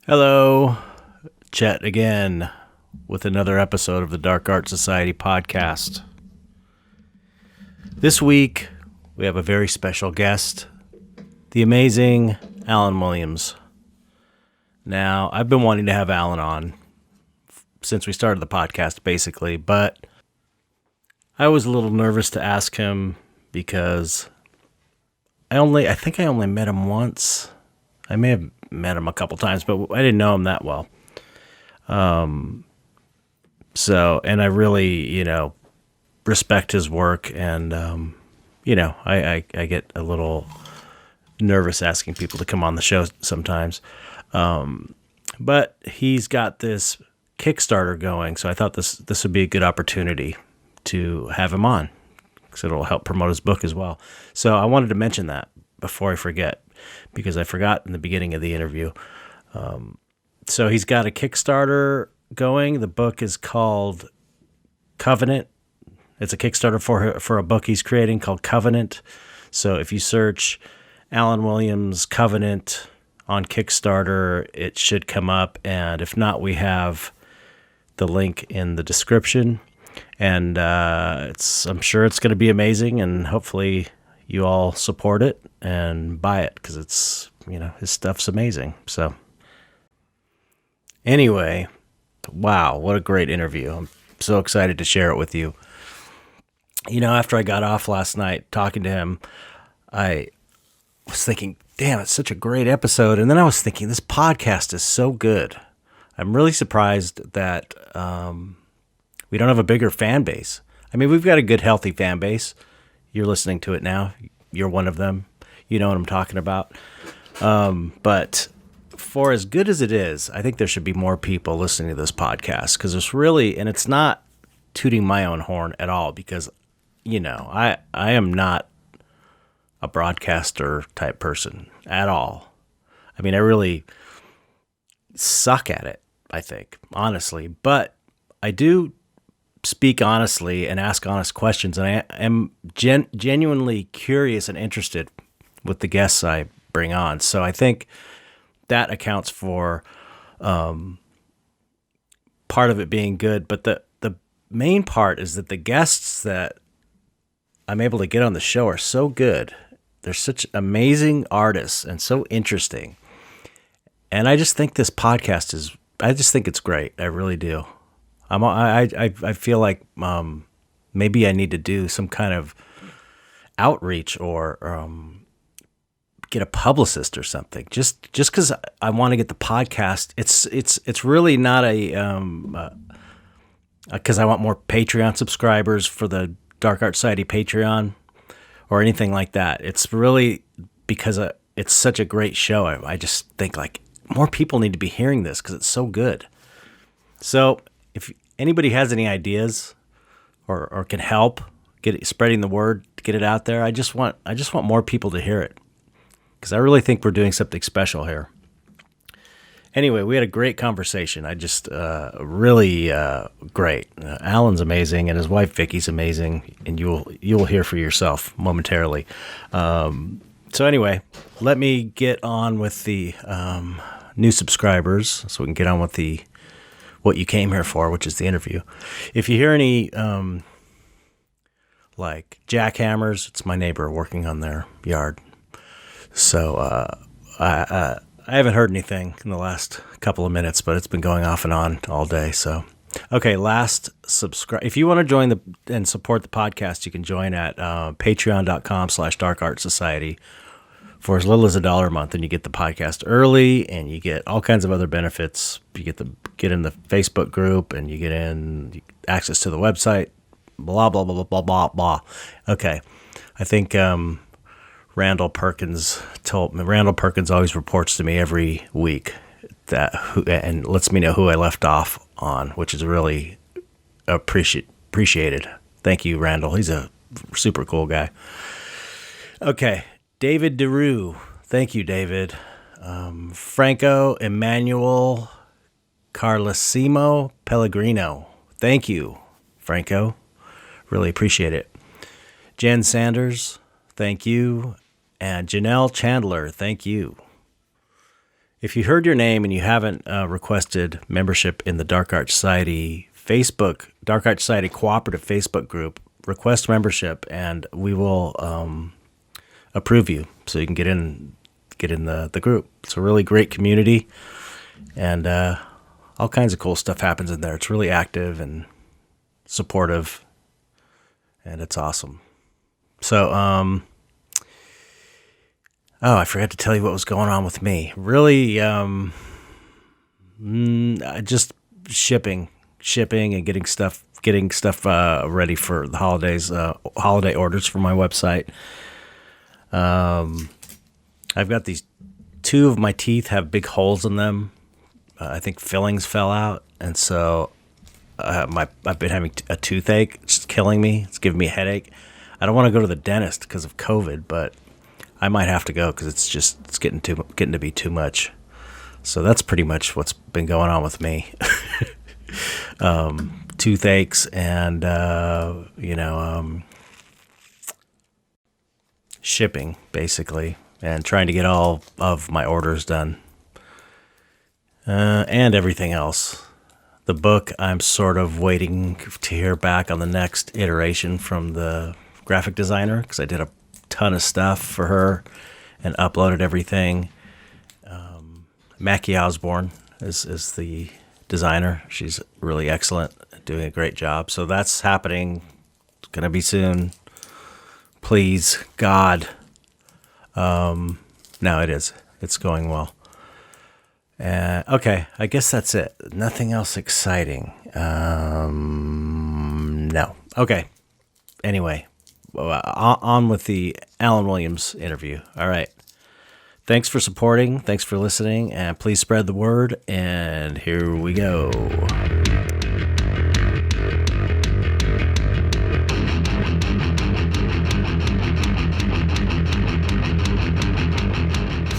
Hello, Chet again with another episode of the Dark Art Society podcast. This week, we have a very special guest, the amazing Alan Williams. Now, I've been wanting to have Alan on since we started the podcast, basically, but I was a little nervous to ask him because I think I only met him once. I may have met him a couple times, but I didn't know him that well. And I really, respect his work, and, I get a little nervous asking people to come on the show sometimes. But he's got this Kickstarter going, so I thought this would be a good opportunity to have him on, because it'll help promote his book as well. So I wanted to mention that before I forget, because I forgot in the beginning of the interview. So he's got a Kickstarter going. The book is called Covenant. It's a Kickstarter for a book he's creating called Covenant. So if you search Alan Williams Covenant on Kickstarter, it should come up. And if not, we have the link in the description. And I'm sure it's going to be amazing, and hopefully you all support it and buy it, because it's, his stuff's amazing. So anyway, wow, what a great interview. I'm so excited to share it with you. After I got off last night talking to him, I was thinking, damn, it's such a great episode. And then I was thinking, this podcast is so good. I'm really surprised that we don't have a bigger fan base. I mean, we've got a good, healthy fan base. You're listening to it now. You're one of them. You know what I'm talking about. But for as good as it is, I think there should be more people listening to this podcast, because it's really, and it's not tooting my own horn at all, because, I am not a broadcaster type person at all. I mean, I really suck at it, I think, honestly. But I do speak honestly and ask honest questions, and I am genuinely curious and interested with the guests I bring on. So I think that accounts for part of it being good. But the main part is that the guests that I'm able to get on the show are so good. They're such amazing artists and so interesting. And I just think this podcast I just think it's great. I really do. I feel like maybe I need to do some kind of outreach or get a publicist or something. Just because I want to get the podcast. It's really not because I want more Patreon subscribers for the Dark Art Society Patreon or anything like that. It's really because it's such a great show. I just think like more people need to be hearing this because it's so good. So if anybody has any ideas or can help spreading the word, get it out there, I just want more people to hear it, because I really think we're doing something special here. Anyway, we had a great conversation. I just really great. Alan's amazing, and his wife Vicki's amazing, and you'll hear for yourself momentarily. So anyway, let me get on with the new subscribers, so we can get on with what you came here for, which is the interview. If you hear any like jackhammers, it's my neighbor working on their yard. So I haven't heard anything in the last couple of minutes, but it's been going off and on all day. So okay, last subscribe. If you want to join and support the podcast, you can join at patreon.com/darkartsociety for as little as $1 a month, and you get the podcast early, and you get all kinds of other benefits. You get in the Facebook group, and you get access to the website, blah, blah, blah, blah, blah, blah. Okay. I think Randall Perkins always reports to me every week and lets me know who I left off on, which is really appreciated. Thank you, Randall. He's a super cool guy. Okay. David DeRue. Thank you, David. Franco Emmanuel Carlosimo Pellegrino. Thank you, Franco. Really appreciate it. Jen Sanders. Thank you. And Janelle Chandler. Thank you. if you heard your name and you haven't requested membership in the Dark Art Society Dark Art Society cooperative Facebook group, request membership, and we will approve you so you can get in the group. It's a really great community, and all kinds of cool stuff happens in there. It's really active and supportive, and it's awesome. So, I forgot to tell you what was going on with me. Really, just shipping and getting stuff ready for the holidays, holiday orders for my website. I've got these, 2 of my teeth have big holes in them. I think fillings fell out, and so I've been having a toothache. It's just killing me. It's giving me a headache. I don't want to go to the dentist because of COVID, but I might have to go because it's getting to be too much. So that's pretty much what's been going on with me. Toothaches and shipping basically, and trying to get all of my orders done, and everything else. The book, I'm sort of waiting to hear back on the next iteration from the graphic designer, because I did a ton of stuff for her and uploaded everything. Mackie Osborne is the designer. She's really excellent, doing a great job. So that's happening. It's going to be soon. Please, God. No, it is. It's going well. Okay, I guess that's it. Nothing else exciting. No. Okay. Anyway, on with the Alan Williams interview. All right. Thanks for supporting. Thanks for listening. And please spread the word. And here we go.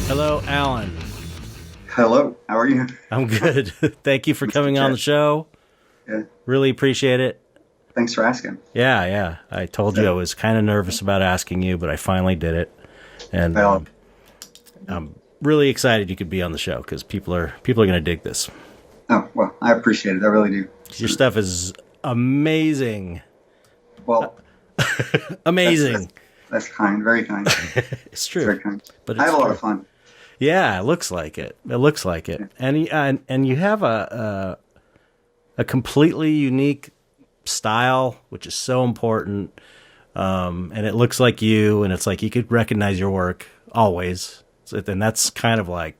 Hello, Alan. Hello. How are you? I'm good. Thank you for coming on the show. Yeah. Really appreciate it. Thanks for asking. Yeah. I told you I was kind of nervous about asking you, but I finally did it. And I'm really excited you could be on the show because people are going to dig this. Oh, well, I appreciate it. I really do. Your stuff is amazing. Well, amazing. That's kind. Very kind. It's true. Very kind. But it's I have a lot of fun. Yeah, it looks like it. Yeah. And you have a completely unique style, which is so important. And it looks like you, and it's like you could recognize your work always. And that's kind of like,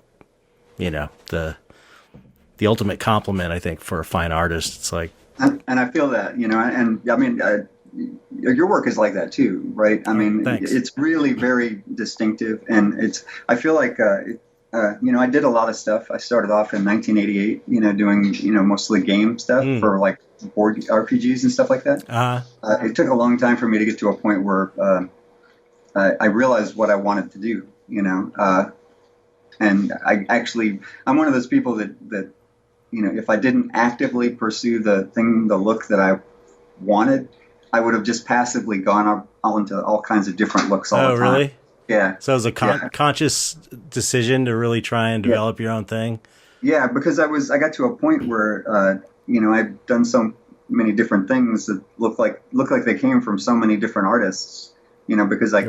the ultimate compliment, I think, for a fine artist. It's like, and I feel that, and I mean, your work is like that too, right? I mean, thanks. It's really very distinctive, and I feel like, I did a lot of stuff. I started off in 1988, doing, mostly game stuff for like board RPGs and stuff like that. It took a long time for me to get to a point where I realized what I wanted to do, and I'm one of those people that, if I didn't actively pursue the look that I wanted, I would have just passively gone all into all kinds of different looks all the time. Oh, really? Yeah. So it was a conscious decision to really try and develop your own thing? Yeah, because I got to a point where, I've done so many different things that look like they came from so many different artists, because I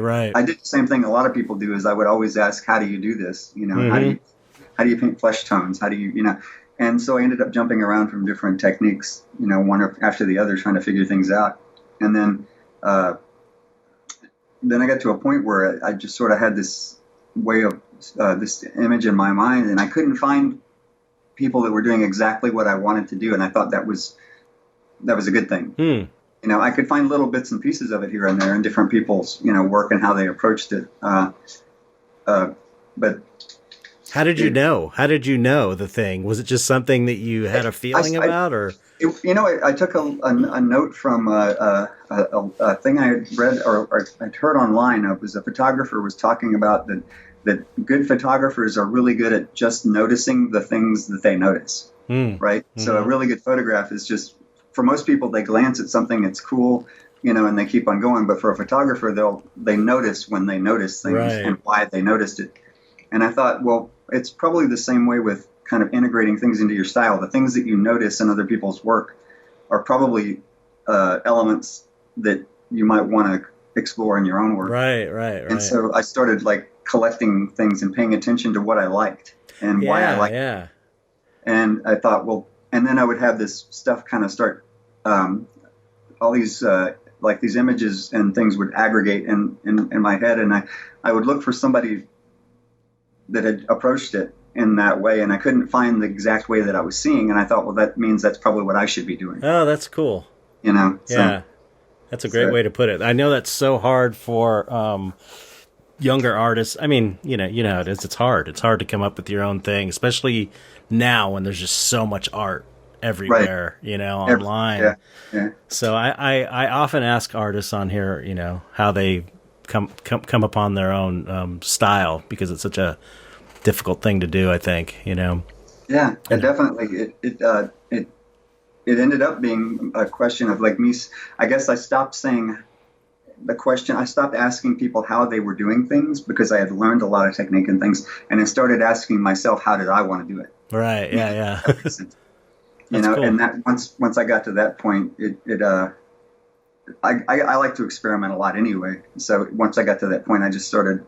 did the same thing a lot of people do, is I would always ask, how do you do this? Mm-hmm. How do you paint flesh tones? How do you, and so I ended up jumping around from different techniques, one after the other, trying to figure things out. And then I got to a point where I just sort of had this way of this image in my mind, and I couldn't find people that were doing exactly what I wanted to do, and I thought that was a good thing. I could find little bits and pieces of it here and there in different people's work and how they approached it. But how did you know? How did you know the thing? Was it just something that you had a feeling about, or? I took a note from a thing I had read or I'd heard online. It was a photographer was talking about that good photographers are really good at just noticing the things that they notice, right? Mm-hmm. So a really good photograph is just, for most people, they glance at something that's cool, and they keep on going. But for a photographer, they notice when they notice things and why they noticed it. And I thought, well, it's probably the same way with kind of integrating things into your style. The things that you notice in other people's work are probably elements that you might want to explore in your own work. Right. And so I started like collecting things and paying attention to what I liked and why I liked it. And I thought, well, and then I would have this stuff kind of start, all these like these images and things would aggregate in my head, and I would look for somebody that had approached it in that way, and I couldn't find the exact way that I was seeing, and I thought, well, that means that's probably what I should be doing. Oh, that's cool. You know? Yeah. That's a great way to put it. I know that's so hard for younger artists. I mean, you know how it is. It's hard. It's hard to come up with your own thing, especially now when there's just so much art everywhere, online. Yeah. So I often ask artists on here, how they come upon their own style, because it's such a difficult thing to do, I think, Yeah, definitely. It ended up being a question of like me. I guess I stopped saying the question. I stopped asking people how they were doing things because I had learned a lot of technique and things, and I started asking myself, how did I want to do it? Right. Yeah. Cool. And that once I got to that point, I like to experiment a lot anyway. So once I got to that point, I just started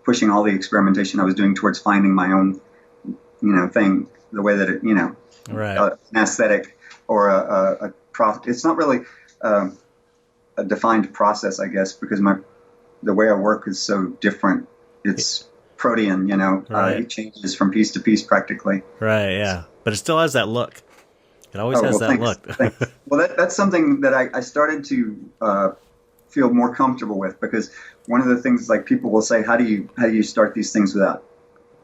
pushing all the experimentation I was doing towards finding my own, thing, the way that it, right. An aesthetic or a process. It's not really a defined process, I guess, because the way I work is so different. It's protean, right. It changes from piece to piece practically. Right, yeah. But it still has that look. It always has that look. Thanks. Well, that's something that I started to feel more comfortable with, because one of the things, like, people will say, how do you start these things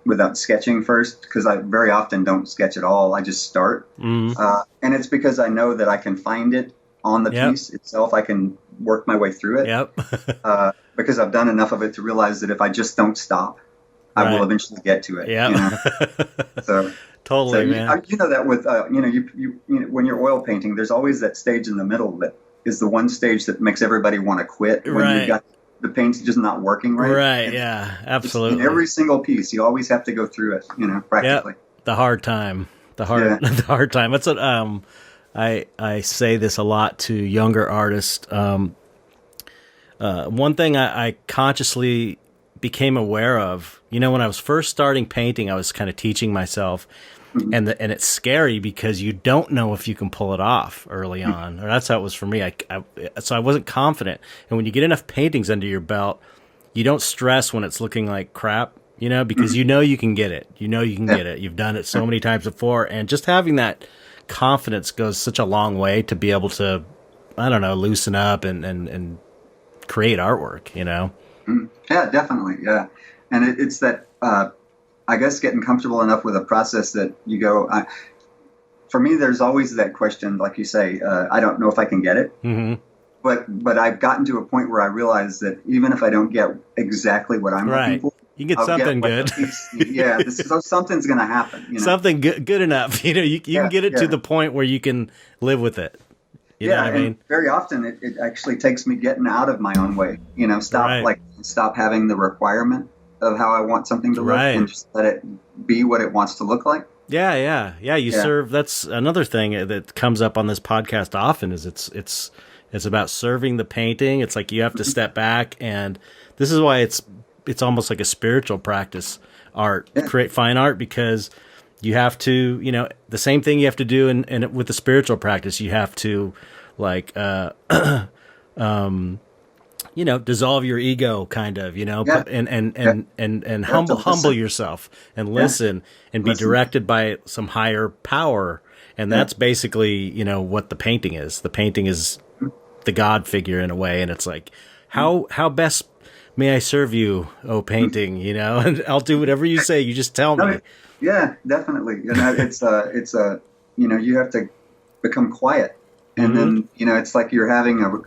without sketching first? Because I very often don't sketch at all. I just start. And it's because I know that I can find it on the piece itself. I can work my way through it. Yep. Because I've done enough of it to realize that if I just don't stop, I will eventually get to it. Yeah. So totally, man. You know that with you when you're oil painting, there's always that stage in the middle that is the one stage that makes everybody want to quit when you've got the paint's just not working right. Right. Yeah. Absolutely. In every single piece, you always have to go through it. Practically. Yep. The hard time. The hard time. That's what I say this a lot to younger artists. One thing I consciously became aware of, when I was first starting painting, I was kind of teaching myself, and it's scary because you don't know if you can pull it off early on. Or that's how it was for me. So I wasn't confident. And when you get enough paintings under your belt, you don't stress when it's looking like crap, because you can get it. You can get it. You've done it so many times before, and just having that confidence goes such a long way to be able to, I don't know, loosen up and create artwork, Yeah, definitely. Yeah. And it's that, I guess, getting comfortable enough with a process that you go, for me, there's always that question, like you say, I don't know if I can get it. Mm-hmm. But I've gotten to a point where I realize that even if I don't get exactly what I'm looking for, you get something good. Something's going to happen. Something good enough. You can get it to the point where you can live with it. You know what I mean? Very often it actually takes me getting out of my own way. Stop having the requirement of how I want something to look, and just let it be what it wants to look like. Yeah. You serve. That's another thing that comes up on this podcast often. Is it's about serving the painting. It's like you have to step back, and this is why it's almost like a spiritual practice. Create fine art, because you have to, the same thing you have to do in with the spiritual practice. You have to, like, dissolve your ego, kind of, and humble yourself and listen and be directed by some higher power. And that's basically, what the painting is. The painting is the God figure in a way, and it's like, how best may I serve you, oh painting? And I'll do whatever you say. You just tell me. Yeah, definitely. It's you have to become quiet, and then it's like you're having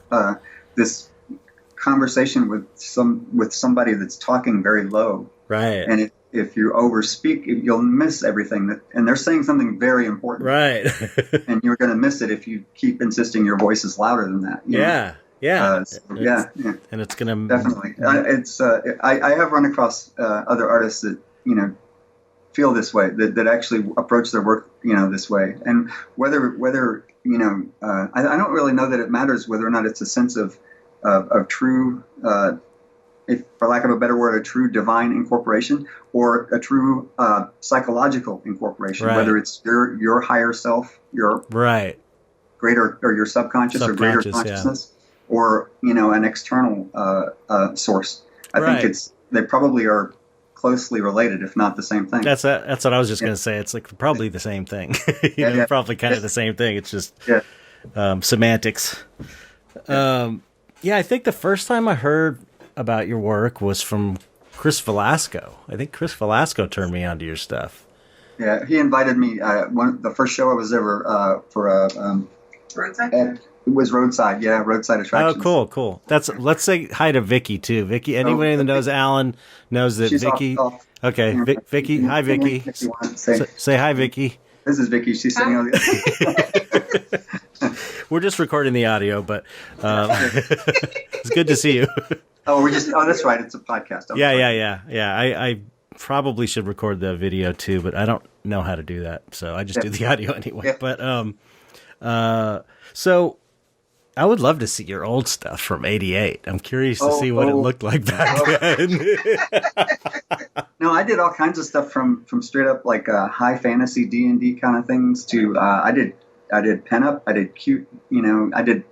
this conversation with somebody that's talking very low, right? And if you overspeak, you'll miss everything and they're saying something very important, right? And you're going to miss it if you keep insisting your voice is louder than that. Yeah. And it's gonna definitely. I have run across other artists that feel this way, that actually approach their work, this way. And whether I don't really know that it matters whether or not it's a sense of true, if for lack of a better word, a true divine incorporation or a true psychological incorporation. Right. Whether it's your higher self, your right, greater, or your subconscious or greater consciousness, or an external source. I think they probably are closely related, if not the same thing. That's what I was just going to say. It's like probably the same thing. Probably kind of the same thing. It's just semantics. I think the first time I heard about your work was from Chris Velasco. I think Chris Velasco turned me onto your stuff. Yeah, he invited me. The first show I was ever for Roadside. It was Roadside. Yeah, Roadside Attractions. Oh, cool. Let's say hi to Vicki too. Vicki, anybody that knows Alan knows that she's Vicki. Off. Okay, Vicki. Hi, Vicki. Say hi, Vicki. This is Vicki. She's sitting on the other. We're just recording the audio, but it's good to see you. That's right. It's a podcast. Yeah. I probably should record the video too, but I don't know how to do that, so I just do the audio anyway. Yeah. But so I would love to see your old stuff from '88. I'm curious to see what it looked like back then. No, I did all kinds of stuff from straight up like high fantasy D&D kind of things to I did pinup. I did cute, I did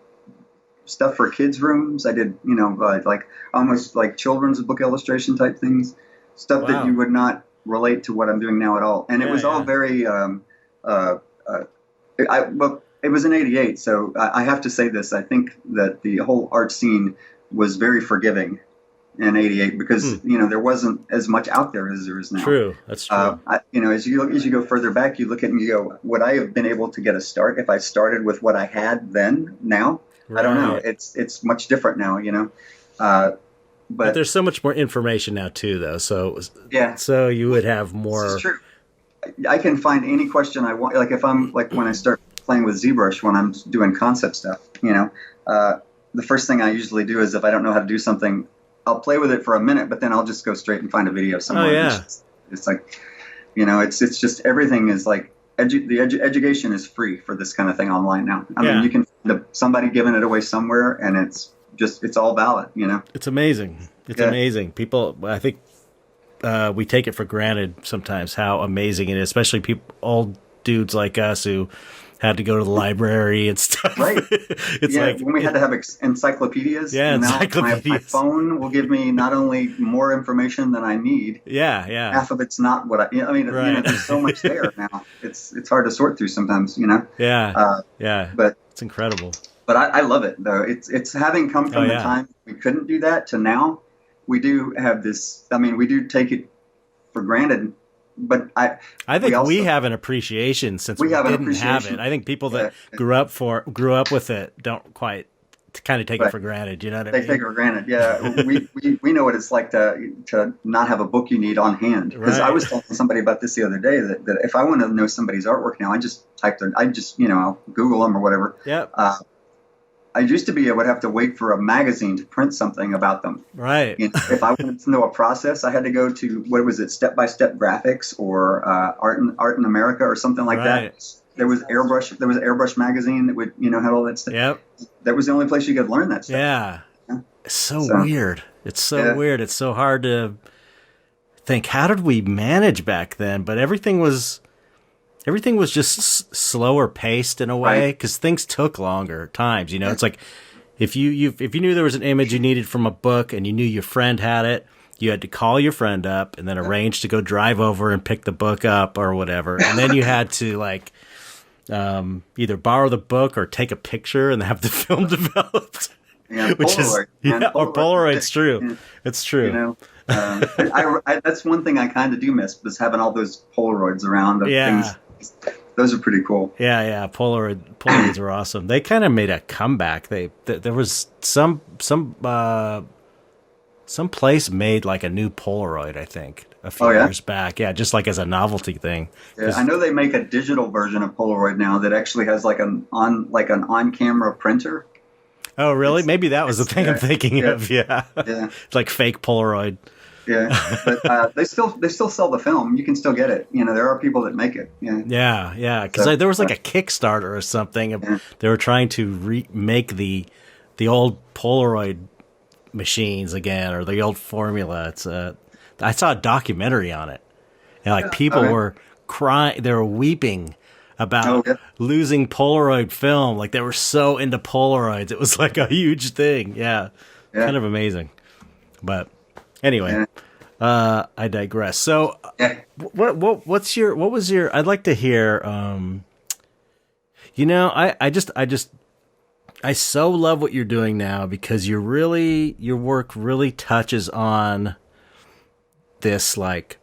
stuff for kids' rooms. I did, like almost like children's book illustration type things, stuff that you would not relate to what I'm doing now at all. And it was all very, it was in '88, so I have to say this. I think that the whole art scene was very forgiving in '88 because there wasn't as much out there as there is now. True, that's true. As you go further back, you look at it and you go, would I have been able to get a start if I started with what I had then? Now, I don't know. It's much different now, But there's so much more information now too, though. So So you would have more. This is true. I can find any question I want. Like if I'm when I start playing with ZBrush when I'm doing concept stuff, the first thing I usually do is if I don't know how to do something, I'll play with it for a minute, but then I'll just go straight and find a video somewhere. Oh, yeah. It's like, it's just everything is like education is free for this kind of thing online now. I mean, you can find somebody giving it away somewhere, and it's all valid. It's amazing. It's amazing. People, I think we take it for granted sometimes how amazing it is, especially old dudes like us who had to go to the library and stuff. Right. It's like when we had to have encyclopedias. Yeah, encyclopedias. My phone will give me not only more information than I need. Yeah. Half of it's not what I mean. Right. There's so much there now. It's hard to sort through sometimes. Yeah. But it's incredible. But I love it though. It's having come from the time we couldn't do that to now. We do have this. I mean, we do take it for granted. But I think we have an appreciation since we didn't have it. I think people that grew up with it don't quite kind of take it for granted. You know what I mean? They take it for granted. Yeah, we know what it's like to not have a book you need on hand. Because I was telling somebody about this the other day that if I want to know somebody's artwork now, I just I'll Google them or whatever. Yep. I used to be I would have to wait for a magazine to print something about them. Right. If I wanted to know a process, I had to go to Step by Step Graphics or Art in America or something like that. There was Airbrush. There was Airbrush magazine that would had all that stuff. Yep. That was the only place you could learn that stuff. Yeah. It's so weird. It's so weird. It's so hard to think. How did we manage back then? But everything was just slower paced in a way because things took longer times. It's like if you knew there was an image you needed from a book and you knew your friend had it, you had to call your friend up and then arrange to go drive over and pick the book up or whatever. And then you had to either borrow the book or take a picture and have the film developed. Yeah, which Polaroid, or Polaroid's true. Yeah. It's true. That's one thing I kind of do miss was having all those Polaroids around. Things. Those are pretty cool. Yeah. Polaroids are awesome. They kind of made a comeback. There was some place made like a new Polaroid, I think, a few years back. Yeah, just like as a novelty thing. Yeah, I know they make a digital version of Polaroid now that actually has like an on-camera printer. Oh, really? Maybe that was the thing I'm thinking of. Yeah. It's like fake Polaroid. Yeah, but they still sell the film. You can still get it. There are people that make it. Yeah. Yeah. Because So, there was like a Kickstarter or something. yeah. They were trying to remake the old Polaroid machines again, or the old formula. I saw a documentary on it, and like people were crying, they were weeping about losing Polaroid film. Like they were so into Polaroids, it was like a huge thing. Yeah. Kind of amazing. But anyway, I digress. So, what was your? I'd like to hear. I so love what you're doing now, because your work really touches on this like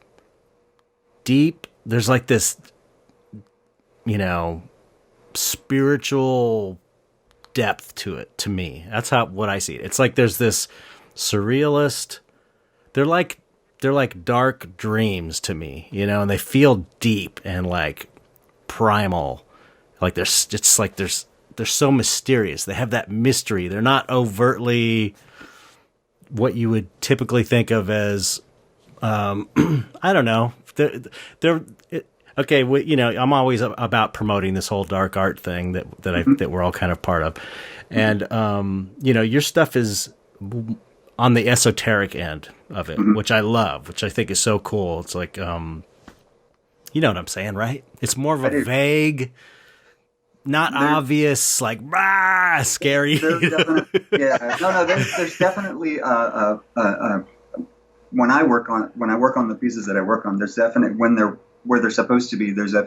deep. There's like this, spiritual depth to it. To me, that's what I see it. It's like there's this surrealist. They're like dark dreams to me, and they feel deep and like primal. Like they're so mysterious. They have that mystery. They're not overtly what you would typically think of as, I don't know. Okay. I'm always about promoting this whole dark art thing that we're all kind of part of. And, your stuff is on the esoteric end of it, which I love, which I think is so cool. It's like, you know what I'm saying, right? It's more of a vague, not obvious, like scary. There's definitely when I work on the pieces that I work on, there's definitely where they're supposed to be. There's a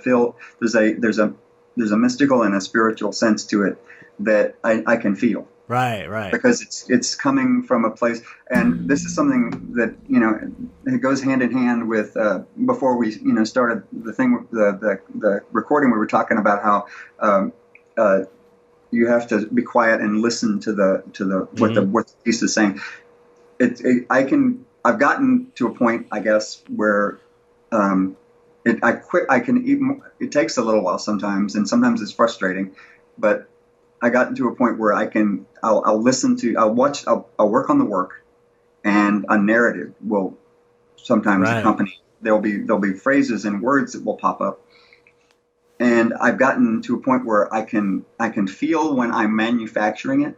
mystical and a spiritual sense to it that I can feel. Right. Because it's coming from a place, and this is something that it goes hand in hand with before we started the thing, the recording. We were talking about how you have to be quiet and listen to what the piece is saying. I've gotten to a point, I guess, where it takes a little while sometimes, and sometimes it's frustrating, but I got into a point where I'll work on the work, and a narrative will sometimes accompany. There'll be phrases and words that will pop up, and I've gotten to a point where I can feel when I'm manufacturing it.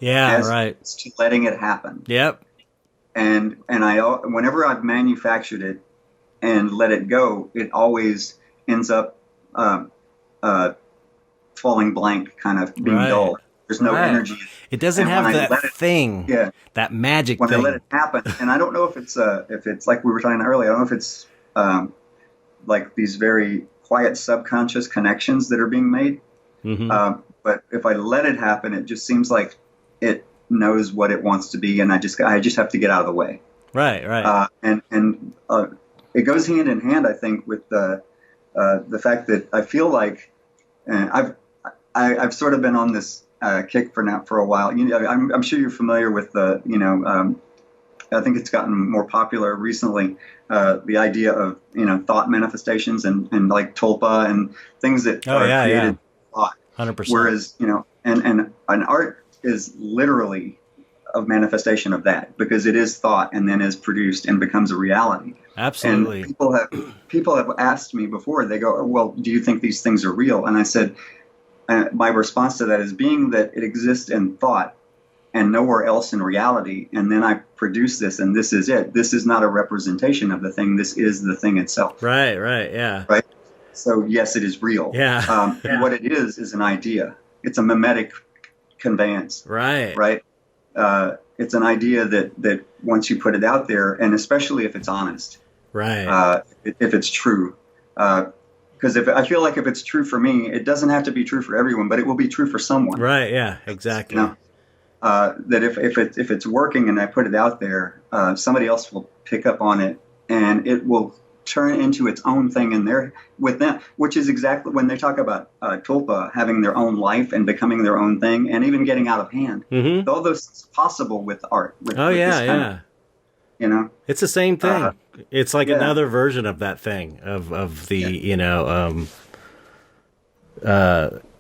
Yeah, right. To letting it happen. Yep. And whenever I've manufactured it and let it go, it always ends up falling blank, kind of being dull. There's no energy. It doesn't have that thing, that magic when thing. I let it happen, and I don't know if it's like we were talking earlier. I don't know if it's like these very quiet subconscious connections that are being made. But if I let it happen, it just seems like it knows what it wants to be, and I just have to get out of the way. Right. And it goes hand in hand, I think, with the fact that I feel like I've sort of been on this kick for a while. I'm sure you're familiar with the I think it's gotten more popular recently. The idea of thought manifestations and like tulpa and things that are created thought. 100%. Whereas and an art is literally a manifestation of that, because it is thought and then is produced and becomes a reality. Absolutely. And people have asked me before. They go, "Well, do you think these things are real?" And I said, my response to that is, being that it exists in thought and nowhere else in reality, and then I produce this, and this is it. This is not a representation of the thing. This is the thing itself. Right, yeah. Right? So, yes, it is real. Yeah. And what it is an idea. It's a mimetic conveyance. Right. It's an idea that once you put it out there, and especially if it's honest. Right. If it's true. Because I feel like if it's true for me, it doesn't have to be true for everyone, but it will be true for someone. Right. Yeah. Exactly. That if it's working and I put it out there, somebody else will pick up on it, and it will turn into its own thing with them, which is exactly when they talk about tulpa having their own life and becoming their own thing, and even getting out of hand. All those things are possible with art. With this kind of, it's the same thing. It's like another version of that thing of the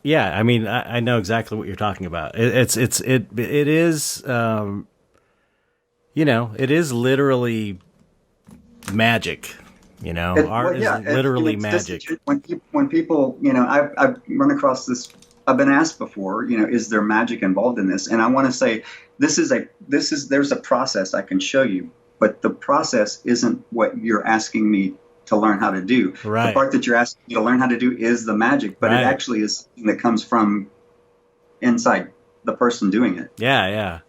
I mean, I know exactly what you're talking about. It is it is literally magic. Art is literally magic. When people, I've run across this. I've been asked before, is there magic involved in this? And I want to say, there's a process I can show you, but the process isn't what you're asking me to learn how to do. Right. The part that you're asking me to learn how to do is the magic, but it actually is something that comes from inside the person doing it. Yeah.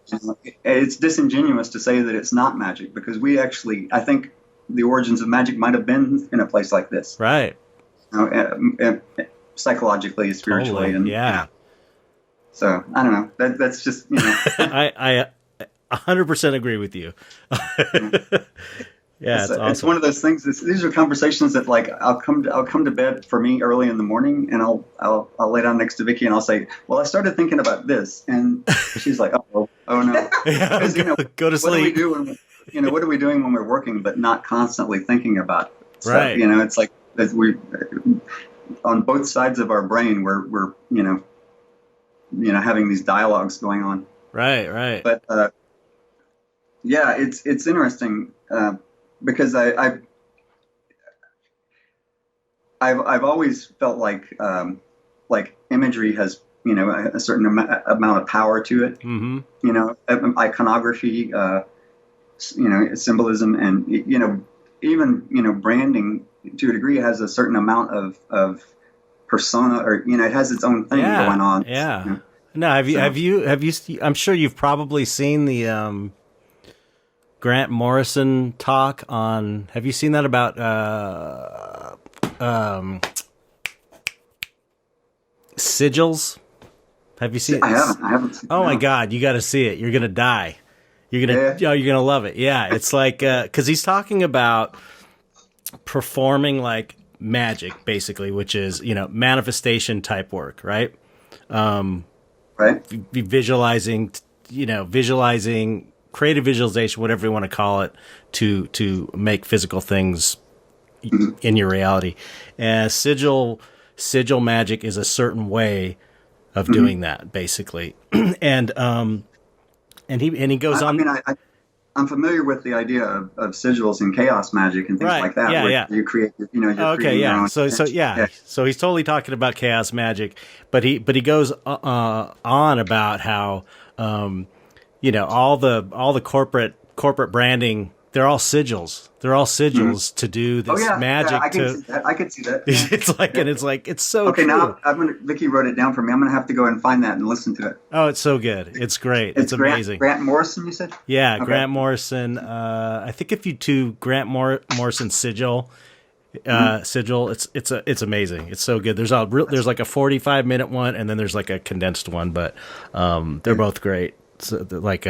It's disingenuous to say that it's not magic, because I think the origins of magic might have been in a place like this. Right. Psychologically, spiritually. Totally. And yeah. So I don't know. That's just, I 100% agree with you. Yeah, it's awesome. It's one of those things. These are conversations that, like, I'll come to bed for me early in the morning, and I'll lay down next to Vicki, and I'll say, "Well, I started thinking about this," and she's like, "Oh no," because, go to sleep. What are we doing when we're working, but not constantly thinking about it? Right. It's like we on both sides of our brain, we're having these dialogues going on. Right. But yeah, it's interesting. Because I've always felt like imagery has a certain amount of power to it. Mm-hmm. Iconography, symbolism, and even branding to a degree has a certain amount of persona, or it has its own thing going on. Yeah. No, have you? I'm sure you've probably seen the Grant Morrison talk on. Have you seen that about sigils? Have you seen? I haven't seen. Oh my God, you got to see it. You're gonna die. You're gonna love it. Yeah, it's like because he's talking about performing like magic, basically, which is manifestation type work, right? Right. Visualizing, creative visualization, whatever you want to call it, to make physical things in your reality. And sigil magic is a certain way of doing that, basically. and he goes on. I'm familiar with the idea of sigils and chaos magic and things like that. Yeah. You create, okay, yeah. So he's totally talking about chaos magic, but he goes on about how all the corporate branding, they're all sigils. They're all sigils to do this magic. Yeah, I can see that. Yeah. It's so okay. true. Now Vicki wrote it down for me. I'm gonna have to go and find that and listen to it. Oh, it's so good. It's great. It's amazing. Grant Morrison, you said? Yeah, okay. Grant Morrison. I think if you do Grant Morrison sigil, it's amazing. It's so good. There's like a 45-minute one, and then there's like a condensed one, but they're both great. So like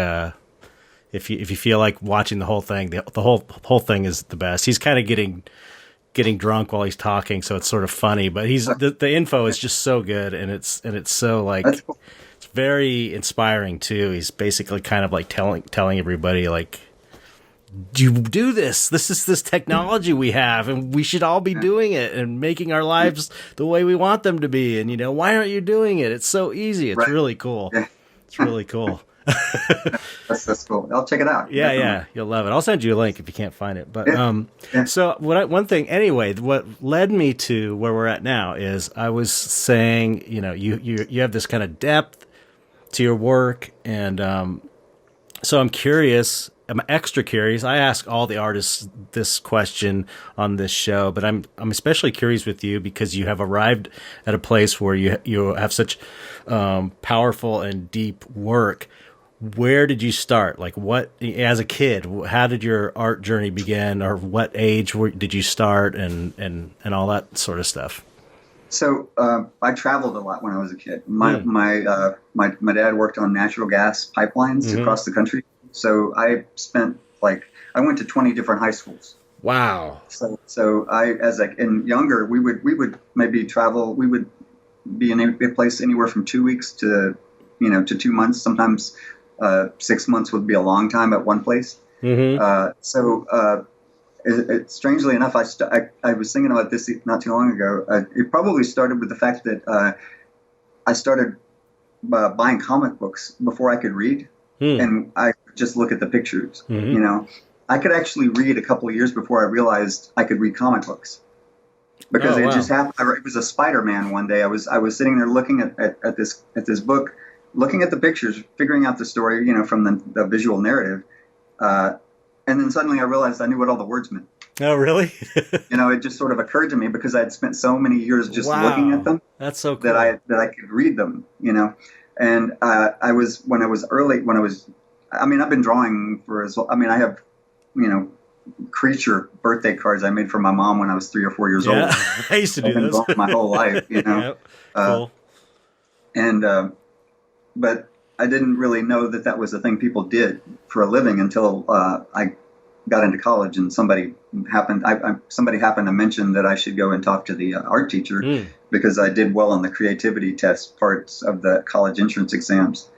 if you feel like watching the whole thing, the whole thing is the best. He's kind of getting drunk while he's talking, so it's sort of funny. But the info is just so good, and it's so like cool. It's very inspiring too. He's basically kind of like telling everybody like, you do this. This is this technology we have, and we should all be doing it and making our lives the way we want them to be. And why aren't you doing it? It's so easy. It's really cool. Yeah. It's really cool. That's cool. I'll check it out. Yeah, you'll love it. I'll send you a link if you can't find it. But so one thing anyway, what led me to where we're at now is I was saying, you have this kind of depth to your work, and so I'm curious. I'm extra curious. I ask all the artists this question on this show, but I'm especially curious with you because you have arrived at a place where you have such powerful and deep work. Where did you start? Like, what, as a kid, how did your art journey begin, or what age did you start, and all that sort of stuff? So I traveled a lot when I was a kid. My dad worked on natural gas pipelines across the country. So I went to 20 different high schools. Wow. So and younger, we would maybe travel. We would be in a place anywhere from 2 weeks to 2 months. Sometimes 6 months would be a long time at one place. Strangely enough, I was thinking about this not too long ago. It probably started with the fact that I started buying comic books before I could read. And I just look at the pictures, I could actually read a couple of years before I realized I could read comic books. Because it just happened. It was a Spider-Man one day. I was sitting there looking at this book, looking at the pictures, figuring out the story, from the visual narrative, and then suddenly I realized I knew what all the words meant. Oh, really? It just sort of occurred to me because I had spent so many years just looking at them. That's so cool. that I could read them. And I've been drawing for as well. I mean, I have, creature birthday cards I made for my mom when I was 3 or 4 years old. I used to do those my whole life, Yep. Cool. But I didn't really know that was the thing people did for a living until I got into college, and somebody happened to mention that I should go and talk to the art teacher because I did well on the creativity test parts of the college entrance exams,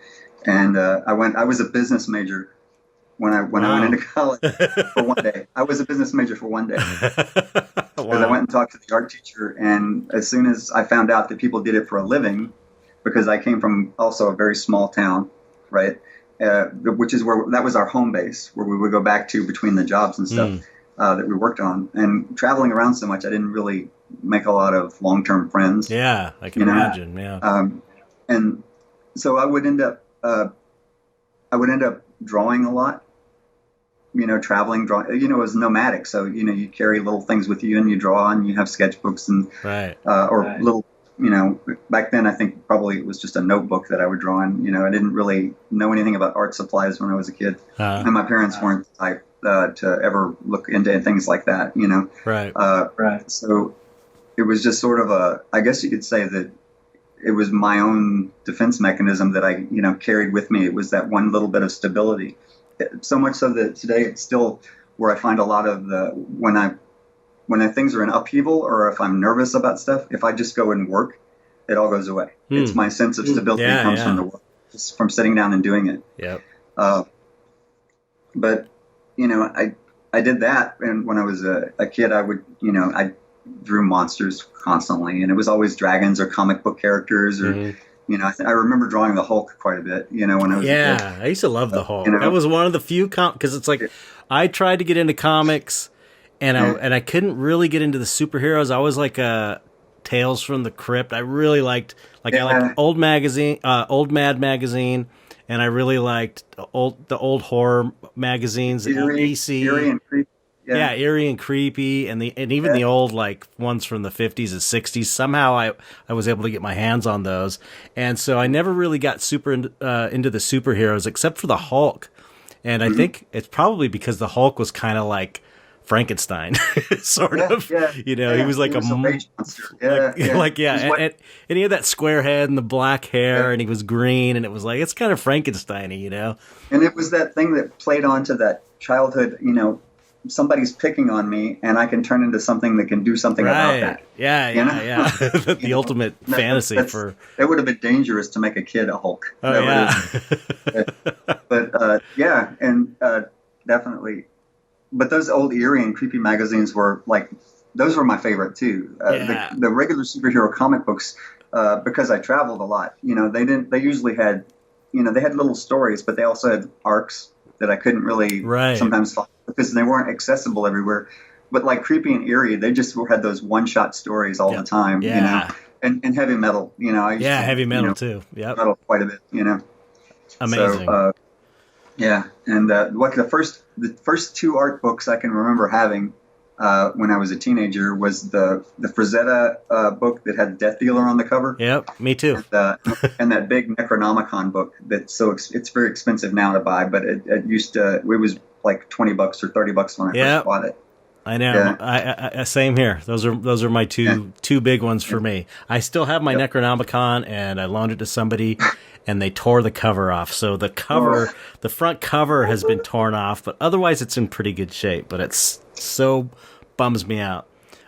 and I was a business major when I went into college for one day. I was a business major for one day because I went and talked to the art teacher, and as soon as I found out that people did it for a living, because I came from also a very small town, right? Which is that was our home base, where we would go back to between the jobs and stuff that we worked on. And traveling around so much, I didn't really make a lot of long-term friends. Yeah, I can imagine. Yeah. And so I would end up drawing a lot. Traveling, drawing. It was nomadic, so you carry little things with you and you draw, and you have sketchbooks and little. Back then I think probably it was just a notebook that I would draw in. I didn't really know anything about art supplies when I was a kid, and my parents weren't the type to ever look into things like that. Right. So it was just sort of I guess you could say that it was my own defense mechanism that I carried with me. It was that one little bit of stability. So much so that today it's still where I find a lot of when things are in upheaval, or if I'm nervous about stuff, if I just go and work, it all goes away. It's my sense of stability comes from the work, just from sitting down and doing it. Yep. But I did that, and when I was a kid, I would I drew monsters constantly, and it was always dragons or comic book characters or. I remember drawing the Hulk quite a bit, when I was a kid. I used to love the Hulk. That was one of the few because it's like I tried to get into comics, and I couldn't really get into the superheroes. I was like Tales from the Crypt. I really liked I liked old Mad magazine, and I really liked the old horror magazines, EC. Eerie and creepy. Yeah, eerie and creepy, and even the old ones from the 50s and 60s. Somehow I was able to get my hands on those, and so I never really got super into the superheroes except for the Hulk, and I think it's probably because the Hulk was kind of like Frankenstein, sort of. Yeah, he was like a rage monster. And he had that square head and the black hair, and he was green, and it was like it's kind of Frankenstein-y, And it was that thing that played onto that childhood, somebody's picking on me, and I can turn into something that can do something about that. Yeah. The ultimate fantasy for. It would have been dangerous to make a kid a Hulk. Oh, yeah. But definitely. But those old eerie and creepy magazines were those were my favorite too. The regular superhero comic books, because I traveled a lot. They usually had, they had little stories, but they also had arcs that I couldn't really sometimes follow because they weren't accessible everywhere. But like Creepy and Eerie, they just had those one-shot stories all the time, And heavy metal, I used to, heavy metal too. Yeah, metal quite a bit, Amazing. So, and the first two art books I can remember having when I was a teenager was the Frazetta book that had Death Dealer on the cover. Yep, me too. And that big Necronomicon book it's very expensive now to buy, but it was like $20 or $30 when I first bought it. I know. I same here. Those are my two big ones for me. I still have my Necronomicon, and I loaned it to somebody, and they tore the cover off. So the front cover has been torn off, but otherwise it's in pretty good shape. But it's so bums me out.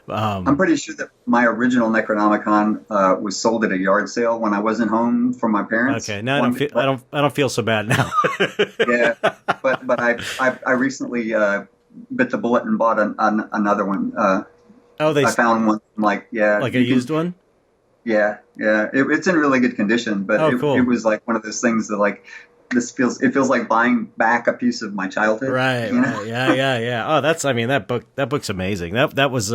I'm pretty sure that my original Necronomicon was sold at a yard sale when I wasn't home from my parents. Okay, now I don't feel so bad now. but I recently bit the bullet and bought another one. I found one like a used one. Yeah. It's in really good condition, but cool. It was like one of those things that it feels like buying back a piece of my childhood. Right, right. Yeah. Oh, that book's amazing. That was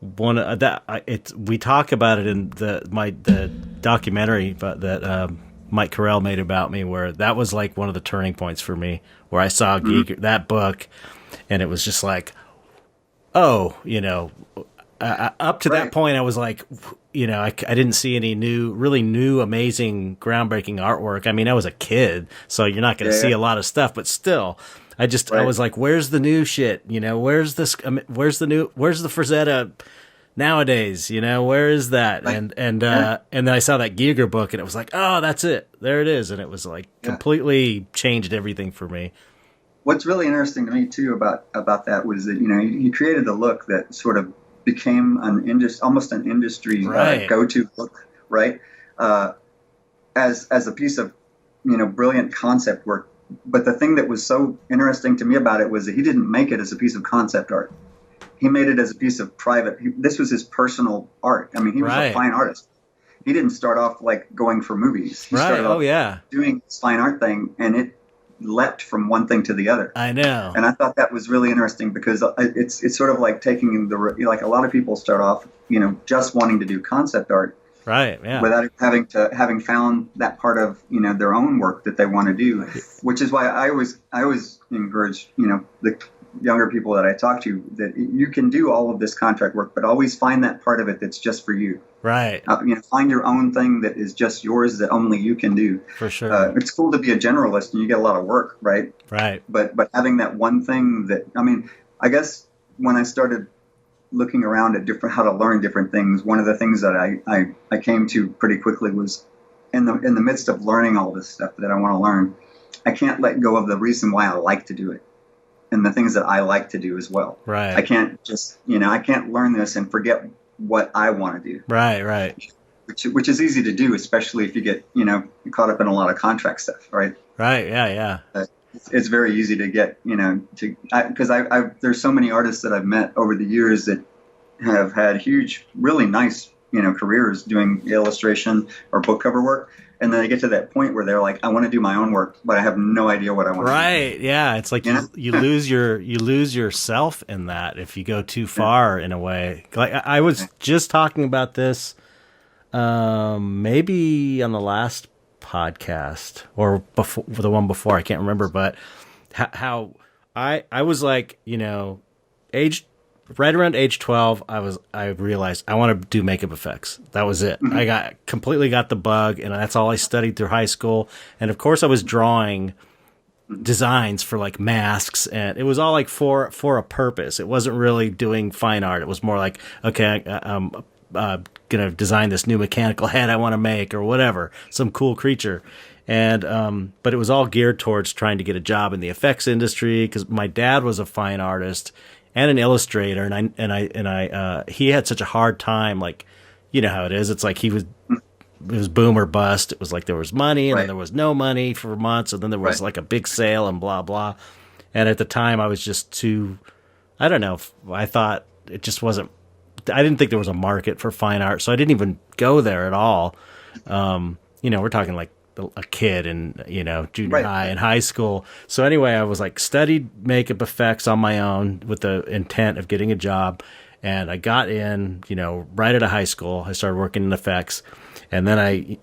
one that we talk about it in the documentary that Mike Carell made about me, where that was like one of the turning points for me, where I saw that book, and it was just like, oh, up to that point, I was like, I didn't see any really new, amazing, groundbreaking artwork. I mean, I was a kid, so you're not going to see a lot of stuff, but still, I was like, where's the new shit? Where's this? Where's the Frazetta nowadays? Where is that? Right. And then I saw that Giger book, and it was like, oh, that's it. There it is. And it was like completely changed everything for me. What's really interesting to me too about that was that he created the look that sort of became almost an industry go-to look, right? As a piece of brilliant concept work. But the thing that was so interesting to me about it was that he didn't make it as a piece of concept art. He made it as a piece of this was his personal art. I mean, he was a fine artist. He didn't start off like going for movies. He started off doing this fine art thing, and it leapt from one thing to the other. I know. And I thought that was really interesting because it's sort of like taking like a lot of people start off, just wanting to do concept art. Right. Yeah. Without having found that part of their own work that they want to do, which is why I always encourage the younger people that I talk to that you can do all of this contract work, but always find that part of it that's just for you. Right. Find your own thing that is just yours that only you can do. For sure. It's cool to be a generalist and you get a lot of work, right? Right. But having that one thing that I guess when I started looking around at how to learn different things, one of the things that I came to pretty quickly was in the midst of learning all this stuff that I want to learn, I can't let go of the reason why I like to do it and the things that I like to do as well. Right. I can't just I can't learn this and forget what I want to do. Right. Which is easy to do, especially if you get caught up in a lot of contract stuff, right? Right. Yeah. It's very easy to get, because there's so many artists that I've met over the years that have had huge, really nice, careers doing illustration or book cover work. And then they get to that point where they're like, I want to do my own work, but I have no idea what I want to do. Right. Yeah. It's like you lose yourself in that if you go too far in a way. Like I was just talking about this maybe on the last podcast or before the one before, I can't remember, but how I was like, right around age 12, I realized I want to do makeup effects. That was it. Mm-hmm. I completely got the bug, and that's all I studied through high school. And of course I was drawing designs for like masks, and it was all like for a purpose. It wasn't really doing fine art. It was more like, okay, I'm gonna design this new mechanical head I want to make or whatever, some cool creature. And but it was all geared towards trying to get a job in the effects industry because my dad was a fine artist and an illustrator, and he had such a hard time, like, you know how it is. It's like it was boom or bust. It was like there was money and then there was no money for months, and then there was like a big sale and blah blah. And at the time I was just too, I don't know, I thought it just wasn't, I didn't think there was a market for fine art, so I didn't even go there at all. We're talking like a kid in, junior high and high school. So anyway, I was like studied makeup effects on my own with the intent of getting a job. And I got in, right out of high school. I started working in effects, and then I,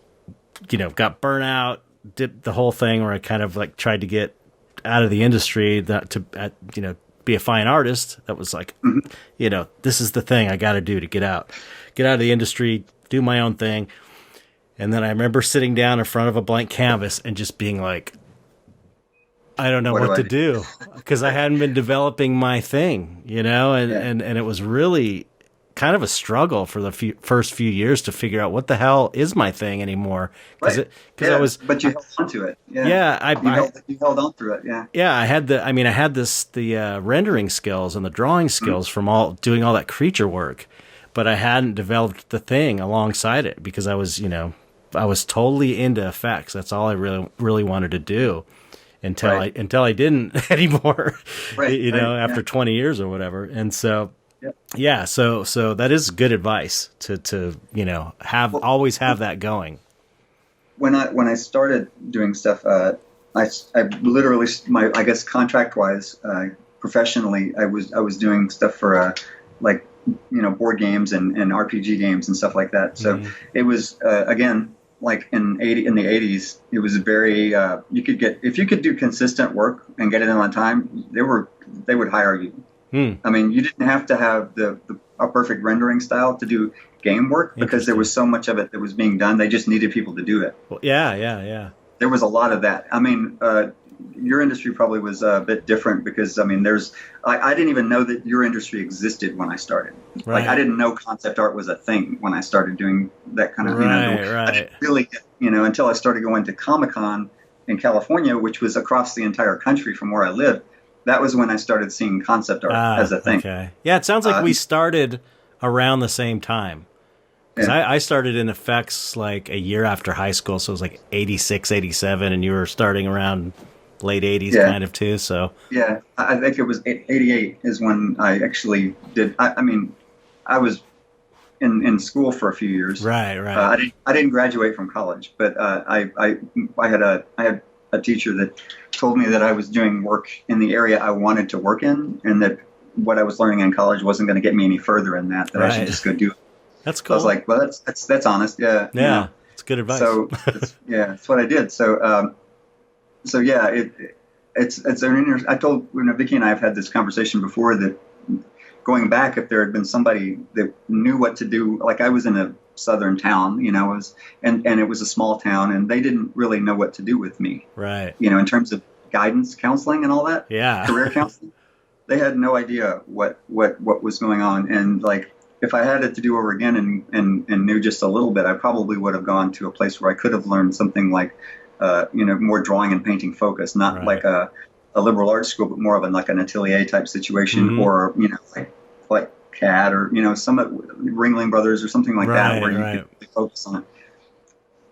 got burnt out, did the whole thing where I kind of like tried to get out of the industry to be a fine artist. That was like, this is the thing I got to do to get out of the industry, do my own thing. And then I remember sitting down in front of a blank canvas and just being like, I don't know what to do because I hadn't been developing my thing, and it was really kind of a struggle for the first few years to figure out what the hell is my thing anymore. But you held on to it. You held on through it. Yeah. Yeah. I had the rendering skills and the drawing skills from doing all that creature work, but I hadn't developed the thing alongside it because I was totally into effects. That's all I really, really wanted to do until I didn't anymore, after 20 years or whatever. And so, so that is good advice to always have that going. when I started doing stuff, I literally I guess contract wise, professionally, I was doing stuff for like board games and RPG games and stuff like that. So it was again like in the 80s, it was very you could get, if you could do consistent work and get it in on time, they would hire you. I mean, you didn't have to have a perfect rendering style to do game work because there was so much of it that was being done. They just needed people to do it. Well, yeah. There was a lot of that. I mean, your industry probably was a bit different because, I mean, I didn't even know that your industry existed when I started. Right. Like, I didn't know concept art was a thing when I started doing that kind of, I didn't really get, until I started going to Comic-Con in California, which was across the entire country from where I lived. That was when I started seeing concept art as a thing. Okay. Yeah, it sounds like we started around the same time. Because I started in effects like a year after high school, so it was like 86, 87, and you were starting around late 80s kind of too. So yeah, I think it was 88 is when I actually did. I mean, I was in school for a few years. Right. I didn't graduate from college, but I had a teacher that told me that I was doing work in the area I wanted to work in, and that what I was learning in college wasn't going to get me any further in that I should just go do it. That's cool. So I was like, well, that's honest. Yeah. Yeah. It's good advice. So that's what I did. So, yeah, it's an I told, Vicki and I have had this conversation before that going back, if there had been somebody that knew what to do, like I was in a southern town, and it was a small town, and they didn't really know what to do with me. Right. In terms of guidance, counseling, and all that. Yeah. Career counseling. They had no idea what was going on, and like, if I had it to do over again and knew just a little bit, I probably would have gone to a place where I could have learned something like, more drawing and painting focus, not like a liberal arts school, but more of like an atelier type situation, or like CAD or some Ringling Brothers or something like that, where you could really focus on it.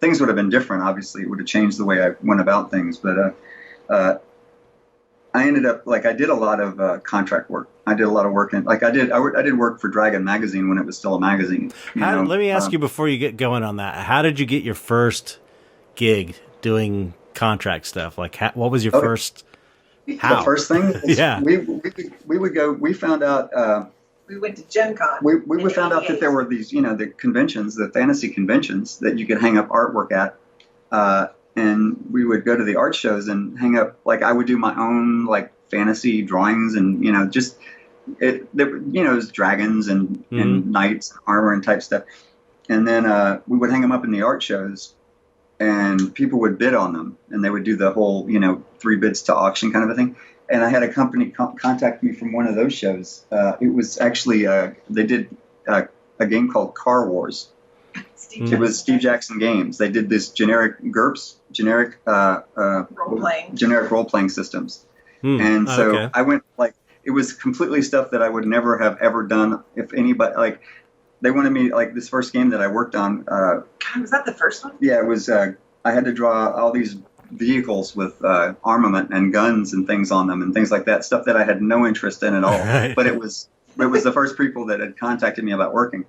Things would have been different. Obviously, it would have changed the way I went about things, but I ended up, like, I did a lot of contract work. I did a lot of work I did work for Dragon magazine when it was still a magazine. Let me ask you before you get going on that. How did you get your first gig doing contract stuff? Like, what was your first? How? The first thing? Yeah. We would go. We found out. We went to Gen Con. We found out that there were these, the conventions, the fantasy conventions that you could hang up artwork at. And we would go to the art shows and hang up, like, I would do my own, like, fantasy drawings and, it was dragons and knights and armor and type stuff. And then we would hang them up in the art shows, and people would bid on them, and they would do the whole, 3 bids to auction kind of a thing. And I had a company contact me from one of those shows. It was actually, they did a game called Car Wars. It was Steve Jackson Games. They did this generic GURPS, generic role-playing systems. And so I went, like, it was completely stuff that I would never have ever done if anybody, like, they wanted me, like, this first game that I worked on. God, was that the first one? Yeah, it was, I had to draw all these vehicles with armament and guns and things on them and things like that, stuff that I had no interest in at all. Right. But it was the first people that had contacted me about working.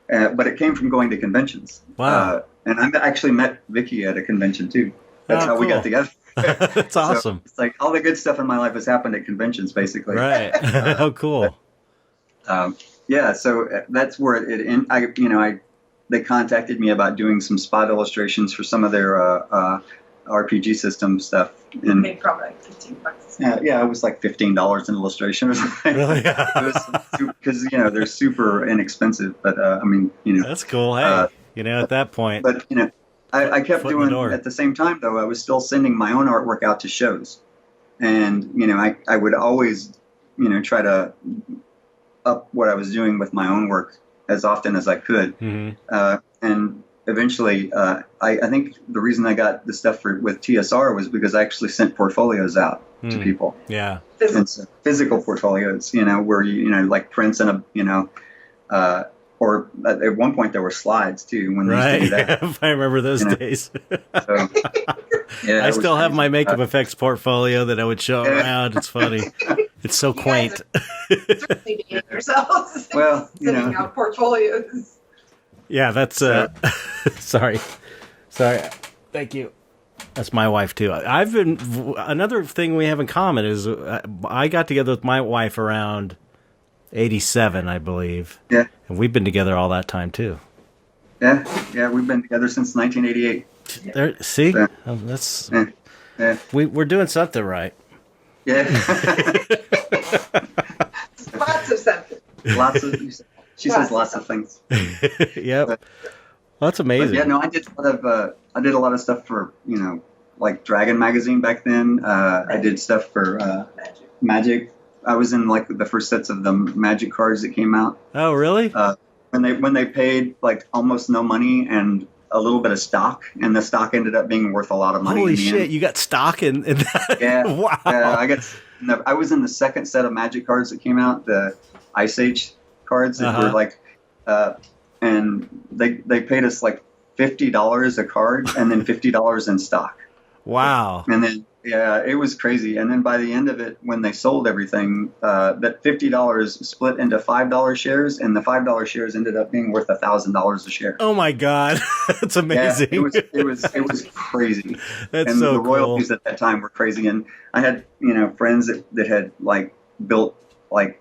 But it came from going to conventions. Wow. And I actually met Vicki at a convention, too. That's how we got together. That's awesome. So it's like all the good stuff in my life has happened at conventions, basically. Right. Oh, cool. Yeah, so that's where they contacted me about doing some spot illustrations for some of their RPG system stuff. And maybe probably like $15. Yeah, it was like $15 an illustration or something. Really? Because they're super inexpensive, but I mean, that's cool. Hey, at that point. But I kept doing at the same time though. I was still sending my own artwork out to shows, and I would always try to up what I was doing with my own work as often as I could, and eventually, I think the reason I got the stuff with TSR was because I actually sent portfolios out to people. Yeah. Physical portfolios, where like prints and or at one point there were slides too. When they used to do that. I remember those days. So, yeah, I still have my makeup effects portfolio that I would show around. It's funny. It's so quaint. Certainly dating yourselves. Well, sending out portfolios. Yeah, that's sorry. Thank you. That's my wife too. Another thing we have in common is I got together with my wife around 87, I believe. Yeah. And we've been together all that time too. Yeah. We've been together since 1988. There, see, Yeah. that's Yeah. we're doing something right. Yeah. Lots of something. Lots of. She says lots of things. Yep. Well, that's amazing. But yeah, no, I did a lot of stuff for like Dragon magazine back then. I did stuff for Magic. I was in like the first sets of the Magic cards that came out. Oh, really? When they paid like almost no money and a little bit of stock, and the stock ended up being worth a lot of money. Holy in the shit! end. You got stock in that? Yeah. Wow. I was in the second set of Magic cards that came out, the Ice Age cards that were like, and they paid us like $50 a card, and then $50 in stock. Wow. And then it was crazy. And then by the end of it, when they sold everything, that $50 split into $5 shares, and the $5 shares ended up being worth $1,000 a share. Oh my God, that's amazing. Yeah, it was crazy. That's and so the royalties cool. at that time were crazy. And I had friends that had like built like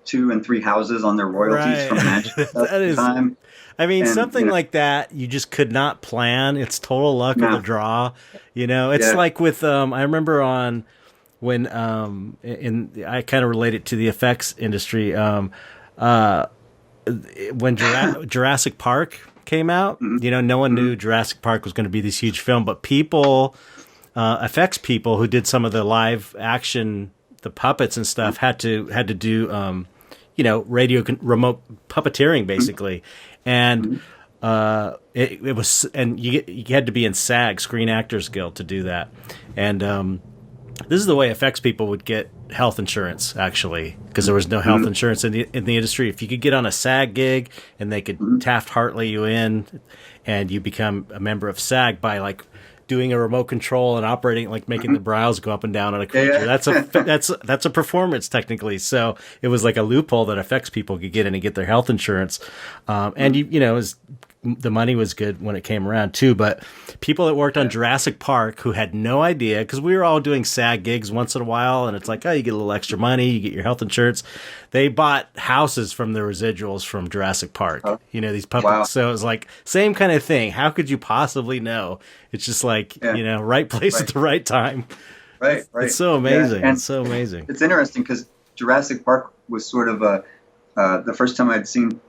2 and 3 houses on their royalties from Magic at the time. I mean, And, something like that you just could not plan. It's total luck of the draw. It's like with I remember on when I kind of relate it to the effects industry. When Jurassic Park came out, no one knew Jurassic Park was going to be this huge film, but people, effects people who did some of the live action, the puppets and stuff, had to do remote puppeteering basically. And it was, and you had to be in SAG, Screen Actors Guild, to do that. And this is the way effects people would get health insurance, actually, because there was no health insurance in the industry. If you could get on a SAG gig and they could Taft-Hartley you in, and you become a member of SAG by like doing a remote control and operating, like making the brows go up and down on a creature. That's a performance technically. So it was like a loophole that effects people could get in and get their health insurance. And the money was good when it came around too. But people that worked on Jurassic Park who had no idea, because we were all doing SAG gigs once in a while, and it's like, oh, you get a little extra money, you get your health insurance. They bought houses from the residuals from Jurassic Park. These puppets. Wow. So it was like same kind of thing. How could you possibly know? It's just like right place at the right time. Right. It's so amazing. And it's so amazing. It's interesting because Jurassic Park was sort of the first time I'd seen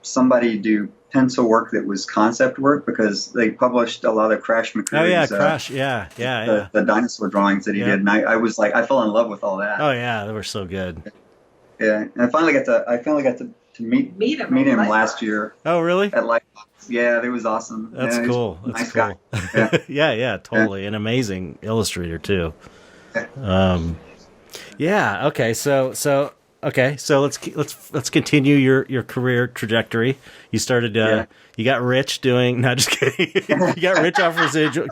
somebody do pencil work that was concept work, because they published a lot of Crash McCreary's. Crash. The dinosaur drawings that he did, and I was like, I fell in love with all that. Oh yeah, they were so good. Yeah, and I finally got to meet him last year. Oh really? At Lightbox. Yeah, it was awesome. That's cool. That's cool. Guy. Yeah, totally. An amazing illustrator too. Okay, so let's continue your career trajectory. You started you got rich doing, not just kidding. You got rich off residual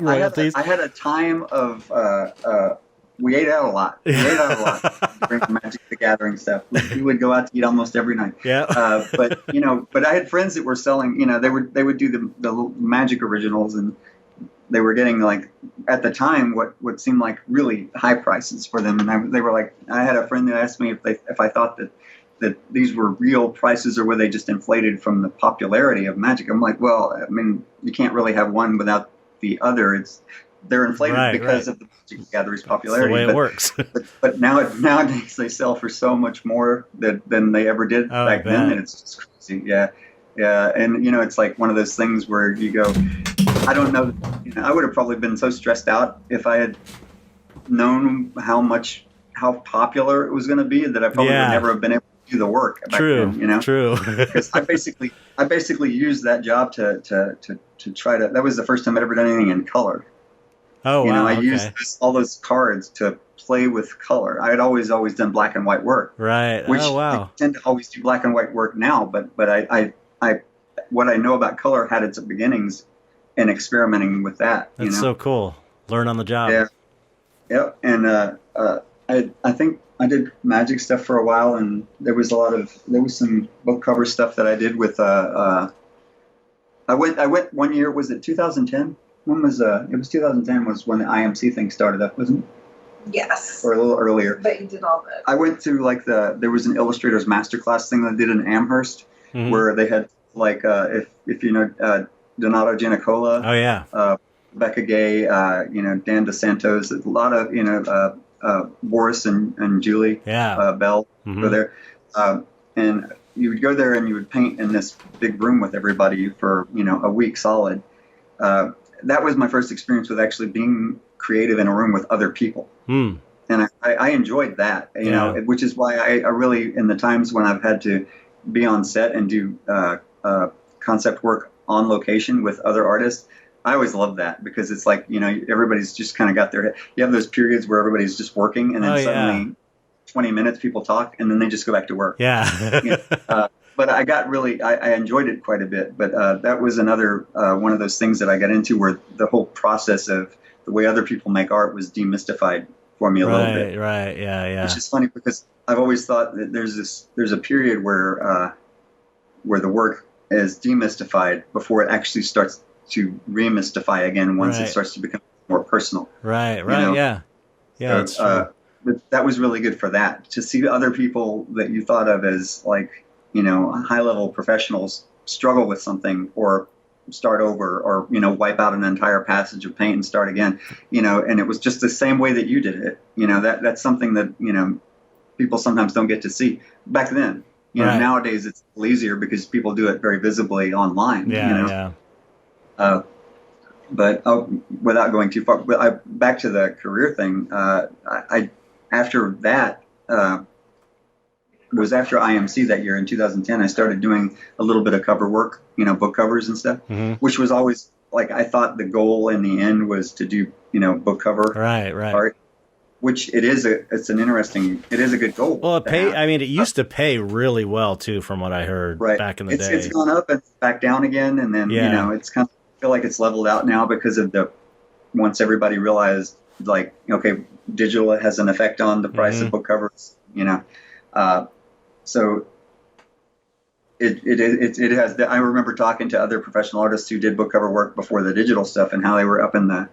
royalties. I had a time of we ate out a lot. During the Magic the Gathering stuff. We would go out to eat almost every night. Yeah. But I had friends that were selling, they would do the Magic originals, and they were getting, like, at the time, what seemed like really high prices for them. And they were like, I had a friend that asked me if I thought that these were real prices, or were they just inflated from the popularity of Magic. I'm like, well, I mean, you can't really have one without the other. They're inflated because of the Magic Gatherer's popularity. That's the way it works. but nowadays they sell for so much more than they ever did back then, and it's just crazy. Yeah. And it's like one of those things where you go, I don't know. I would have probably been so stressed out if I had known how popular it was going to be, that I probably would never have been able to do the work back then. True. Because I basically used that job to try to. That was the first time I'd ever done anything in color. Oh wow! I used all those cards to play with color. I had always done black and white work. Right. Which I tend to always do black and white work now, but I what I know about color had its beginnings in experimenting with that. That's so cool. Learn on the job. Yeah. Yep. And I think I did Magic stuff for a while, and there was some book cover stuff that I did with I went one year. Was it 2010? when was it was 2010 was when the IMC thing started up, wasn't it? Yes. Or a little earlier. But you did all that. I went to like there was an illustrator's masterclass thing that did in Amherst where they had like if you know Donato Giannicola. Oh yeah. Becca Gay, Dan DeSantos, a lot of Boris and Julie Bell go there, and you would go there and you would paint in this big room with everybody for a week solid. That was my first experience with actually being creative in a room with other people, and I enjoyed that. Which is why I really, in the times when I've had to be on set and do concept work on location with other artists, I always love that because it's like, everybody's just kind of got their head. You have those periods where everybody's just working and then suddenly 20 minutes people talk and then they just go back to work. Yeah. But I enjoyed it quite a bit. But that was another one of those things that I got into where the whole process of the way other people make art was demystified for me a little bit. Right. Yeah. Which is funny because I've always thought that there's a period where the work is demystified before it actually starts to remystify again once it starts to become more personal. Right. Yeah. Yeah, that's true. But that was really good for that, to see other people that you thought of as like, high-level professionals struggle with something or start over or, wipe out an entire passage of paint and start again, and it was just the same way that you did it. That's something that, people sometimes don't get to see. Back then, nowadays it's easier because people do it very visibly online. But without going too far, back to the career thing. I after that was after IMC that year in 2010. I started doing a little bit of cover work, book covers and stuff, which was always like I thought the goal in the end was to do book cover art. Which it is a good goal. Well, it used to pay really well too, from what I heard back in the day. It's gone up and back down again, and then it's kind of feel like it's leveled out now because of once everybody realized like digital has an effect on the price of book covers, so it has. I remember talking to other professional artists who did book cover work before the digital stuff and how they were up in the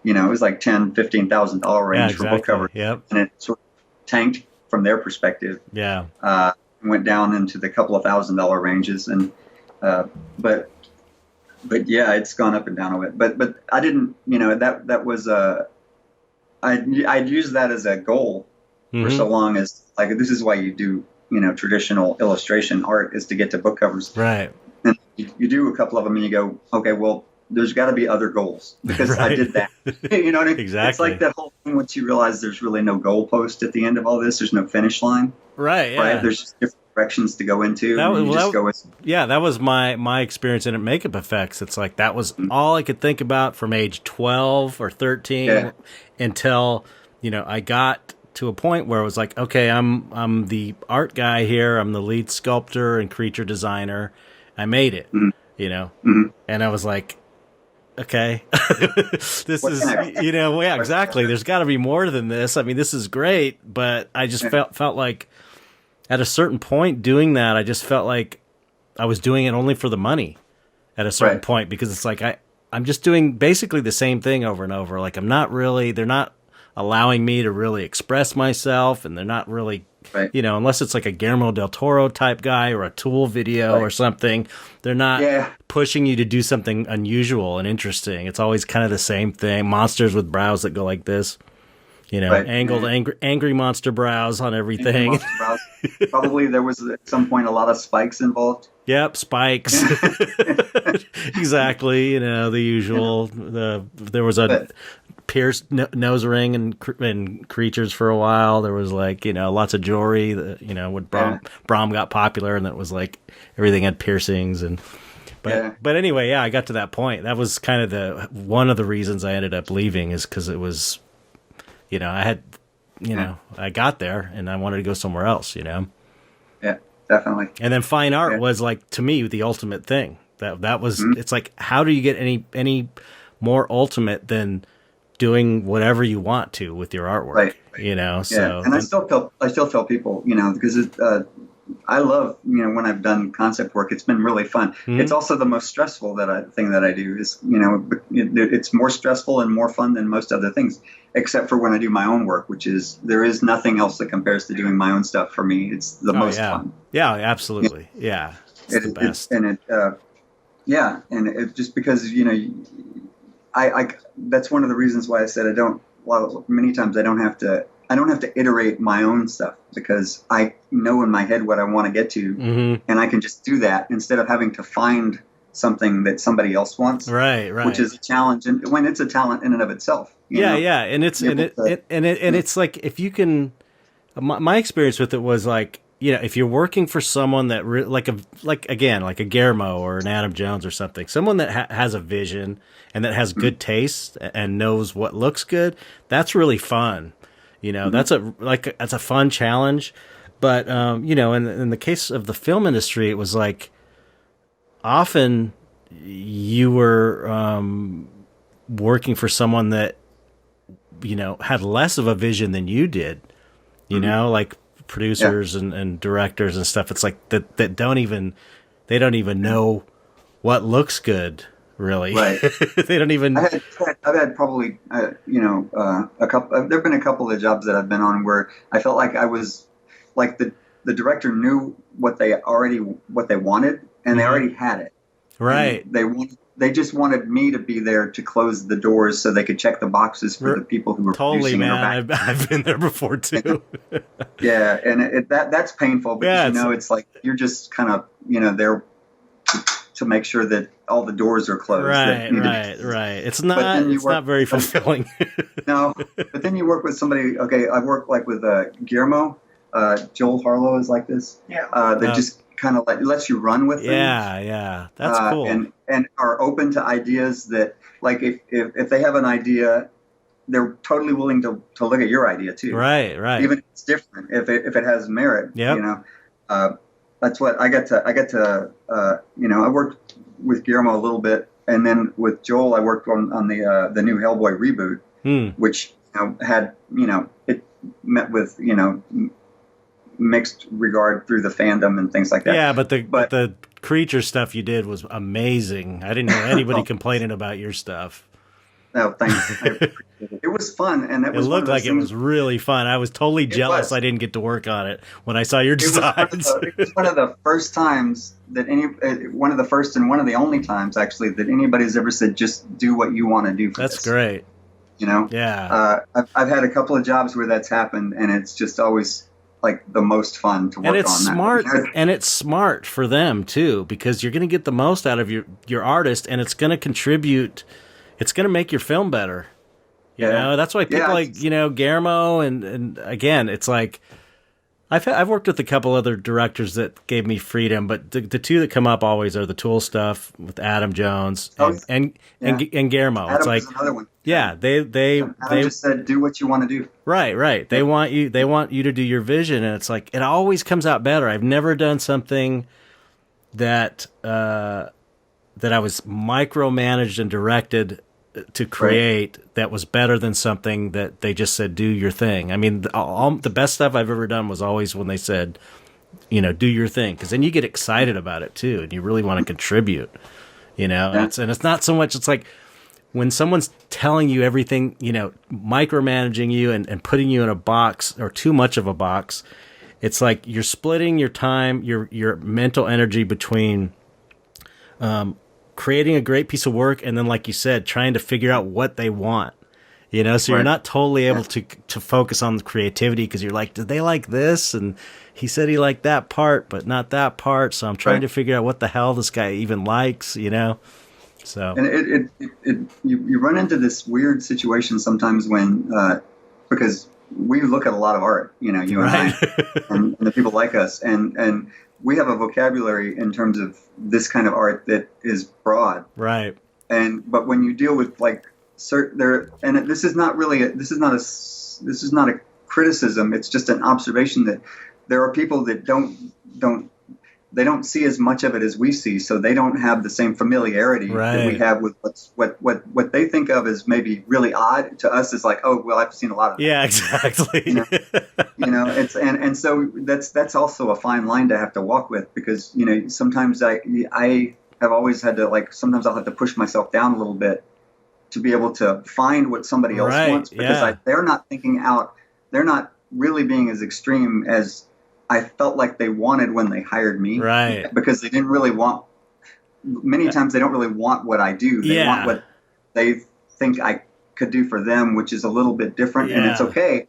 it was like $10,000-$15,000 range for book cover. Yep. And it sort of tanked from their perspective. Yeah. Went down into the couple of $1,000 ranges, and but yeah, it's gone up and down a bit. But I didn't, that was I'd use that as a goal for so long as like this is why you do traditional illustration art is to get to book covers. Right. And you do a couple of them and you go, okay, well, there's got to be other goals because I did that. You know what I mean? Exactly. It's like that whole thing once you realize there's really no goalpost at the end of all this. There's no finish line. Right. Yeah. There's just different directions to go into. That was my experience in Makeup Effects. It's like that was all I could think about from age 12 or 13 until I got to a point where it was like, okay, I'm the art guy here. I'm the lead sculptor and creature designer. I made it. And I was like, okay, this is, exactly. There's got to be more than this. I mean, this is great, but I just felt like at a certain point doing that, I just felt like I was doing it only for the money at a certain point, because it's like, I'm just doing basically the same thing over and over. Like they're not allowing me to really express myself, and they're not really, unless it's like a Guillermo del Toro type guy or a Tool video or something, they're not pushing you to do something unusual and interesting. It's always kind of the same thing. Monsters with brows that go like this, angled, angry monster brows on everything. Brows. Probably there was at some point a lot of spikes involved. Yep, spikes. Exactly. The usual. There was a pierced nose ring and creatures for a while. There was like lots of jewelry. When Brahm got popular, and that was like everything had piercings But anyway, I got to that point. That was kind of one of the reasons I ended up leaving, is because it was, I had, I got there and I wanted to go somewhere else. Yeah, definitely. And then fine art was like, to me, the ultimate thing. That was. It's like, how do you get any more ultimate than doing whatever you want to with your artwork? So and I still tell people, because I love, when I've done concept work, it's been really fun. It's also the most stressful thing that I do is, it's more stressful and more fun than most other things, except for when I do my own work, which is, there is nothing else that compares to doing my own stuff for me. It's the most fun. Yeah, absolutely. Yeah. It's the best. And just because, I that's one of the reasons why I said many times I don't have to iterate my own stuff, because I know in my head what I want to get to, and I can just do that instead of having to find something that somebody else wants. Right. Which is a challenge, and when it's a talent in and of itself. And it's like, if you can, my experience with it was like, if you're working for someone that like a Guillermo or an Adam Jones or something, someone that has a vision and that has good taste and knows what looks good, that's really fun. That's a fun challenge. But, in the case of the film industry, it was like, often you were working for someone that, had less of a vision than you did, like producers and directors and stuff. It's like that don't even know what looks good. Really, right? They don't even. I've had probably a couple. There've been a couple of jobs that I've been on where I felt like I was like the director knew what they wanted, and they already had it. Right. And they just wanted me to be there to close the doors so they could check the boxes for the people who were totally, producing. Man. I've been there before too. Yeah, and that's painful because it's like you're just kind of there to make sure that all the doors are closed. Right. It's not very fulfilling. No, but then you work with somebody. Okay, I work like with Guillermo. Joel Harlow is like this. Yeah. That just kind of lets you run with things. Yeah, that's cool. And are open to ideas that, like, if they have an idea, they're totally willing to look at your idea too. Right. Even if it's different, if it has merit. Yep. That's what I get to. I worked with Guillermo a little bit, and then with Joel, I worked on the new Hellboy reboot, which had it met with mixed regard through the fandom and things like that. Yeah, but the creature stuff you did was amazing. I didn't hear anybody complaining about your stuff. No, thanks. It was fun, and it looked like it was really fun. I was totally jealous I didn't get to work on it when I saw your designs. It was one of the first times that one of the first and one of the only times actually that anybody's ever said, just do what you want to do for this. That's great. Yeah. I've had a couple of jobs where that's happened, and it's just always like the most fun to work on. And it's smart, and it's smart for them too, because you're going to get the most out of your artist, and it's going to contribute. It's going to make your film better. You know, that's why people like, Guillermo and again, it's like, I've worked with a couple other directors that gave me freedom, but the two that come up always are the Tool stuff with Adam Jones and Guillermo. Adam, it's like, another one. Yeah, they just said, do what you want to do. Right. They want you to do your vision. And it's like, it always comes out better. I've never done something that I was micromanaged and directed to create that was better than something that they just said, do your thing. I mean, the best stuff I've ever done was always when they said, do your thing. Because then you get excited about it too. And you really want to contribute, and it's not so much, it's like when someone's telling you everything, micromanaging you and putting you in a box or too much of a box, it's like you're splitting your time, your mental energy between, creating a great piece of work, and then, like you said, trying to figure out what they want, so you're not totally able to focus on the creativity, because you're like, did they like this? And he said he liked that part, but not that part. So I'm trying to figure out what the hell this guy even likes, So and you run into this weird situation sometimes when because we look at a lot of art, you and I, and the people like us, and we have a vocabulary in terms of this kind of art that is broad, right? But when you deal with like this is not a criticism. It's just an observation that there are people that don't they don't see as much of it as we see, so they don't have the same familiarity that we have with what they think of as maybe really odd to us is like, oh well, I've seen a lot of that. Yeah, exactly. It's and so that's also a fine line to have to walk with, because sometimes I have always had to sometimes I'll have to push myself down a little bit to be able to find what somebody else wants, because they're not thinking out, they're not really being as extreme as I felt like they wanted when they hired me, right? Because they didn't really want. Many times they don't really want what I do. They want what they think I could do for them, which is a little bit different, and it's okay.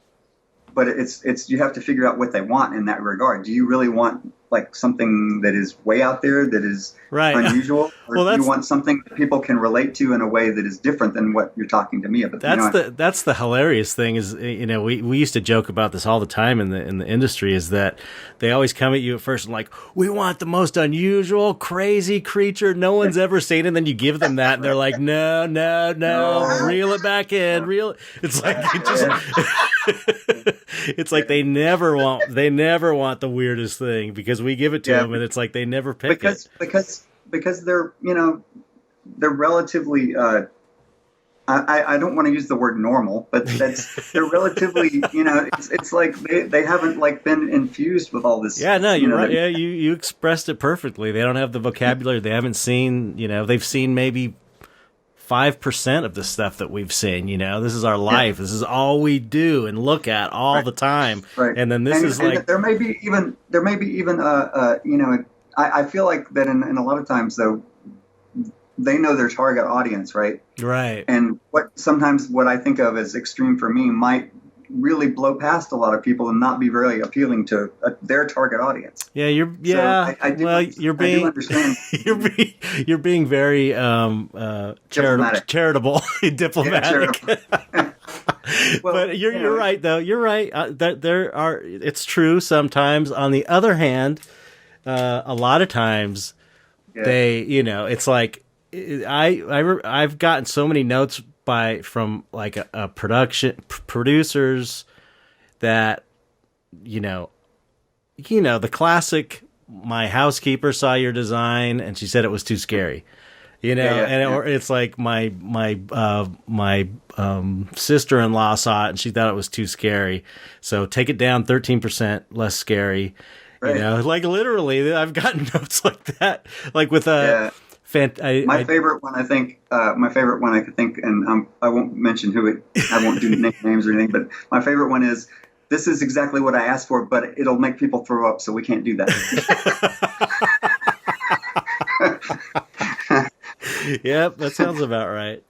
But it's you have to figure out what they want in that regard. Do you really want something that is way out there, that is unusual, or do you want something that people can relate to in a way that is different than what you're talking to me about? That's the hilarious thing is, we used to joke about this all the time in the industry, is that they always come at you at first and like, we want the most unusual, crazy creature no one's ever seen, and then you give them that and they're like, no, reel it back in, it's like it's like they never want the weirdest thing, because we give it to them and it's like they never pick it. Because they're they're relatively I don't want to use the word normal, but they're relatively it's like they haven't been infused with all this. Yeah, no, you're right. Yeah, you expressed it perfectly. They don't have the vocabulary. They haven't seen, they've seen maybe 5% of the stuff that we've seen. This is our life. This is all we do and look at all the time. Right. And then and there may be even I feel like that in a lot of times though, they know their target audience, right? Right. And sometimes what I think of as extreme for me might really blow past a lot of people and not be very appealing to their target audience. Yeah, you're being understand. you're being very charitable, diplomatic. Yeah, but you're right though. You're right. It's true sometimes. On the other hand, a lot of times they, it's like I've gotten so many notes from a producers that the classic, my housekeeper saw your design and she said it was too scary, or it's like my sister-in-law saw it and she thought it was too scary, so take it down 13% less scary. Right. Literally I've gotten notes like that, with my favorite one, I could think, and I won't mention I won't do names or anything, but my favorite one is, this is exactly what I asked for, but it'll make people throw up, so we can't do that. Yep, that sounds about right.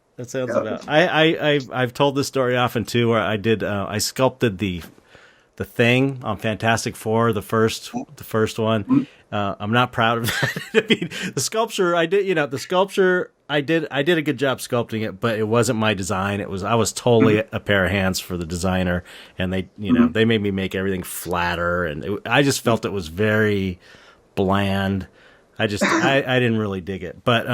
I've told this story often too, where I sculpted the Thing on Fantastic Four, the first one. I'm not proud of that. I mean, the sculpture I did a good job sculpting it, but it wasn't my design. I was totally a pair of hands for the designer, and they they made me make everything flatter, and I just felt it was very bland. I didn't really dig it. But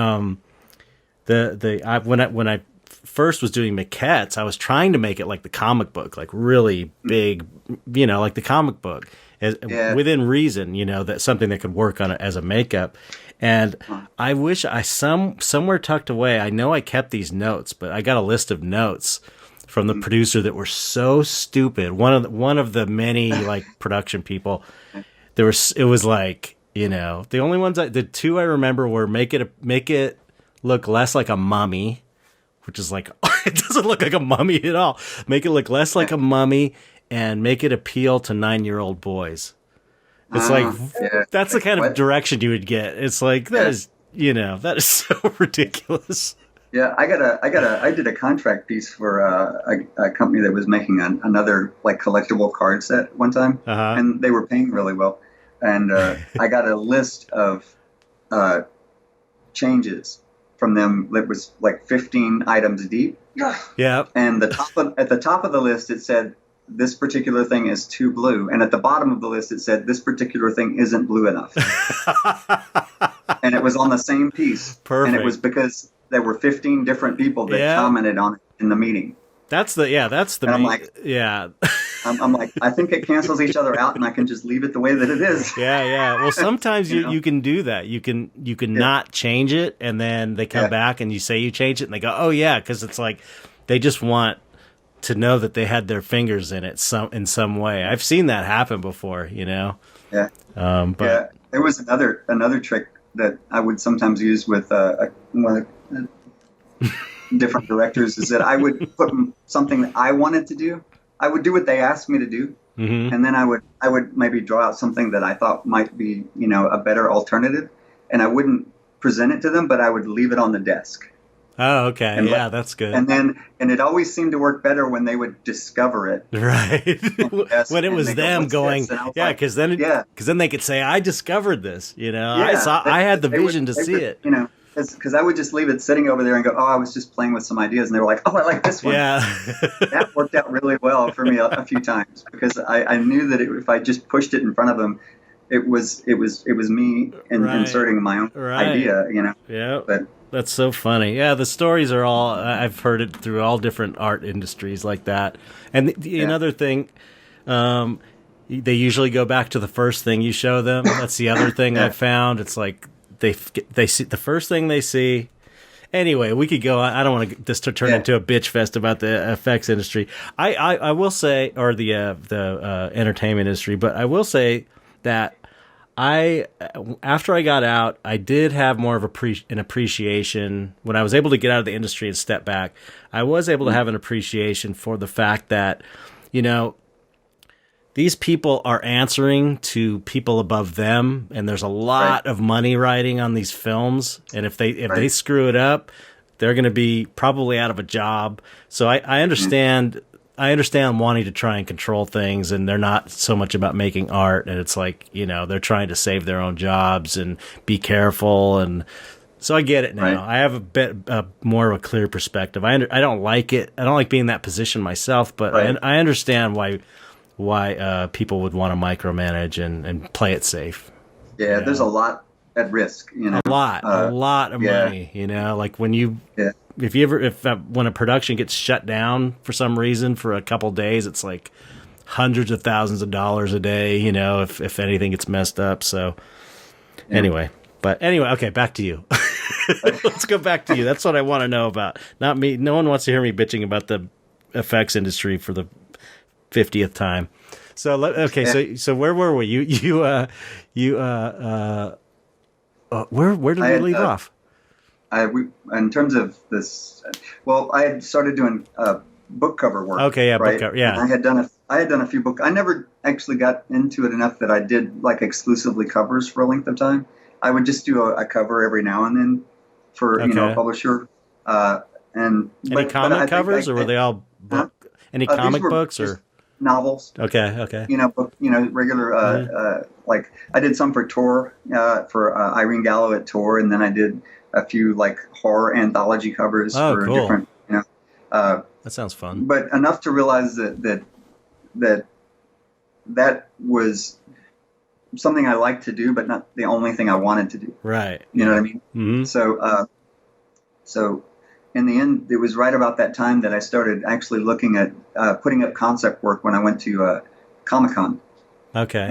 when I first was doing maquettes, I was trying to make it like the comic book, like really big, like the comic book, within reason, that something that could work on it as a makeup. And I wish somewhere tucked away, I know I kept these notes, but I got a list of notes from the producer that were so stupid. One of the many production people, it was like, the only ones the two I remember were make it look less like a mummy, which is like, it doesn't look like a mummy at all. Make it look less like a mummy and make it appeal to 9-year-old boys. It's that's the kind of direction you would get. It's like, that is so ridiculous. Yeah, I did a contract piece for a company that was making another collectible card set one time, and they were paying really well. And I got a list of changes from them that was 15 items deep. Yeah. And at the top of the list, it said, this particular thing is too blue. And at the bottom of the list, it said, this particular thing isn't blue enough. And it was on the same piece. Perfect. And it was because there were 15 different people that commented on it in the meeting. That's the And I'm main, like, yeah. I'm like, I think it cancels each other out, and I can just leave it the way that it is. Yeah. Well, sometimes You know? you can do that. You can not change it, and then they come back and you say you change it, and they go, oh yeah, because it's like they just want to know that they had their fingers in it in some way. I've seen that happen before, you know. Yeah. But Yeah. There was another trick that I would sometimes use with different directors is that I would put something that I wanted to do. I would do what they asked me to do, and then I would maybe draw out something that I thought might be, you know, a better alternative, and I wouldn't present it to them, but I would leave it on the desk. Oh, okay. And yeah, that's good. And it always seemed to work better when they would discover it. Right. When it was them going, yeah, because then they could say, I discovered this, you know, Yeah, I had the vision they to see would, it. You know, because I would just leave it sitting over there and go, oh, I was just playing with some ideas. And they were like, oh, I like this one. Yeah. That worked out really well for me a few times because I knew that if I just pushed it in front of them, it was me inserting my own idea, you know. Yeah. But that's so funny. Yeah, the stories are all, I've heard it through all different art industries like that. And another thing, they usually go back to the first thing you show them. That's the other thing I've found. It's like they see the first thing they see. Anyway, we could go on. I don't want this to turn into a bitch fest about the effects industry. I will say, or the entertainment industry, but I will say that after I got out, I did have more of an appreciation when I was able to get out of the industry and step back. I was able to have an appreciation for the fact that, you know, these people are answering to people above them, and there's a lot of money riding on these films. And if they screw it up, they're going to be probably out of a job. So I understand. I understand wanting to try and control things, and they're not so much about making art. And it's like, you know, they're trying to save their own jobs and be careful. And so I get it now. Right. I have a bit more of a clear perspective. I don't like it. I don't like being in that position myself, but I understand why people would want to micromanage and play it safe. Yeah, there's a lot at risk, you know. A lot of money, you know, like when when a production gets shut down for some reason for a couple days, it's like hundreds of thousands of dollars a day, you know, if anything gets messed up. So anyway, okay, back to you. Let's go back to you. That's what I want to know about. Not me. No one wants to hear me bitching about the effects industry for the 50th time. So okay, so where were we? Where did we leave off? In terms of this, well, I had started doing book cover work. Okay, yeah, right? book cover, yeah. And I had done a few book. I never actually got into it enough that I did like exclusively covers for a length of time. I would just do a cover every now and then for you know a publisher. Any comic covers, or were they all book? Any comic books or novels? Okay. You know, regular. Like I did some for Tor, for Irene Gallo at Tor, and then I did a few like horror anthology covers for different. You know, that sounds fun. But enough to realize that was something I liked to do, but not the only thing I wanted to do. Right. You know what I mean? Mm-hmm. So in the end, it was right about that time that I started actually looking at putting up concept work when I went to Comic-Con. Okay.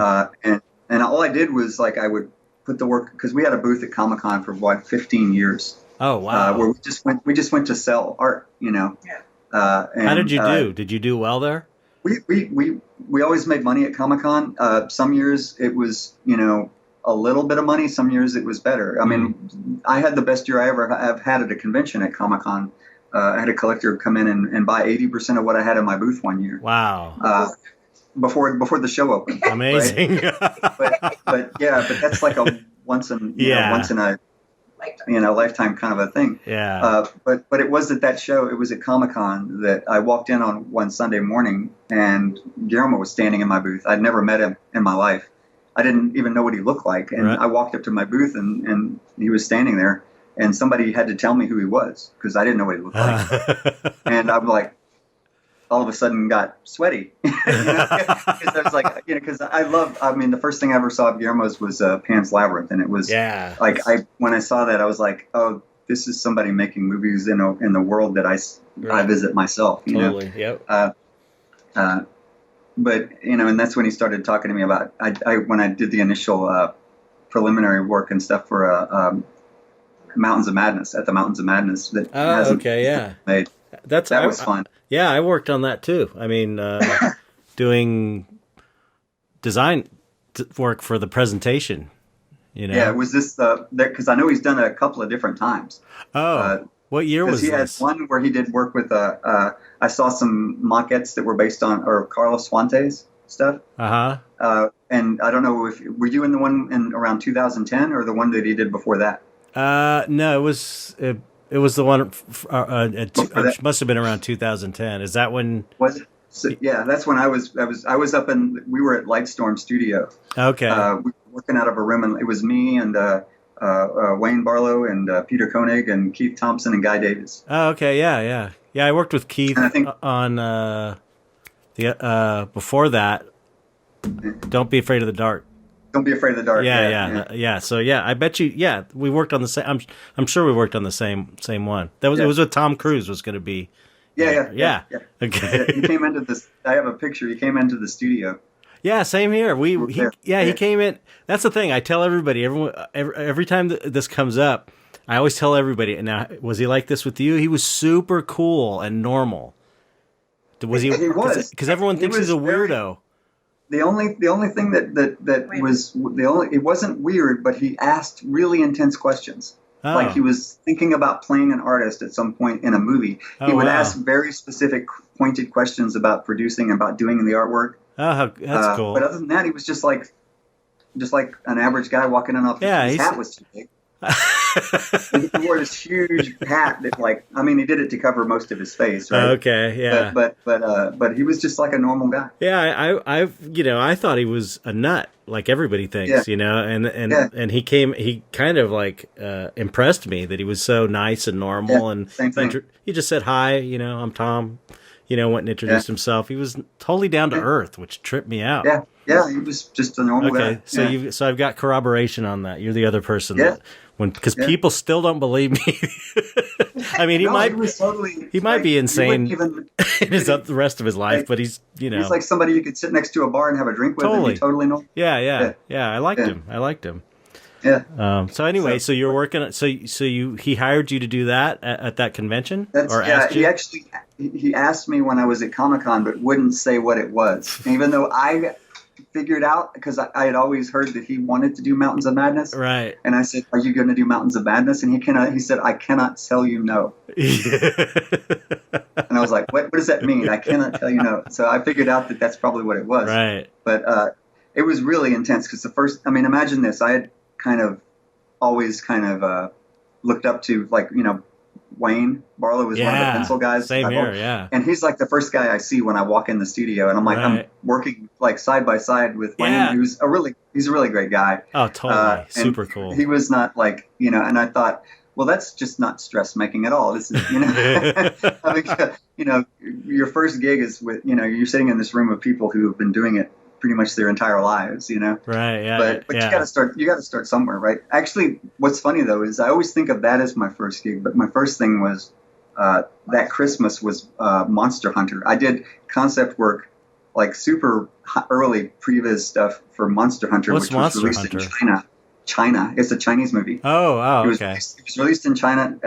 And all I did was like I would put the work, because we had a booth at Comic-Con for 15 years. Oh wow! Where we just went to sell art, you know. Yeah. How did you do? Did you do well there? We always made money at Comic-Con. Some years it was, you know, a little bit of money. Some years it was better. I mean, I had the best year I ever have had at a convention at Comic-Con. I had a collector come in and buy 80% of what I had in my booth one year. Wow. Before the show opened. Amazing. Right? but that's like a once in a lifetime kind of a thing. Yeah. But it was at that show. It was at Comic-Con that I walked in on one Sunday morning, and Guillermo was standing in my booth. I'd never met him in my life. I didn't even know what he looked like, and I walked up to my booth, and he was standing there, and somebody had to tell me who he was because I didn't know what he looked like, and I'm like, all of a sudden got sweaty. Because I was like, because the first thing I ever saw of Guillermo's was Pan's Labyrinth, and it was like when I saw that, I was like, oh, this is somebody making movies in the world that I visit myself. You know? Yep. But and that's when he started talking to me about when I did the initial preliminary work and stuff for Mountains of Madness at the Mountains of Madness that hasn't made. That was fun. Yeah, I worked on that too. I mean, doing design work for the presentation. Yeah, was this because I know he's done it a couple of different times. What year was he this? Had one where he did work with I saw some maquettes that were based on Carlos Fuentes stuff. And I don't know were you in the one in around 2010 or the one that he did before that? No, it was the one. It must have been around 2010. Is that when? Was it? So, yeah, that's when I was up in. We were at Lightstorm Studio. Okay. We were working out of a room, and it was me and Wayne Barlow and Peter Koenig and Keith Thompson and Guy Davis. Oh, okay. Yeah. I worked with Keith on the before that. Don't Be Afraid of the Dark. Don't Be Afraid of the Dark. Yeah. So I bet you. Yeah, we worked on the same. I'm sure we worked on the same one. It was with Tom Cruise. Was going to be. Yeah. Okay. He came into this. I have a picture. He came into the studio. Yeah, same here. He came in. That's the thing. I tell everybody. Every time this comes up, I always tell everybody. Now, was he like this with you? He was super cool and normal. Was he? He was because everyone thinks he's a weirdo. The only thing that was it wasn't weird, but he asked really intense questions. Oh. Like he was thinking about playing an artist at some point in a movie. He would ask very specific, pointed questions about producing, about doing the artwork. Oh, that's cool. But other than that, he was just like an average guy walking in off. His hat was too big. He wore this huge hat that, he did it to cover most of his face, right? Okay, yeah. But he was just like a normal guy. Yeah, I thought he was a nut, like everybody thinks, and he kind of impressed me that he was so nice and normal, and same thing. He just said hi, I'm Tom, went and introduced himself. He was totally down to earth, which tripped me out. Yeah, he was just a normal guy. Okay, so I've got corroboration on that. You're the other person that. Because people still don't believe me. I mean, he might be insane in the rest of his life, but he's he's like somebody you could sit next to a bar and have a drink with. Totally, and be totally normal. Yeah. I liked him. Yeah. So anyway, so you're working. So he hired you to do that at that convention, he asked me when I was at Comic-Con, but wouldn't say what it was, even though I figured out, because I had always heard that he wanted to do Mountains of Madness. Right. And I said, "Are you going to do Mountains of Madness?" And he said, "I cannot tell you no." And I was like, what does that mean? I cannot tell you no. So I figured out that that's probably what it was. Right. But it was really intense because imagine this. I had always looked up to, Wayne Barlow was one of the pencil guys. Same here, yeah. And he's like the first guy I see when I walk in the studio, and I'm like, I'm working side by side with Wayne, who's he's a really great guy. Oh, totally, super cool. He was not and I thought, well, that's just not stress making at all. This is, your first gig is with, you're sitting in this room of people who have been doing it pretty much their entire lives, Right, yeah. But you got to start somewhere, right? Actually, what's funny though is I always think of that as my first gig, but my first thing was that Christmas was Monster Hunter. I did concept work, super early previs stuff for Monster Hunter, which was released in China. It's a Chinese movie. Oh, okay. It was released in China.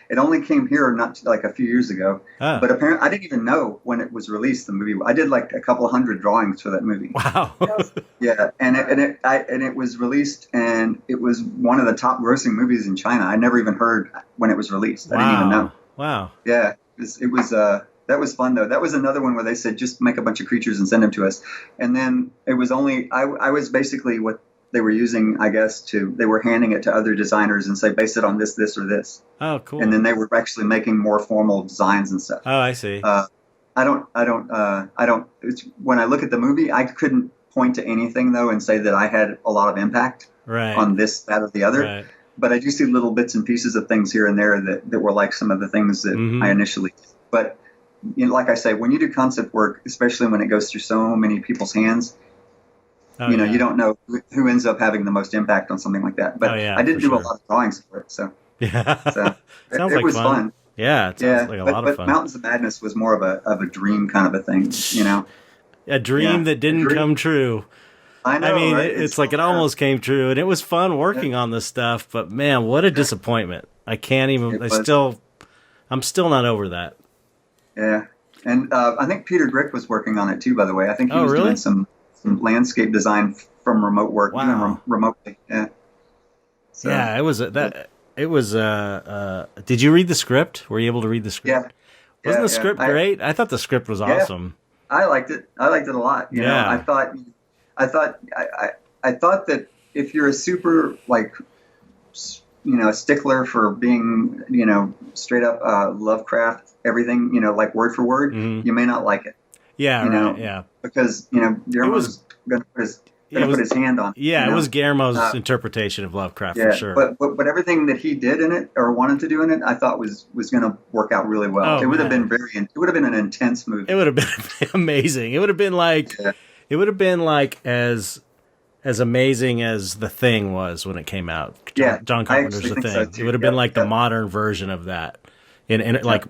It only came here not a few years ago. Oh. But apparently, I didn't even know when it was released. The movie. I did a couple of hundred drawings for that movie. Wow. Yeah, and it was released, and it was one of the top grossing movies in China. I never even heard when it was released. I didn't even know. Wow. Yeah, it was. That was fun though. That was another one where they said just make a bunch of creatures and send them to us, and then it was only I was basically what they were using, I guess, they were handing it to other designers and say, base it on this, or this. Oh, cool. And then they were actually making more formal designs and stuff. Oh, I see. When I look at the movie, I couldn't point to anything though and say that I had a lot of impact on this, that, or the other. Right. But I do see little bits and pieces of things here and there that were like some of the things that I initially did. But like I say, when you do concept work, especially when it goes through so many people's hands, you don't know who ends up having the most impact on something like that. But I did do a lot of drawings for it. So Yeah. So Sounds it like was fun. fun. Yeah, it Yeah, sounds like a lot of but fun. Mountains of Madness was more of a dream kind of a thing, you know. A dream Yeah, that a didn't dream. come true. I I know, mean, right? it's It's like it almost came true, and it was fun yeah, working on this stuff. But man, what a disappointment! I can't even. it was. I'm still not over that. Yeah, and I think Peter Grick was working on it too. By the way, I think he Oh, was doing really? some landscape design from remote work, doing Wow. remotely. Yeah. So Yeah, it was that. It was. Did you read the script? Were you able to read the yeah, script? Wasn't yeah, the yeah. script great? I thought the script was Yeah, awesome. I liked it. I liked it a lot. You know, Yeah. I thought, I thought that if you're a super like, a stickler for being, straight up Lovecraft, everything, like word for word, Hmm. you may not like it, Yeah. you Right. know, Yeah. because It was. Guillermo's It gonna put was. his hand on it, Yeah. It was Guillermo's Uh, interpretation of Lovecraft for yeah, sure. but everything that he did in it or wanted to do in it, I thought was going to work out really well. Oh It would have been man. it would have been an intense It movie. would have been amazing. It would have been like. Yeah, It would have been like as amazing as The Thing was when it came out. yeah, John I Carpenter's actually The think so Thing. It too. would have been Yep, like the yep, modern version of that. And it, like,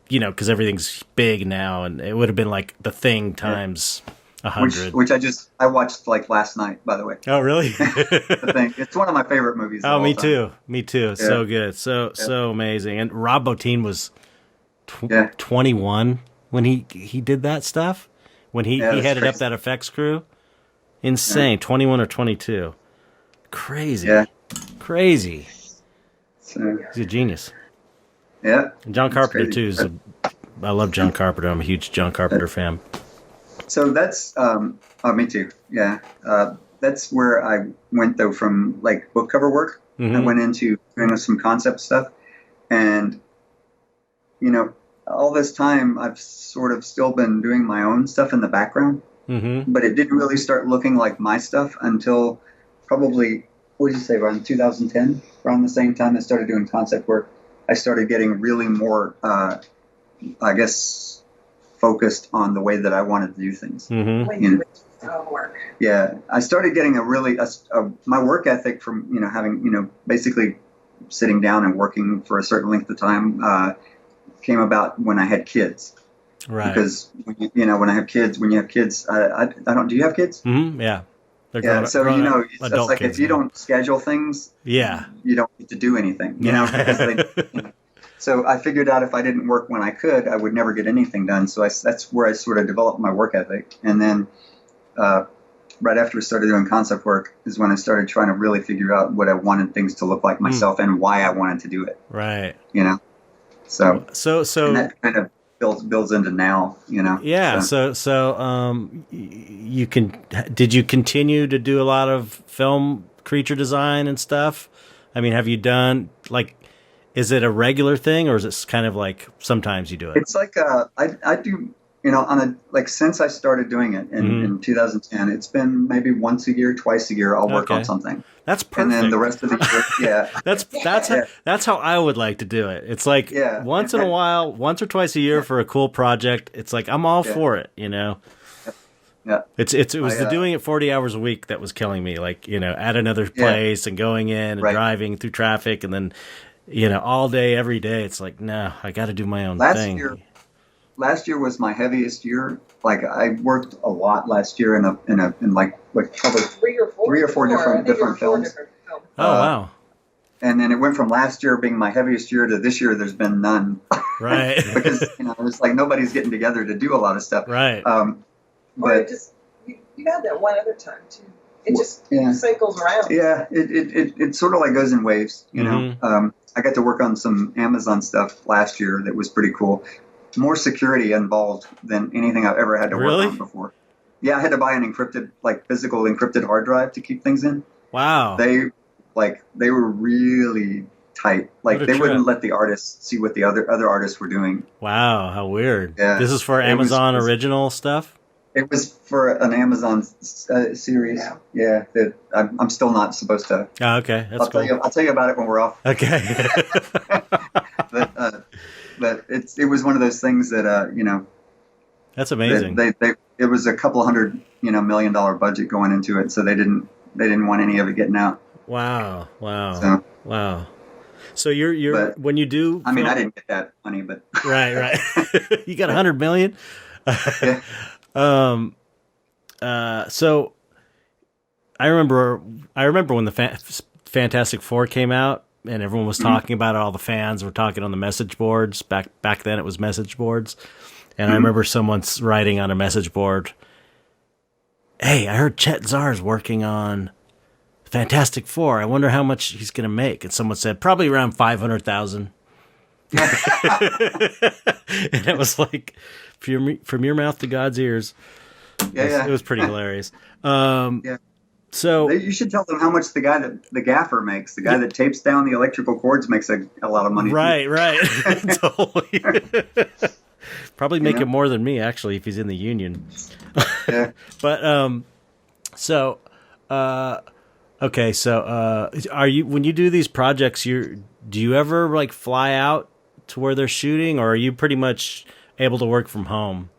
yep. because everything's big now, and it would have been like The Thing Yeah. times a Which hundred. I watched like last night, by the way. Oh, really? The Thing. It's one of my favorite movies of Oh, all me time. too. Me too. Yeah, So good. So yeah, so amazing. And Rob Bottin was yeah, 21 when he did that stuff. When yeah. he That's headed up crazy. that effects crew. Yeah, Insane. 21 or 22. Crazy. yeah. Crazy. So He's a genius. yeah, And John it's Carpenter crazy. too. I love John Carpenter. I'm a huge John Carpenter fan. So that's oh, me too. Yeah, that's where I went though from like book cover work. I Mm-hmm. went into doing some concept stuff, and you know, all this time I've sort of still been doing my own stuff in the background, Mm-hmm. but it didn't really start looking like my stuff until probably, what did you say, around 2010, around the same time I started doing concept work. I started getting really more, I guess, focused on the way that I wanted to do things. Mm-hmm. When You you know, went to your own work. yeah, I started getting my work ethic from, having, basically sitting down and working for a certain length of time, came about when I had kids. Right. Because when you have kids, I don't. Do you have kids? Mm-hmm. Yeah. They're Yeah. So grown up it's adult like if kids you now. don't schedule things, Yeah. you don't get to do anything. Because Yeah. So I figured out if I didn't work when I could, I would never get anything done. So that's where I sort of developed my work ethic. And then right after I started doing concept work is when I started trying to really figure out what I wanted things to look like myself and why I wanted to do it. Right. So So and that kind of builds into now. yeah. Did you continue to do a lot of film creature design and stuff? I mean, have you done like? Is it a regular thing, or is it kind of like sometimes you do it? It's like I do, since I started doing it in 2010, it's been maybe once a year, twice a year, I'll work on Okay. something. That's And then the perfect. rest of the year, yeah, yeah, That's how I would like to do it. It's like yeah, once in a while, once or twice a year yeah, for a cool project. It's like I'm all yeah, for it. yeah. It was I the doing it 40 hours a week that was killing me. Like at another yeah, place and going in and right. driving through traffic and then all day every day. It's like no, I got to do my own Last year, thing. last year was my heaviest year. Like I worked a lot last year in like probably Three or four different I think there were different four films. different films. Oh Uh, wow, and then it went from last year being my heaviest year to this year. There's been none right, because it's like nobody's getting together to do a lot of stuff. right. Or it But just you had that one other time too. It just yeah. cycles around. Yeah, it sort of like goes in waves, Mm-hmm. I got to work on some Amazon stuff last year that was pretty cool. More security involved than anything I've ever had to work on Really? before. Yeah, I had to buy an encrypted, like physical encrypted hard drive to keep things in. Wow, They were really tight. what Like a they wouldn't trip. let the artists see what the other artists were doing. Wow, how weird. Yeah, This is for it was. Amazon original stuff. It was for an Amazon series. Yeah. Yeah, that I'm still not supposed to. Oh, okay, that's I'll tell cool. you. I'll tell you about it when we're off. Okay. But it was one of those things that That's amazing. it was a couple $100 million budget going into it, so they didn't want any of it getting out. Wow. Wow. So Wow. So you're But when you do, I mean, I didn't get that money, but right. You got 100 million. yeah. So I remember when the Fantastic Four came out, and everyone was talking about it. All the fans were talking on the message boards. Back then, it was message boards, and I remember someone's writing on a message board, "Hey, I heard Chet Zar's working on Fantastic Four. I wonder how much he's going to make." And someone said, "Probably around 500,000." And it was like, from your mouth to God's ears. It was pretty hilarious. Yeah. So You should tell them how much the gaffer makes. The guy that tapes down the electrical cords makes a lot of money. Right. Totally. Probably making more than me, actually, if he's in the union. Yeah. But okay, so are you, when you do these projects, do you ever like fly out to where they're shooting, or are you pretty much able to work from home?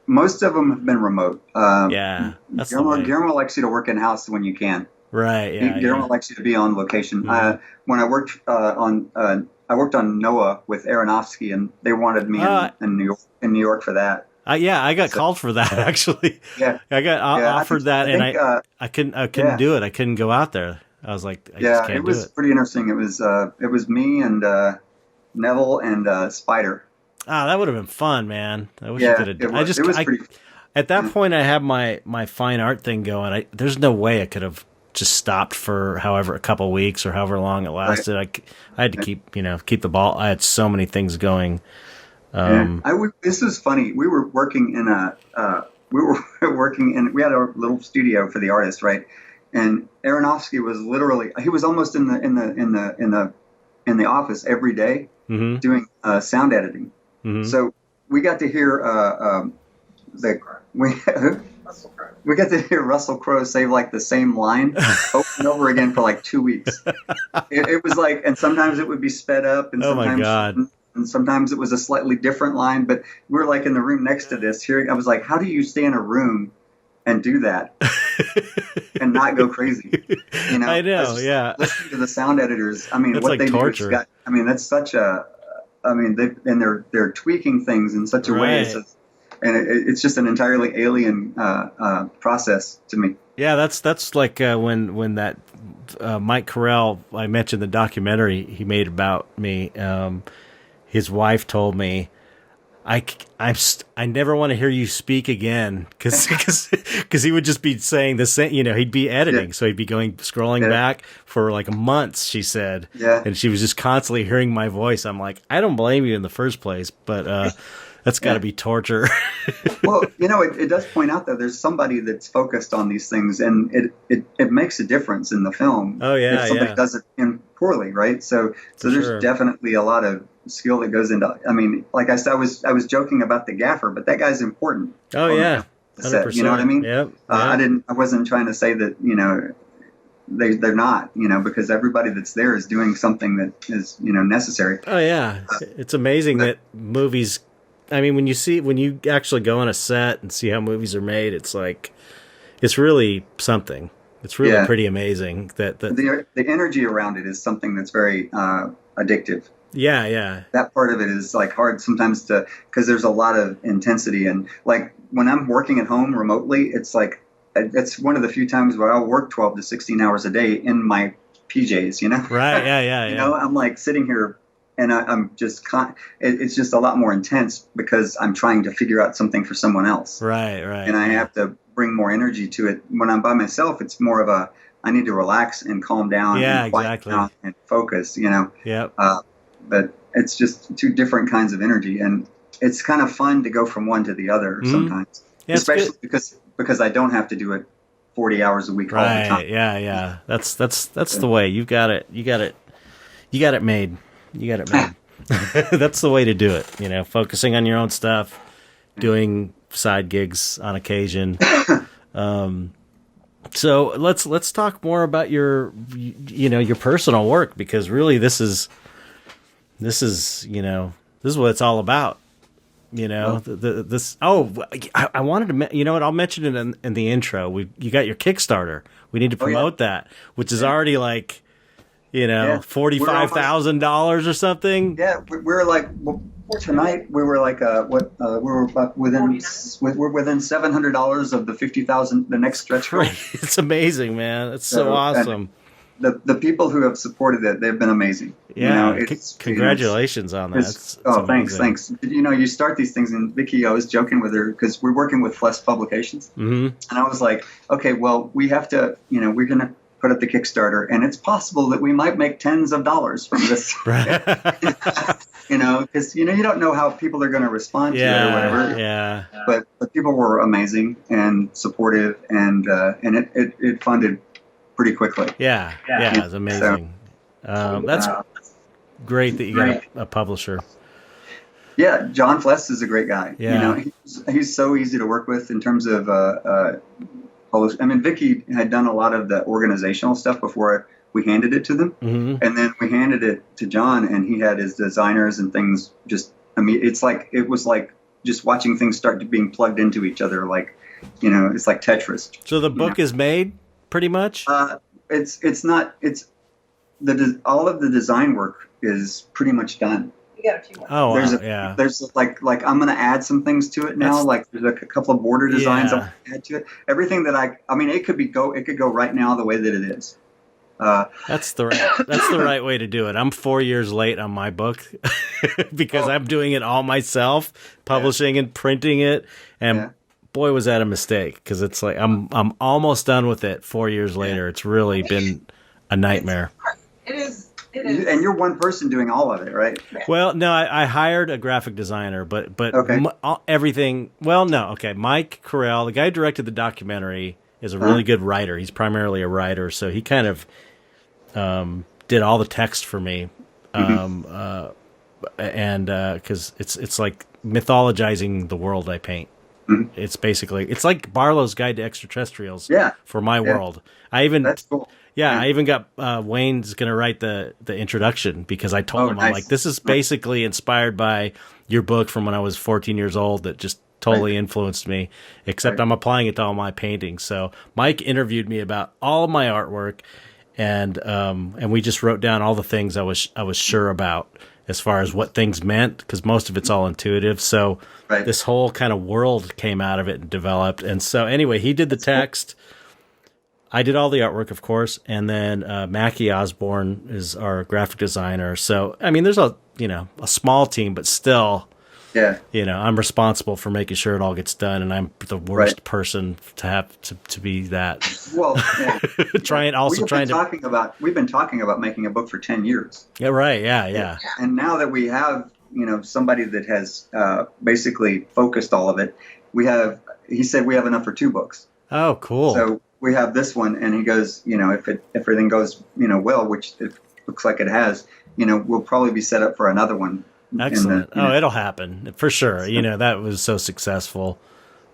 Most of them have been remote. Yeah, that's Guillermo likes you to work in house when you can. Right. Yeah. Guillermo likes you to be on location. Mm-hmm. When I worked I worked on Noah with Aronofsky, and they wanted me in New York for that. I got called for that actually. Yeah, I got offered that, and I couldn't do it. I couldn't go out there. I was like, I just can't do it. It was pretty interesting. It was me and Neville and Spider. Ah, that would have been fun, man. I wish you could have done it. It was pretty. At that point, I had my fine art thing going. There's no way I could have just stopped for a couple weeks or however long it lasted. Right. I had to keep the ball. I had so many things going. This was funny. We were working in we had a little studio for the artist, right? And Aronofsky was he was almost in the office every day doing sound editing. Mm-hmm. So we got to hear we got to hear Russell Crowe say like the same line over and over again for like 2 weeks. It was like, and sometimes it would be sped up, and sometimes, oh my God. And sometimes it was a slightly different line. But we were like in the room next to this. Hearing, I was like, how do you stay in a room and do that and not go crazy? I know, yeah. Listening to the sound editors, I mean, that's what like they torture. do. I mean, that's such a. I mean, they're tweaking things in such a way, and it's just an entirely alien process to me. Yeah, that's like when that Mike Carell, I mentioned the documentary he made about me. His wife told me, I never want to hear you speak again, because he would just be saying the same. He'd be editing, so he'd be scrolling back for like months. She said, and she was just constantly hearing my voice. I'm like, I don't blame you in the first place, but that's got to be torture. Well, it does point out that there's somebody that's focused on these things, and it makes a difference in the film. Oh yeah, if somebody does it poorly, right? So there's definitely a lot of skill that goes into. I mean, like I said, I was joking about the gaffer, but that guy's important. Oh yeah, 100%. You know what I mean? Yep. I wasn't trying to say that they're not, because everybody that's there is doing something that is necessary. Oh yeah, it's amazing that movies. I mean, when you actually go on a set and see how movies are made, it's like, it's really something. It's really pretty amazing that the energy around it is something that's very addictive. Yeah. That part of it is like hard sometimes because there's a lot of intensity, and like when I'm working at home remotely, it's like it's one of the few times where I'll work 12 to 16 hours a day in my PJs. Right? Yeah. I'm like sitting here. And I'm just it's just a lot more intense because I'm trying to figure out something for someone else. Right. And I have to bring more energy to it. When I'm by myself, it's more of I need to relax and calm down and quiet down and focus, Yeah. But it's just two different kinds of energy, and it's kind of fun to go from one to the other sometimes, especially because I don't have to do it 40 hours a week all the time. Yeah. That's the way. You got it made. That's the way to do it. Focusing on your own stuff, doing side gigs on occasion. So let's talk more about your personal work, because really this is what it's all about. I wanted to I'll mention it in the intro. You got your Kickstarter. We need to promote that, which is already like, you know, Yeah. $45,000 or something. Yeah, we were like tonight. We were like we were about within we're within $700 of the 50,000. The next stretch goal. Great. It's amazing, man. It's so So, awesome. The people who have supported it, they've been amazing. Yeah, it's congratulations on that. It's thanks, amazing. thanks. You start these things, and Vicki, I was joking with her because we're working with Flesh Publications, and I was like, okay, well, we have to, we're gonna put up the Kickstarter, and it's possible that we might make tens of dollars from this, Right. because you don't know how people are going to respond to it or whatever. Yeah. But people were amazing and supportive, and it funded pretty quickly. Yeah, it's amazing. That's great that you got a publisher. Yeah, John Fless is a great guy. Yeah. He's so easy to work with in terms of publish. I mean, Vicki had done a lot of the organizational stuff before we handed it to them, and then we handed it to John, and he had his designers and things. It was like just watching things start to being plugged into each other. Like, it's like Tetris. So the book is made pretty much. It's not. All of the design work is pretty much done. You got a few more. Oh, There's like I'm going to add some things to it now. There's a couple of border designs I want to add to it. Everything that I mean, it could go right now the way that it is. That's the right way to do it. I'm 4 years late on my book because I'm doing it all myself, publishing and printing it, and boy, was that a mistake, because it's like I'm almost done with it 4 years later. It's really been a nightmare. It is. And you're one person doing all of it, right? Well, no, I hired a graphic designer, but Okay. everything. Well, no, okay. Mike Carell, the guy who directed the documentary, is a really good writer. He's primarily a writer, so he kind of did all the text for me, and because it's like mythologizing the world I paint. It's basically like Barlow's Guide to Extraterrestrials. For my world. That's cool. I even got Wayne's going to write the introduction, because I told him, I'm like, this is basically inspired by your book from when I was 14 years old that just totally influenced me, except I'm applying it to all my paintings. So Mike interviewed me about all of my artwork, and we just wrote down all the things I was sure about as far as what things meant, because most of it's all intuitive. So this whole kind of world came out of it and developed. And so anyway, he did the text. I did all the artwork, of course, and then Mackie Osborne is our graphic designer. So I mean, there's a small team, but still, I'm responsible for making sure it all gets done, and I'm the worst person to have to be that. Well, we've been talking about making a book for 10 years. Yeah, right. Yeah. And now that we have somebody that has basically focused all of it, he said we have enough for 2 books. Oh, cool. So we have this one, and he goes, if everything goes, well, which it looks like it has, we'll probably be set up for another one. Excellent. It'll happen for sure. That was so successful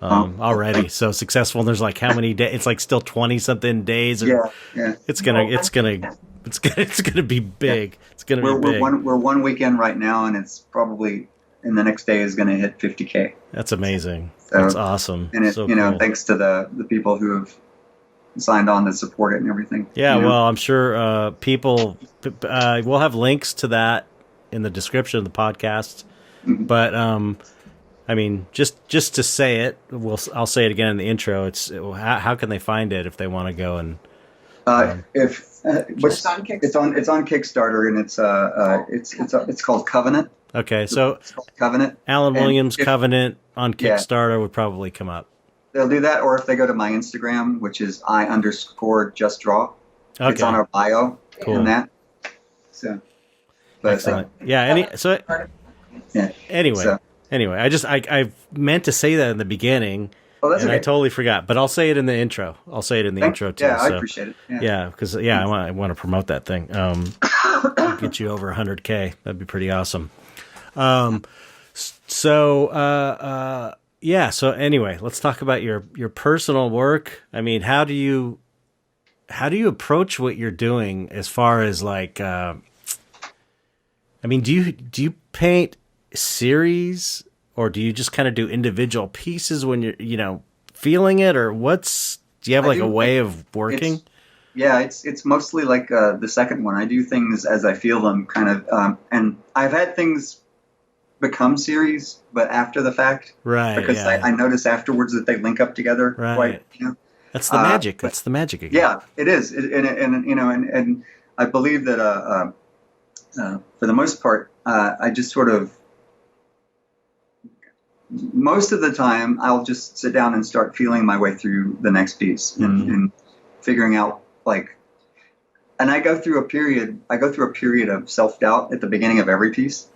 already. So successful. And there's like how many days? It's like still 20 something days. It's gonna be big. It's gonna be big. We're 1 weekend right now, and it's probably in the next day is going to hit 50K. That's amazing. That's awesome. And so cool. Thanks to the people who have signed on to support it and everything. Yeah, well, I'm sure people we'll have links to that in the description of the podcast. But I mean, just to say it, I'll say it again in the intro. It's how can they find it if they want to go and it's on Kickstarter, and it's called Covenant. Okay, so it's called Covenant. Alan Williams Covenant on Kickstarter would probably come up. They'll do that, or if they go to my Instagram, which is I_justdraw. Okay. It's on our bio. Cool. In that. So. Excellent. Anyway, I meant to say that in the beginning. Oh, that's and okay. I totally forgot, but I'll say it in the intro. Intro too. Yeah, I appreciate it. Yeah, because I want to promote that thing. Get you over 100K. That'd be pretty awesome. So anyway, let's talk about your personal work. I mean, how do you approach what you're doing as far as like? I mean, do you paint series, or do you just kind of do individual pieces when you're feeling it, or do you have like a way of working? Yeah, it's mostly like the second one. I do things as I feel them, kind of, and I've had things become series, but after the fact, Right. because Yeah. I notice afterwards that they link up together. Right. Quite. That's the magic. But That's the magic again. yeah, it is, and I believe that for the most part, I just sort of most of the time I'll just sit down and start feeling my way through the next piece and figuring out like, and I go through a period of self-doubt at the beginning of every piece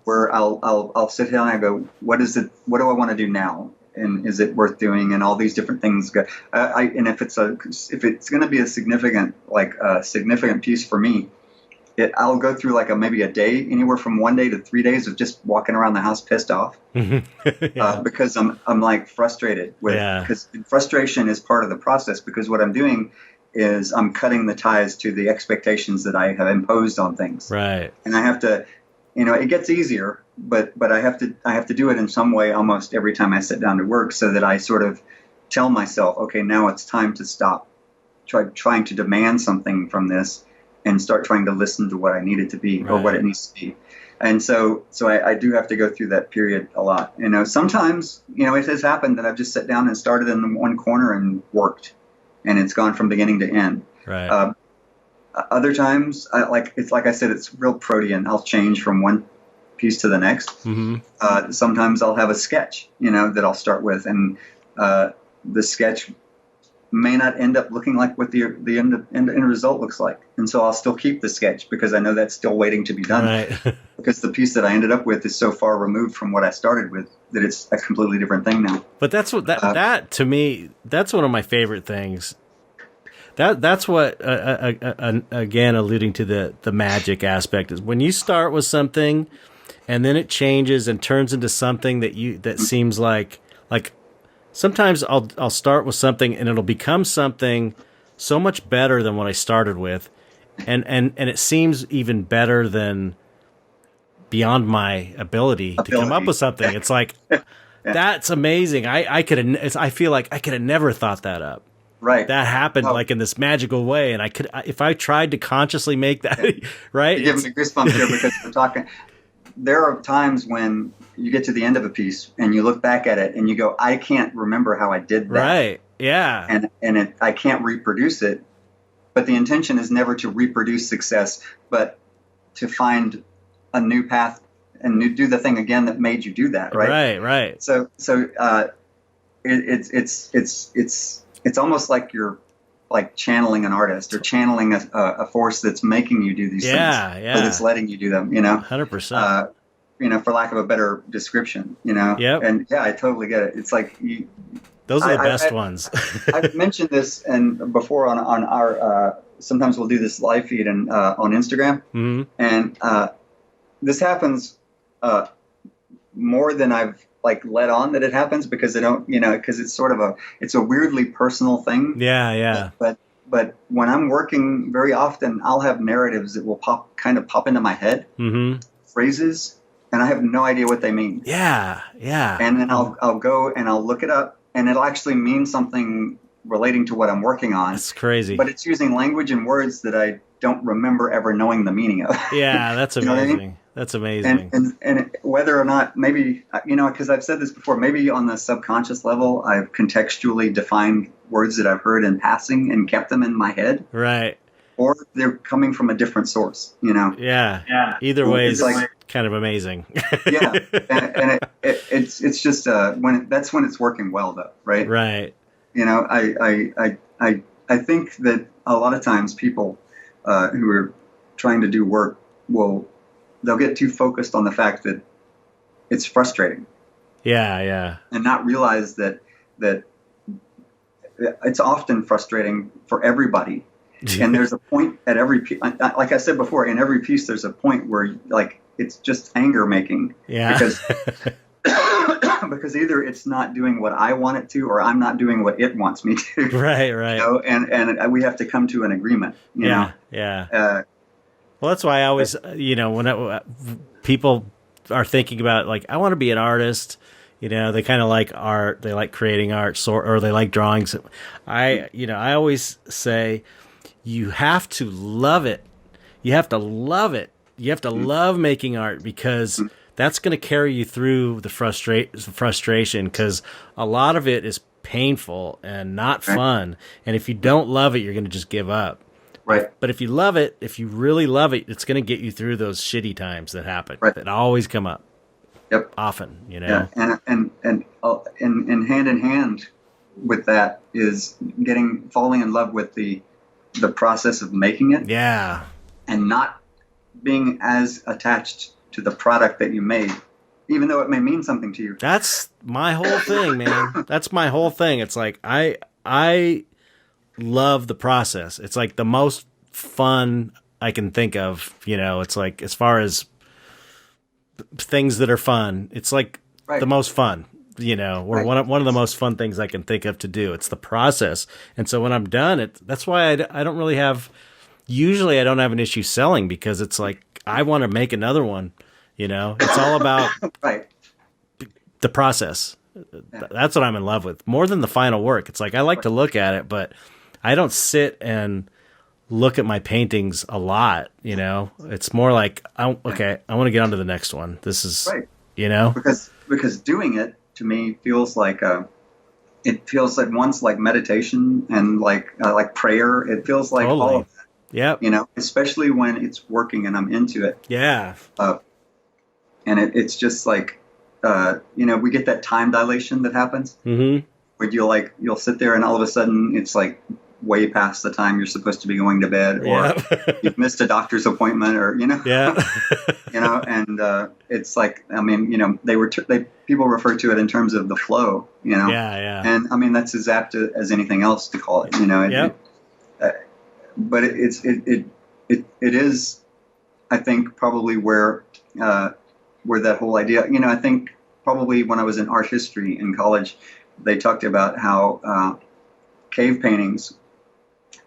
where I'll sit down and I go, what do I want to do now? And is it worth doing? And all these different things go, and if it's going to be a significant piece for me, I'll go through like maybe a day, anywhere from 1 day to 3 days of just walking around the house pissed off because I'm like frustrated because frustration is part of the process, because what I'm doing is I'm cutting the ties to the expectations that I have imposed on things. Right. And I have to, it gets easier, but I have to do it in some way almost every time I sit down to work, so that I sort of tell myself, okay, now it's time to stop trying to demand something from this and start trying to listen to what I need it to be or what it needs to be. And so I do have to go through that period a lot. Sometimes, it has happened that I've just sat down and started in one corner and worked, and it's gone from beginning to end. Right. Other times, it's like I said, it's real protean. I'll change from one piece to the next. Sometimes I'll have a sketch, that I'll start with, and the sketch may not end up looking like what the end result looks like, and so I'll still keep the sketch because I know that's still waiting to be done. Right. Because the piece that I ended up with is so far removed from what I started with that it's a completely different thing now. But that's what that to me, that's one of my favorite things. That's what again, alluding to the magic aspect, is when you start with something and then it changes and turns into something that seems like sometimes I'll start with something and it'll become something so much better than what I started with, and it seems even better than beyond my ability to come up with something. It's like that's amazing. I feel like I could have never thought that up. Right. That happened like in this magical way, and if I tried to consciously make that right. You're giving me goosebumps here because we're talking. There are times when you get to the end of a piece and you look back at it and you go, I can't remember how I did that. Right. Yeah. And I can't reproduce it. But the intention is never to reproduce success, but to find a new path and do the thing again that made you do that. Right. Right. Right. So it's almost like you're like channeling an artist or channeling a force that's making you do these things. Yeah. Or that's letting you do them, 100%. For lack of a better description, Yep. And yeah, I totally get it. It's like those are the best ones. I've mentioned this and before on our, sometimes we'll do this live feed and on Instagram. And this happens more than I've let on that it happens, because because it's sort of it's a weirdly personal thing. Yeah. But when I'm working, very often I'll have narratives that will pop into my head, phrases, and I have no idea what they mean. Yeah. And then I'll go and I'll look it up, and it'll actually mean something relating to what I'm working on. It's crazy. But it's using language and words that I don't remember ever knowing the meaning of. Yeah, that's amazing. You know what I mean? That's amazing. And whether or not, maybe, because I've said this before, maybe on the subconscious level, I've contextually defined words that I've heard in passing and kept them in my head. Right. Or they're coming from a different source, Yeah. Either way is kind of amazing. Yeah. And it's just that's when it's working well, though, right? Right. I think that a lot of times people who are trying to do work they'll get too focused on the fact that it's frustrating. Yeah. And not realize that it's often frustrating for everybody. And there's a point at every piece, like I said before, in every piece there's a point where it's just anger making. Yeah. Because either it's not doing what I want it to, or I'm not doing what it wants me to. Right. And we have to come to an agreement. Yeah. Well, that's why I always, when people are thinking about I want to be an artist, they kind of like art, they like creating art, or they like drawings. I always say, you have to love it. You have to love it. You have to love making art, because that's going to carry you through the frustration, because a lot of it is painful and not fun. And if you don't love it, you're going to just give up. Right. But if you love it, if you really love it, it's going to get you through those shitty times that happen, that always come up. Yep. Often, you know. Yeah. And hand in hand with that is falling in love with the process of making it. Yeah. And not being as attached to the product that you made, even though it may mean something to you. That's my whole thing, man. That's my whole thing. It's like I love the process. It's like the most fun I can think of, you know. It's like, as far as things that are fun, it's like the most fun, you know, or one of the most fun things I can think of to do. It's the process. And so when I'm done, that's why I don't really have, usually I don't have an issue selling, because it's like, I want to make another one, you know. It's all about the process. That's what I'm in love with, more than the final work. It's like, I like to look at it, but I don't sit and look at my paintings a lot, you know. It's more like, I want to get on to the next one. This is, you know. Because doing it, to me, feels like it feels at once like meditation and like prayer. It feels like all of that. Yep. You know, especially when it's working and I'm into it. Yeah. And it's just like, you know, we get that time dilation that happens. Mm-hmm. Where you'll sit there and all of a sudden it's like way past the time you're supposed to be going to bed, or you've missed a doctor's appointment, or, you know. Yeah. You know, and it's like, I mean, you know, people refer to it in terms of the flow, you know. Yeah. And I mean, that's as apt as anything else to call it, you know. But it is, I think, probably where that whole idea, you know, I think probably when I was in art history in college, they talked about how cave paintings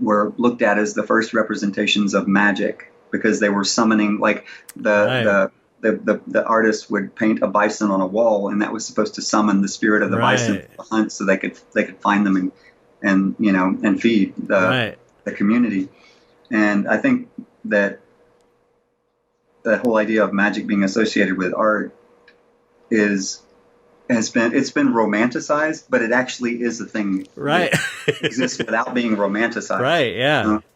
were looked at as the first representations of magic, because they were summoning, like the artist would paint a bison on a wall, and that was supposed to summon the spirit of the bison to the hunt, so they could find them and you know, and feed the community. And I think that the whole idea of magic being associated with art has been romanticized, but it actually is a thing that exists without being romanticized. Right.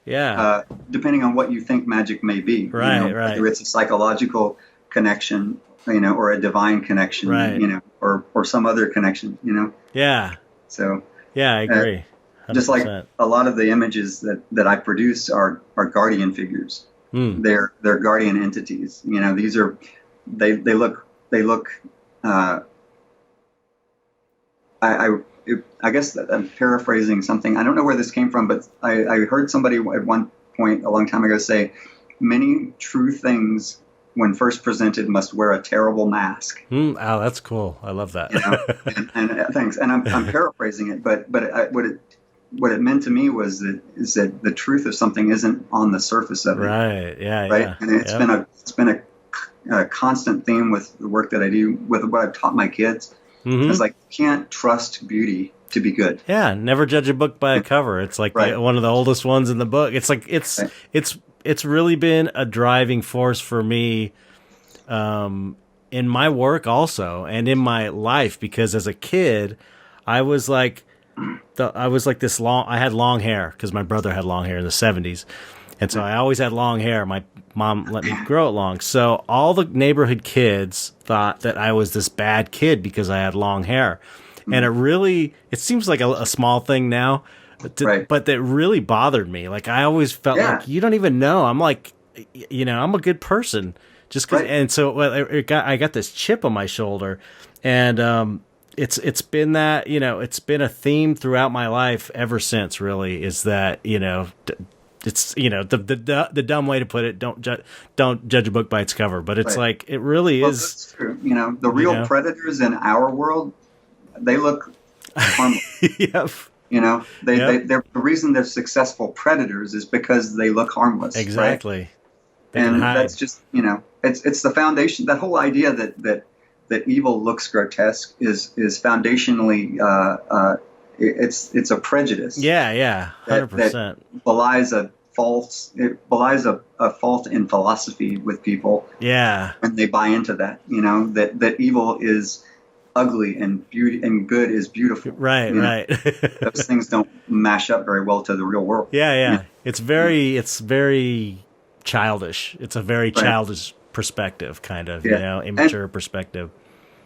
Yeah. Depending on what you think magic may be. Right. You know, whether it's a psychological connection, you know, or a divine connection, you know, or some other connection, you know. Yeah. So. Yeah, I agree. 100%. Just like a lot of the images that I produce are guardian figures. They're guardian entities. You know, these are they look. I guess that I'm paraphrasing something. I don't know where this came from, but I heard somebody at one point a long time ago say, "Many true things, when first presented, must wear a terrible mask." Oh, that's cool. I love that. You know? and thanks. And I'm paraphrasing it, but what it meant to me is that the truth of something isn't on the surface of it. Right. Yeah. Right. Yeah. And it's been a constant theme with the work that I do, with what I've taught my kids. Mm-hmm. It's like, you can't trust beauty to be good. Yeah. Never judge a book by a cover. It's like one of the oldest ones in the book. It's like it's really been a driving force for me, in my work also, and in my life, because as a kid, I was like this long. I had long hair because my brother had long hair in the 70s, and so I always had long hair. My mom let me grow it long, so all the neighborhood kids thought that I was this bad kid because I had long hair, and it seems like a small thing now, but that really bothered me. Like, I always felt like, you don't even know. I'm like, you know, I'm a good person just because, and so I got this chip on my shoulder, and It's been that, you know, it's been a theme throughout my life ever since, really, is that, you know, it's, you know, the dumb way to put it, don't judge a book by its cover, but it's like, it really is. That's true. You know, the real predators in our world, they look harmless. Yep. You know, they're the reason they're successful predators is because they look harmless. Exactly. Right? And that's just, you know, it's the foundation. That whole idea that evil looks grotesque is foundationally it's a prejudice. Yeah, 100%. That belies a a fault in philosophy with people. Yeah. And they buy into that, that evil is ugly and beauty and good is beautiful. Right, right. Those things don't mash up very well to the real world. Yeah, yeah. It's very childish. It's a very childish perspective, kind of, immature perspective.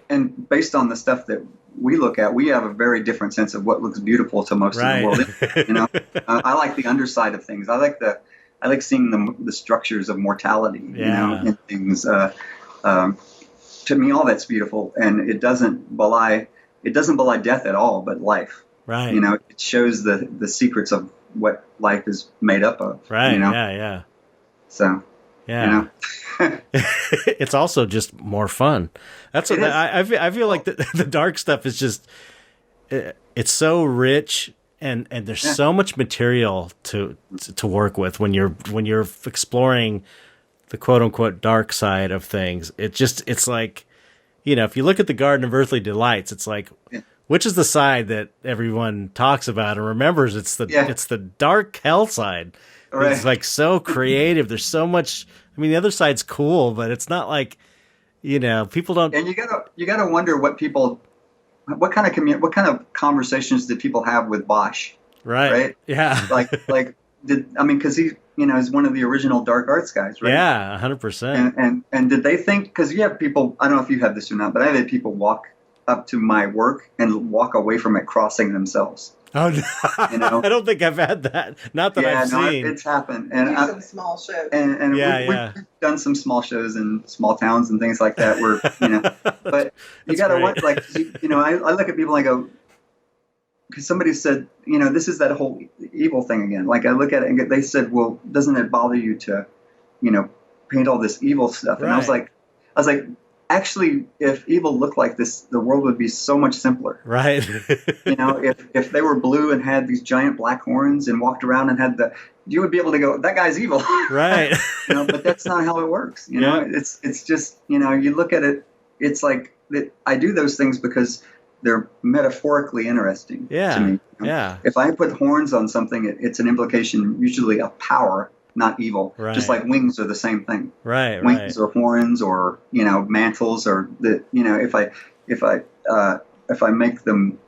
And based on the stuff that we look at, we have a very different sense of what looks beautiful to most of the world. I like the underside of things. I like seeing the structures of mortality, in things. To me, all that's beautiful, and it doesn't belie death at all, but life. Right. It shows the secrets of what life is made up of. Right. Yeah. So. Yeah. It's also just more fun. That's what I feel like the dark stuff is just, it's so rich and there's so much material to work with when you're exploring the quote unquote dark side of things. It's like, if you look at the Garden of Earthly Delights, it's like, which is the side that everyone talks about and remembers? It's the dark hell side. Right. It's like so creative. There's so much. I mean, the other side's cool, but it's not like, people don't. And you gotta wonder what kind of conversations did people have with Bosch? Right. Yeah. Because he, is one of the original dark arts guys, right? Yeah, 100%. And did they think? Because you have people. I don't know if you have this or not, but I've had people walk up to my work and walk away from it, crossing themselves. Oh, no. I don't think I've had that. Not that I've seen. It's happened. And some small shows. And we've done some small shows in small towns and things like that. Where but you got to wonder, I look at people and I go, because somebody said, this is that whole evil thing again. Like I look at it and they said, well, doesn't it bother you to, paint all this evil stuff? And I was like. Actually, if evil looked like this, the world would be so much simpler. Right. If they were blue and had these giant black horns and walked around and you would be able to go, that guy's evil. Right. But that's not how it works. It's just, you look at it, it's like I do those things because they're metaphorically interesting to me. Yeah. If I put horns on something, it's an implication usually of power, not evil. Right. Just like wings are the same thing. Right. Wings or horns or mantles or if I make them,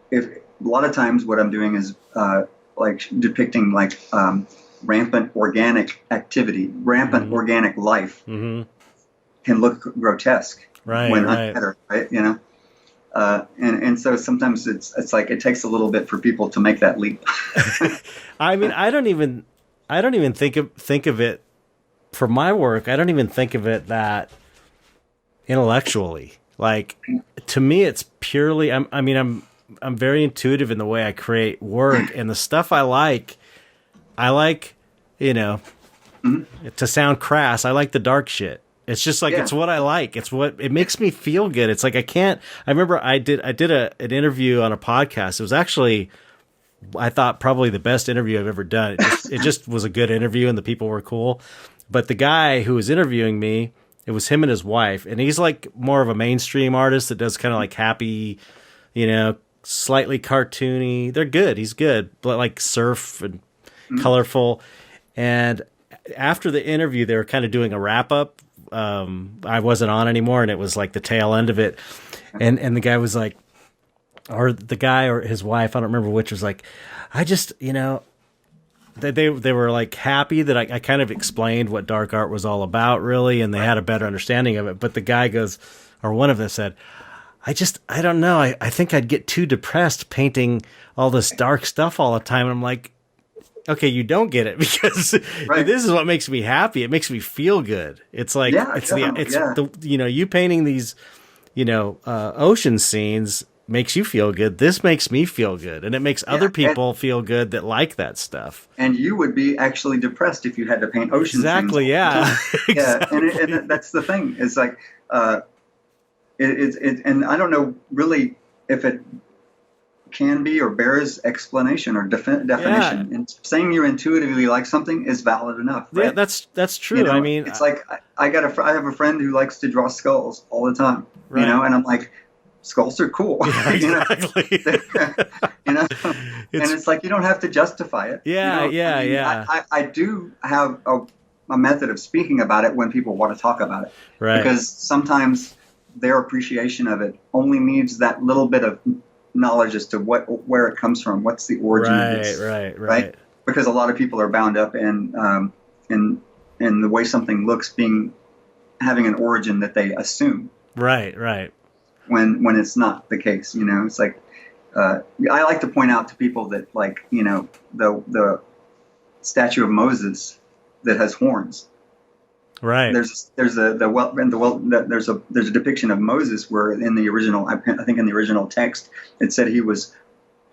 if a lot of times what I'm doing is like depicting rampant organic activity, rampant organic life can look grotesque when unfettered, right? And so sometimes it's like it takes a little bit for people to make that leap. I mean, I don't even think of it for my work. I don't even think of it that intellectually. Like to me, it's purely. I'm very intuitive in the way I create work, and the stuff I like, to sound crass, I like the dark shit. It's just like, it's what I like. It makes me feel good. It's like, I remember I did an interview on a podcast. It was actually, I thought probably the best interview I've ever done. It just was a good interview and the people were cool. But the guy who was interviewing me, it was him and his wife. And he's like more of a mainstream artist that does kind of like happy, slightly cartoony. They're good. He's good. But like surf and colorful. And after the interview, they were kind of doing a wrap up. I wasn't on anymore, and it was like the tail end of it. And the guy was like, or the guy or his wife, I don't remember which, was like, I just, they were like happy that I kind of explained what dark art was all about, really, and they had a better understanding of it. But the guy goes, or one of them said, I don't know. I think I'd get too depressed painting all this dark stuff all the time. And I'm like, okay, you don't get it because this is what makes me happy. It makes me feel good. It's like, you painting these, ocean scenes makes you feel good. This makes me feel good. And it makes other people feel good that like that stuff. And you would be actually depressed if you had to paint ocean scenes. Exactly. Yeah. Exactly. And that's the thing. It's like, and I don't know really if it can be or bears explanation or definition. And saying you intuitively like something is valid enough, right? Yeah, that's true. I mean, it's like I have a friend who likes to draw skulls all the time, and I'm like, skulls are cool. Yeah, exactly. You know, and it's like you don't have to justify it. Yeah, yeah, I mean, yeah. I do have a method of speaking about it when people want to talk about it, Right. because sometimes their appreciation of it only needs that little bit of knowledge as to where it comes from, what's the origin of this, right. Because a lot of people are bound up in the way something looks having an origin that they assume. Right. When it's not the case, it's like I like to point out to people that, like, the statue of Moses that has horns. Right. There's a depiction of Moses where in the original, I think in the original text, it said he was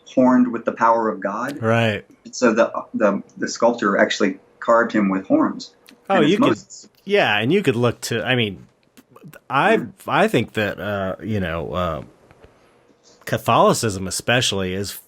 horned with the power of God. Right. So the sculptor actually carved him with horns. Oh, you could, Moses. yeah, and you could look to. I mean, I think that Catholicism especially is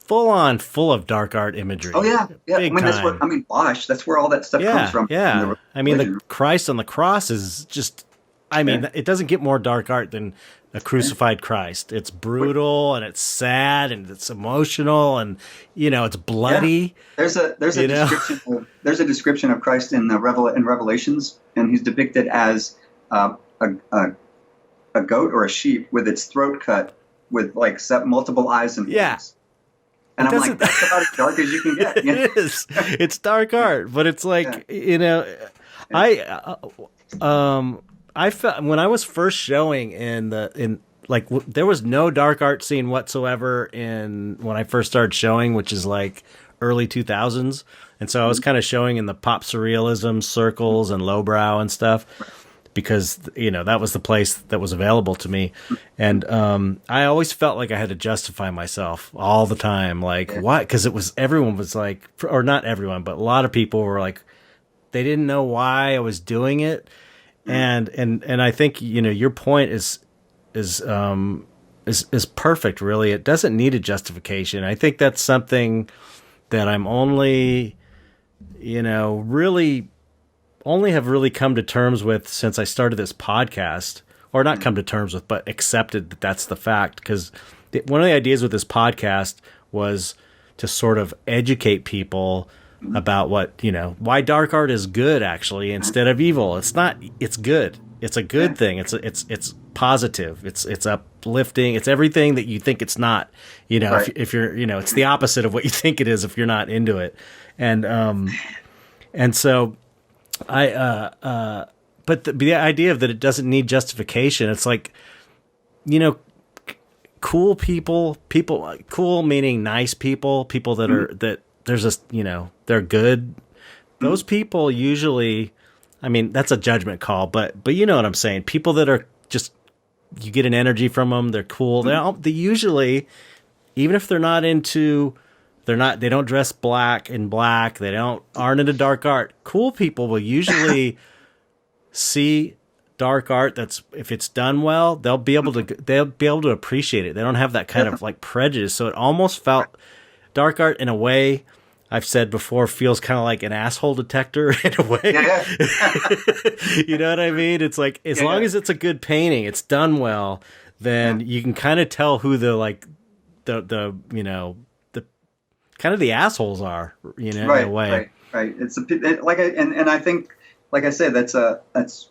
full of dark art imagery. Oh yeah. Big time. Bosh. That's where all that stuff comes from. Yeah. I mean, the Christ on the cross is just. I mean, it doesn't get more dark art than a crucified Christ. It's brutal and it's sad and it's emotional and it's bloody. Yeah. There's a description of Christ in Revelations, and he's depicted as a goat or a sheep with its throat cut with like multiple eyes and horns. And I'm like, that's about as dark as you can get. It is. It's dark art, but it's like I felt when I was first showing there was no dark art scene whatsoever when I first started showing, which is like early 2000s. And so I was kind of showing in the pop surrealism circles and lowbrow and stuff because, that was the place that was available to me. And I always felt like I had to justify myself all the time. Like, why? Because everyone was like, or not everyone, but a lot of people were like, they didn't know why I was doing it. And I think your point is perfect. Really, it doesn't need a justification. I think that's something that I'm only really come to terms with since I started this podcast, or not come to terms with, but accepted that that's the fact. Because one of the ideas with this podcast was to sort of educate people about why dark art is good actually instead of evil. It's not. It's good. It's a good thing. It's positive. It's uplifting. It's everything that you think it's not. If you're it's the opposite of what you think it is if you're not into it. And so but the idea of that it doesn't need justification. It's like cool people cool meaning nice people that are that. There's they're good. Those people usually, I mean, that's a judgment call, but you know what I'm saying. People that are just, you get an energy from them. They're cool. They usually, even if they don't dress black in black. They aren't into dark art. Cool people will usually see dark art if it's done well, they'll be able to appreciate it. They don't have that kind of like prejudice. So it almost felt dark art in a way I've said before feels kind of like an asshole detector in a way. Yeah. You know what I mean? It's like as long as it's a good painting, it's done well, then you can kind of tell who the kind of the assholes are, in a way. Right. It's and I think, like I said, that's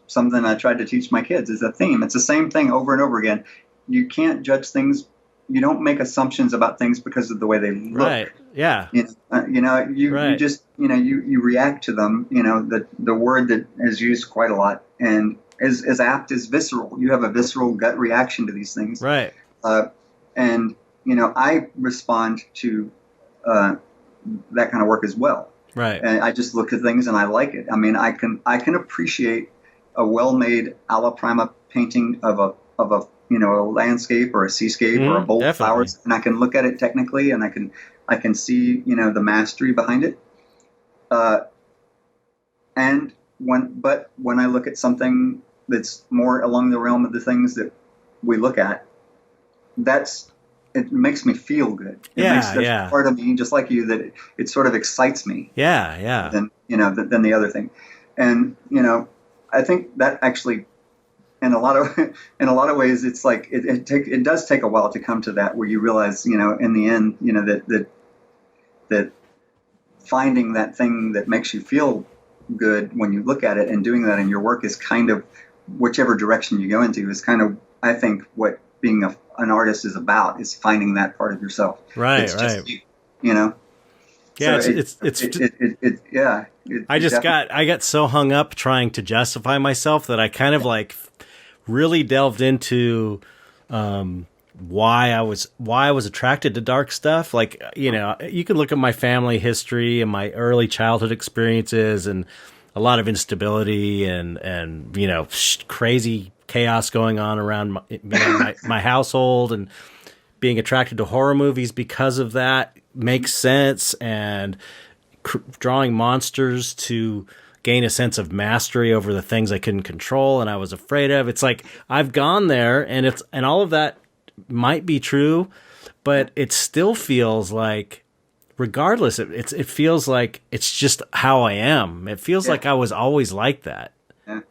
something I tried to teach my kids is a theme. It's the same thing over and over again. You can't judge things. You don't make assumptions about things because of the way they look. Right. Yeah. You just you react to them. The word that is used quite a lot and is apt is visceral. You have a visceral gut reaction to these things. Right. And I respond to that kind of work as well. Right. And I just look at things and I like it. I mean, I can appreciate a well-made alla prima painting of a a landscape or a seascape or a bowl of flowers, and I can look at it technically, and I can see the mastery behind it. And when I look at something that's more along the realm of the things that we look at, it makes me feel good. There's part of me, just like you, that it sort of excites me. Yeah. Than the other thing, and I think that actually in a lot of ways, it's like it does take a while to come to that where you realize, in the end, that finding that thing that makes you feel good when you look at it and doing that in your work is kind of whichever direction you go into is kind of, I think, what being an artist is about, is finding that part of yourself. Right, it's right. Just you. Yeah, so I got so hung up trying to justify myself that I kind of like really delved into why I was attracted to dark stuff. Like, you can look at my family history and my early childhood experiences and a lot of instability and crazy chaos going on around my household, and being attracted to horror movies because of that makes sense, and drawing monsters to gain a sense of mastery over the things I couldn't control and I was afraid of. It's like I've gone there, and all of that might be true, but it still feels like, regardless, it feels like it's just how I am. It feels like I was always like that.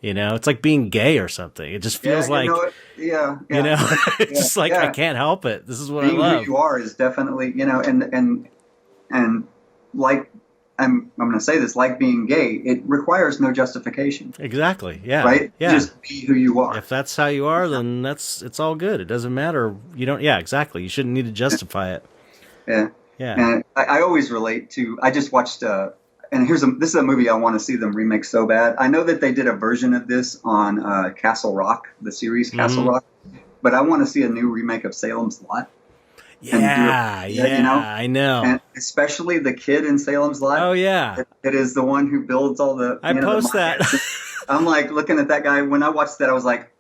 Yeah. It's like being gay or something. It just feels like, it's just like, I can't help it. This is what being I love. Who you are is definitely, and like, I'm going to say this, like being gay, it requires no justification. Exactly. Yeah. Right? Yeah. Just be who you are. If that's how you are, then it's all good. It doesn't matter. Exactly. You shouldn't need to justify it. Yeah. Yeah. And I always relate to, I just watched, and this is a movie I want to see them remake so bad. I know that they did a version of this on Castle Rock, the series Castle Rock, but I want to see a new remake of Salem's Lot. Yeah, I know. And especially the kid in Salem's Lot. Oh, yeah. It is the one who builds all the... I post that. I'm like looking at that guy. When I watched that, I was like,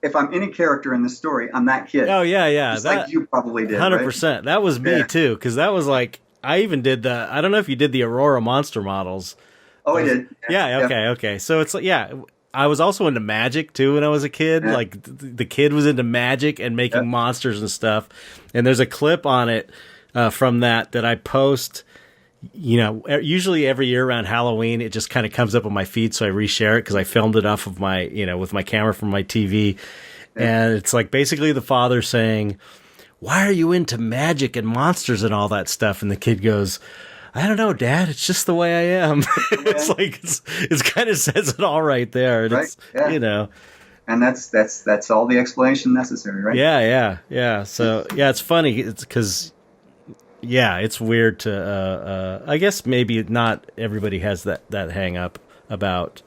if I'm any character in this story, I'm that kid. Oh, yeah. Just like you probably did, 100%. Right? That was me, too, because that was like... I even did I don't know if you did the Aurora monster models. Oh, I did. Yeah, okay. So it's like, I was also into magic too when I was a kid. Yeah. Like the kid was into magic and making monsters and stuff. And there's a clip on it from that I post, usually every year around Halloween. It just kind of comes up on my feed, so I reshare it because I filmed it off of my, with my camera from my TV. Yeah. And it's like basically the father saying, "Why are you into magic and monsters and all that stuff?" And the kid goes, "I don't know, Dad. It's just the way I am." It's like it's kind of says it all right there. And right. It's, and that's all the explanation necessary, right? Yeah. So it's funny. It's because it's weird to. I guess maybe not everybody has that hang up about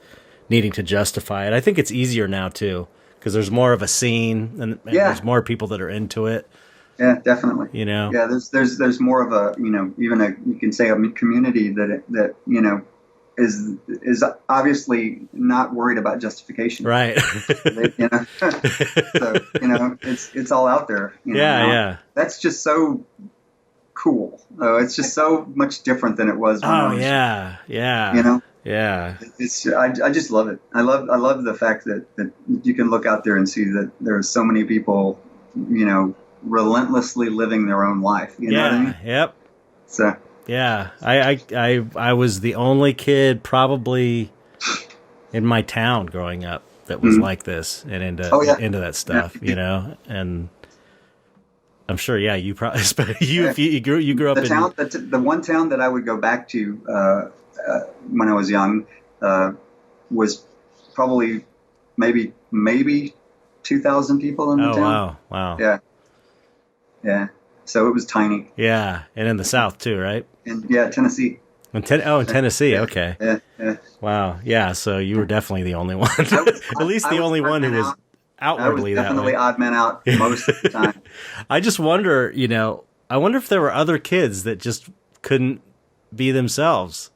needing to justify it. I think it's easier now too because there's more of a scene and there's more people that are into it. Yeah, definitely. Yeah, there's more of a, even you can say a community that is obviously not worried about justification. Right. So, it's all out there. Yeah. That's just so cool. It's just so much different than it was when I was yeah. Yeah. I just love it. I love the fact that you can look out there and see that there's so many people, relentlessly living their own life. You know what I mean? Yep. So yeah, I was the only kid probably in my town growing up that was like this and into that stuff, and I'm sure, you probably you grew up in the one town that I would go back to when I was young was probably maybe 2,000 people in the town. Wow. Yeah. So it was tiny. Yeah, and in the South too, right? And Tennessee. In Tennessee, okay. Yeah. Wow, yeah. So you were definitely the only one. At least the only one who was outwardly that way. I was definitely odd man out most of the time. I just wonder, I wonder if there were other kids that just couldn't be themselves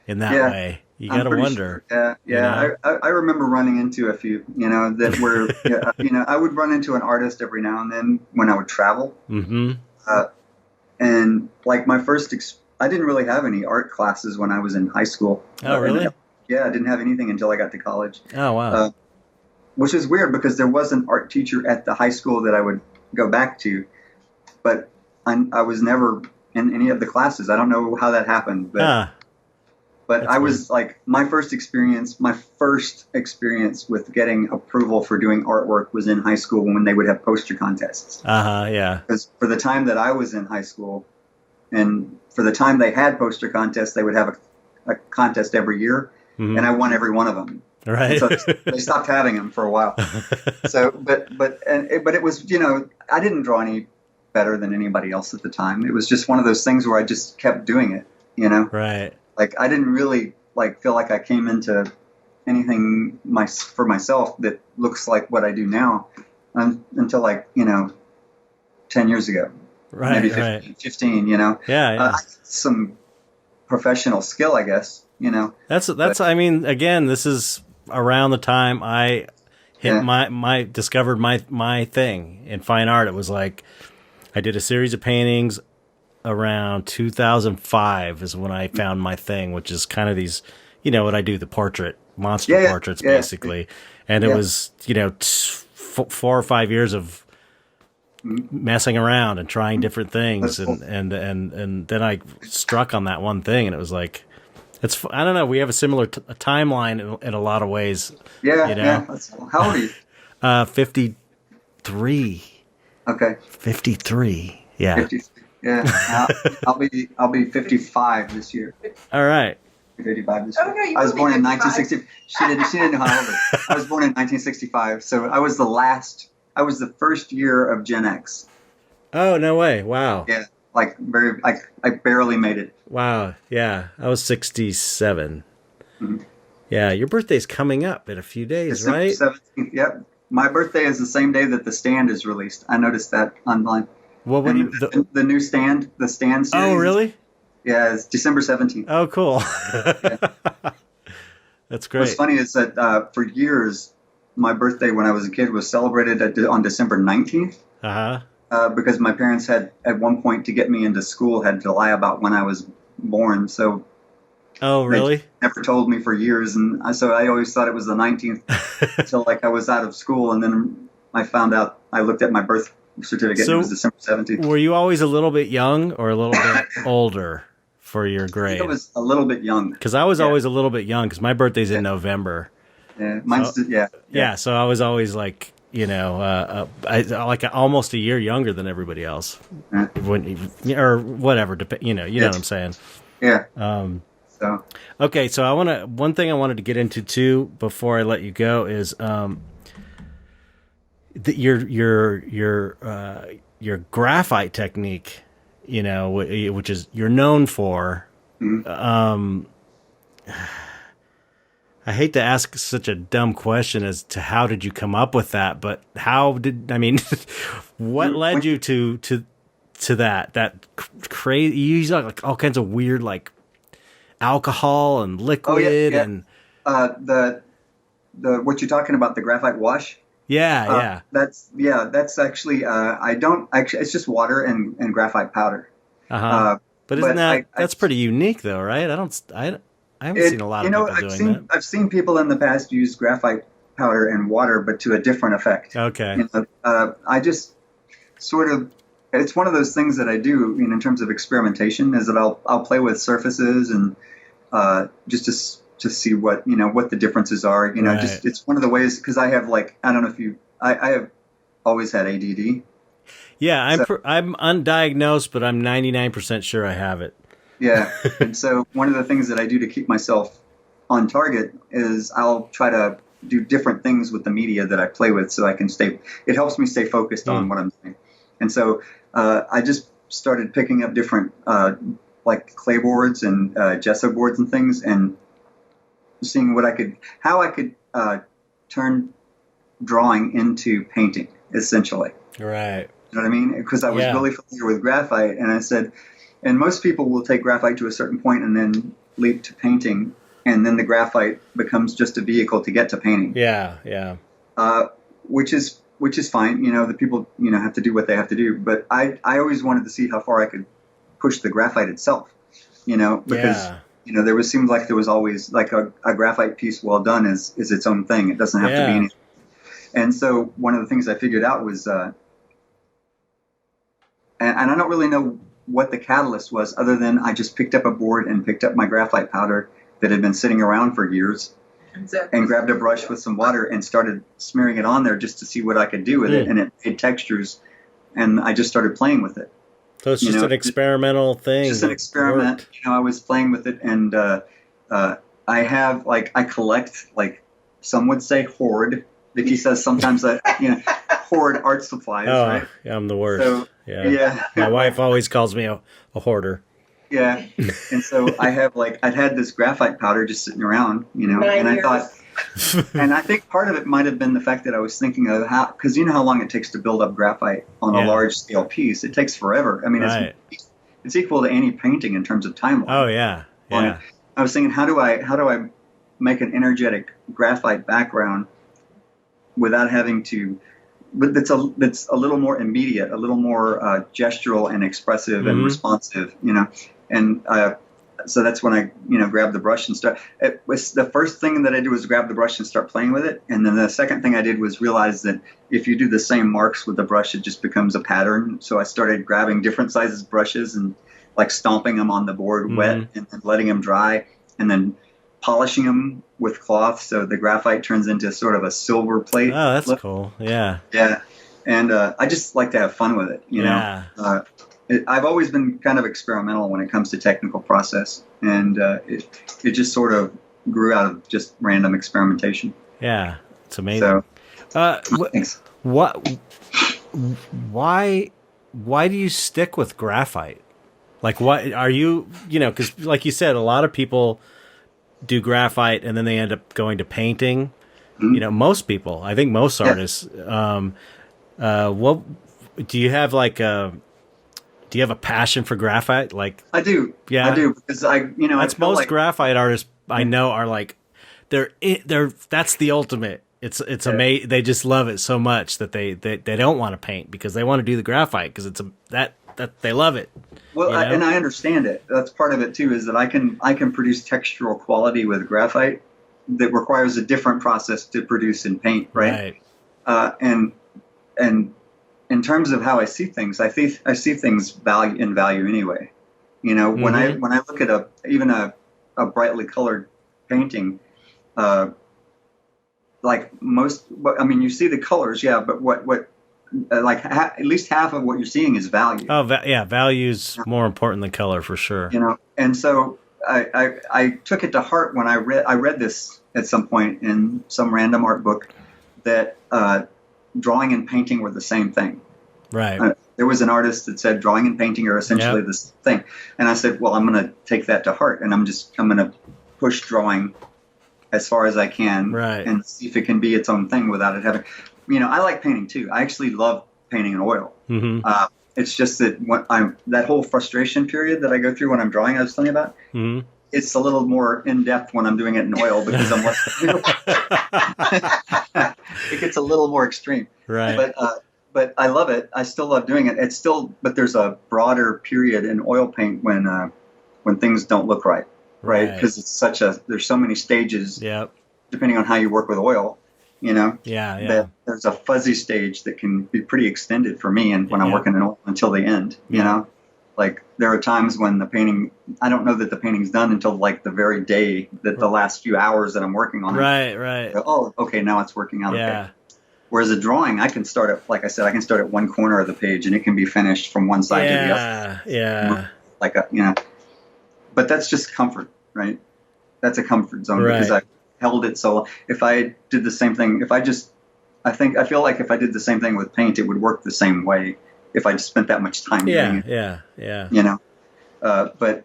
in that way. You got to wonder. Sure. Yeah. I remember running into a few, that were, I would run into an artist every now and then when I would travel. Mm-hmm. And like my first, I didn't really have any art classes when I was in high school. Oh, really? I didn't have anything until I got to college. Oh, wow. Which is weird because there was an art teacher at the high school that I would go back to, but I was never in any of the classes. I don't know how that happened, but But That's I was like, my first experience with getting approval for doing artwork was in high school when they would have poster contests. Yeah. Because for the time that I was in high school, and for the time they had poster contests, they would have a contest every year, and I won every one of them. Right. And so they stopped having them for a while. So, but it was, you know, I didn't draw any better than anybody else at the time. It was just one of those things where I just kept doing it, you know. Right. Like I didn't really like feel like I came into anything for myself that looks like what I do now until like, you know, 10 years ago. Right. Maybe 15, you know. Yeah. Some professional skill, I guess, you know. That's I mean, again, this is around the time I hit discovered my thing in fine art. It was like I did a series of paintings around 2005 is when I found my thing, which is kind of these, you know, what I do, the monster portraits, basically. And it was, you know, 4 or 5 years of messing around and trying different things. Cool. And then I struck on that one thing, and it was like, I don't know. We have a similar timeline in a lot of ways. Yeah. You know? Yeah. How old are you? 53. Okay. 53. Yeah. 53. Yeah, I'll be 55 this year. All right. 55 this year. Oh, no, you I was will be born in 55. 1960. She didn't know how old I was. I was born in 1965, so I was the first year of Gen X. Oh, no way. Wow. Yeah, I barely made it. Wow. Yeah. I was 67. Mm-hmm. Yeah. Your birthday's coming up in a few days, December right? 17th. Yep. My birthday is the same day that The Stand is released. I noticed that online. Well, The new Stand, the Stand series. Oh, really? Yeah, it's December 17th. Oh, cool. That's great. What's funny is that for years, my birthday when I was a kid was celebrated on December 19th. Because my parents had, at one point, to get me into school, had to lie about when I was born. So. Oh, really? They never told me for years, and so I always thought it was the 19th until like I was out of school, and then I found out. I looked at my birth certificate. So and it was December 17th. Were you always a little bit young or a little bit older for your grade? I was a little bit young. Because I was always a little bit young, because my birthday's in November. Yeah, mine's yeah. So I was always like, you know, like almost a year younger than everybody else, or whatever. You know what I'm saying? Yeah. So. Okay, so one thing I wanted to get into too before I let you go is your graphite technique, you know, which is you're known for. Mm-hmm. I hate to ask such a dumb question as to how did you come up with that, but what led you to that crazy? You use like all kinds of weird like alcohol and liquid and the what you're talking about, the graphite wash. That's actually it's just water and graphite powder. But isn't that's pretty unique though, right? I haven't seen a lot of people doing that. I've seen people in the past use graphite powder and water, but to a different effect. Okay. You know, I just sort of, it's one of those things that I do, you know, in terms of experimentation, is that I'll play with surfaces and just to see what the differences are. You know, right. It's one of the ways, because I have I don't know if I have always had ADD. Yeah, I'm undiagnosed, but I'm 99% sure I have it. Yeah, and so one of the things that I do to keep myself on target is I'll try to do different things with the media that I play with, so I can it helps me stay focused on what I'm doing. And so I just started picking up different like clay boards and gesso boards and things, and seeing how I could turn drawing into painting, essentially. Right. You know what I mean? Because I was really familiar with graphite, and I said, and most people will take graphite to a certain point and then leap to painting, and then the graphite becomes just a vehicle to get to painting. Yeah. Which is fine. You know, the people, you know, have to do what they have to do. But I always wanted to see how far I could push the graphite itself. You know, because you know seemed like there was always like a graphite piece well done is its own thing. It doesn't have to be anything. And so one of the things I figured out was, and I don't really know what the catalyst was, other than I just picked up a board and picked up my graphite powder that had been sitting around for years, Exactly. and grabbed a brush with some water and started smearing it on there just to see what I could do with it. And it made textures, and I just started playing with it. So it's just an experimental thing. Just an experiment. Worked. I was playing with it, and I have I collect, some would say hoard. Vicki says sometimes that hoard art supplies. Oh, right? yeah, I'm the worst. So, yeah. My wife always calls me a hoarder. Yeah, and so I have I'd had this graphite powder just sitting around, 9 and I years. thought, and I think part of it might have been the fact that I was thinking of because you know how long it takes to build up graphite on a large scale piece. It takes forever. I mean, it's equal to any painting in terms of timeline. Oh yeah, yeah. I was thinking, how do I make an energetic graphite background without having to, but that's a little more immediate, a little more gestural and expressive and responsive, and so that's when I grabbed the brush and start. It was the first thing that I did was grab the brush and start playing with it, and then the second thing I did was realize that if you do the same marks with the brush, it just becomes a pattern. So I started grabbing different sizes brushes and stomping them on the board wet and letting them dry, and then polishing them with cloth so the graphite turns into sort of a silver plate. Oh, that's cool. Yeah. Yeah. And I just like to have fun with it, Yeah. I've always been kind of experimental when it comes to technical process, and it just sort of grew out of just random experimentation. Yeah. It's amazing. So, thanks. Why do you stick with graphite? What are you, because like you said, a lot of people do graphite and then they end up going to painting. Most people, I think most artists, what do you have do you have a passion for graphite? I do. Yeah. I do, because that's most graphite artists I know are they're that's the ultimate. It's amazing. They just love it so much that they don't want to paint because they want to do the graphite because it's that they love it. Well, and I understand it. That's part of it too, is that I can produce textural quality with graphite that requires a different process to produce in paint, right? And in terms of how I see things, I see things value anyway. When I look at even a brightly colored painting, you see the colors, yeah, but what at least half of what you're seeing is value. Oh, value's more important than color for sure. And so I took it to heart when I read this at some point in some random art book that drawing and painting were the same thing. Right. There was an artist that said drawing and painting are essentially the same thing, and I said, well, I'm going to take that to heart, and I'm going to push drawing as far as I can, and see if it can be its own thing without it having. I like painting too. I actually love painting in oil. It's just that that whole frustration period that I go through when I'm drawing, I was telling you about, it's a little more in depth when I'm doing it in oil because I'm it gets a little more extreme. Right. But I love it. I still love doing it. But there's a broader period in oil paint when things don't look right, because it's there's so many stages. Yep. Depending on how you work with oil. Yeah. That there's a fuzzy stage that can be pretty extended for me, and when I'm working in oil until the end, there are times when the painting, I don't know that the painting's done until the very day that the last few hours that I'm working on it. Right. Oh, okay, now it's working out. Yeah. Okay. Whereas a drawing, I can start at, like I said, at one corner of the page, and it can be finished from one side to the other. Yeah. But that's just comfort, right? That's a comfort zone because I held it so long. If I did the same thing, I feel like if I did the same thing with paint, it would work the same way if I just spent that much time doing it. Yeah. But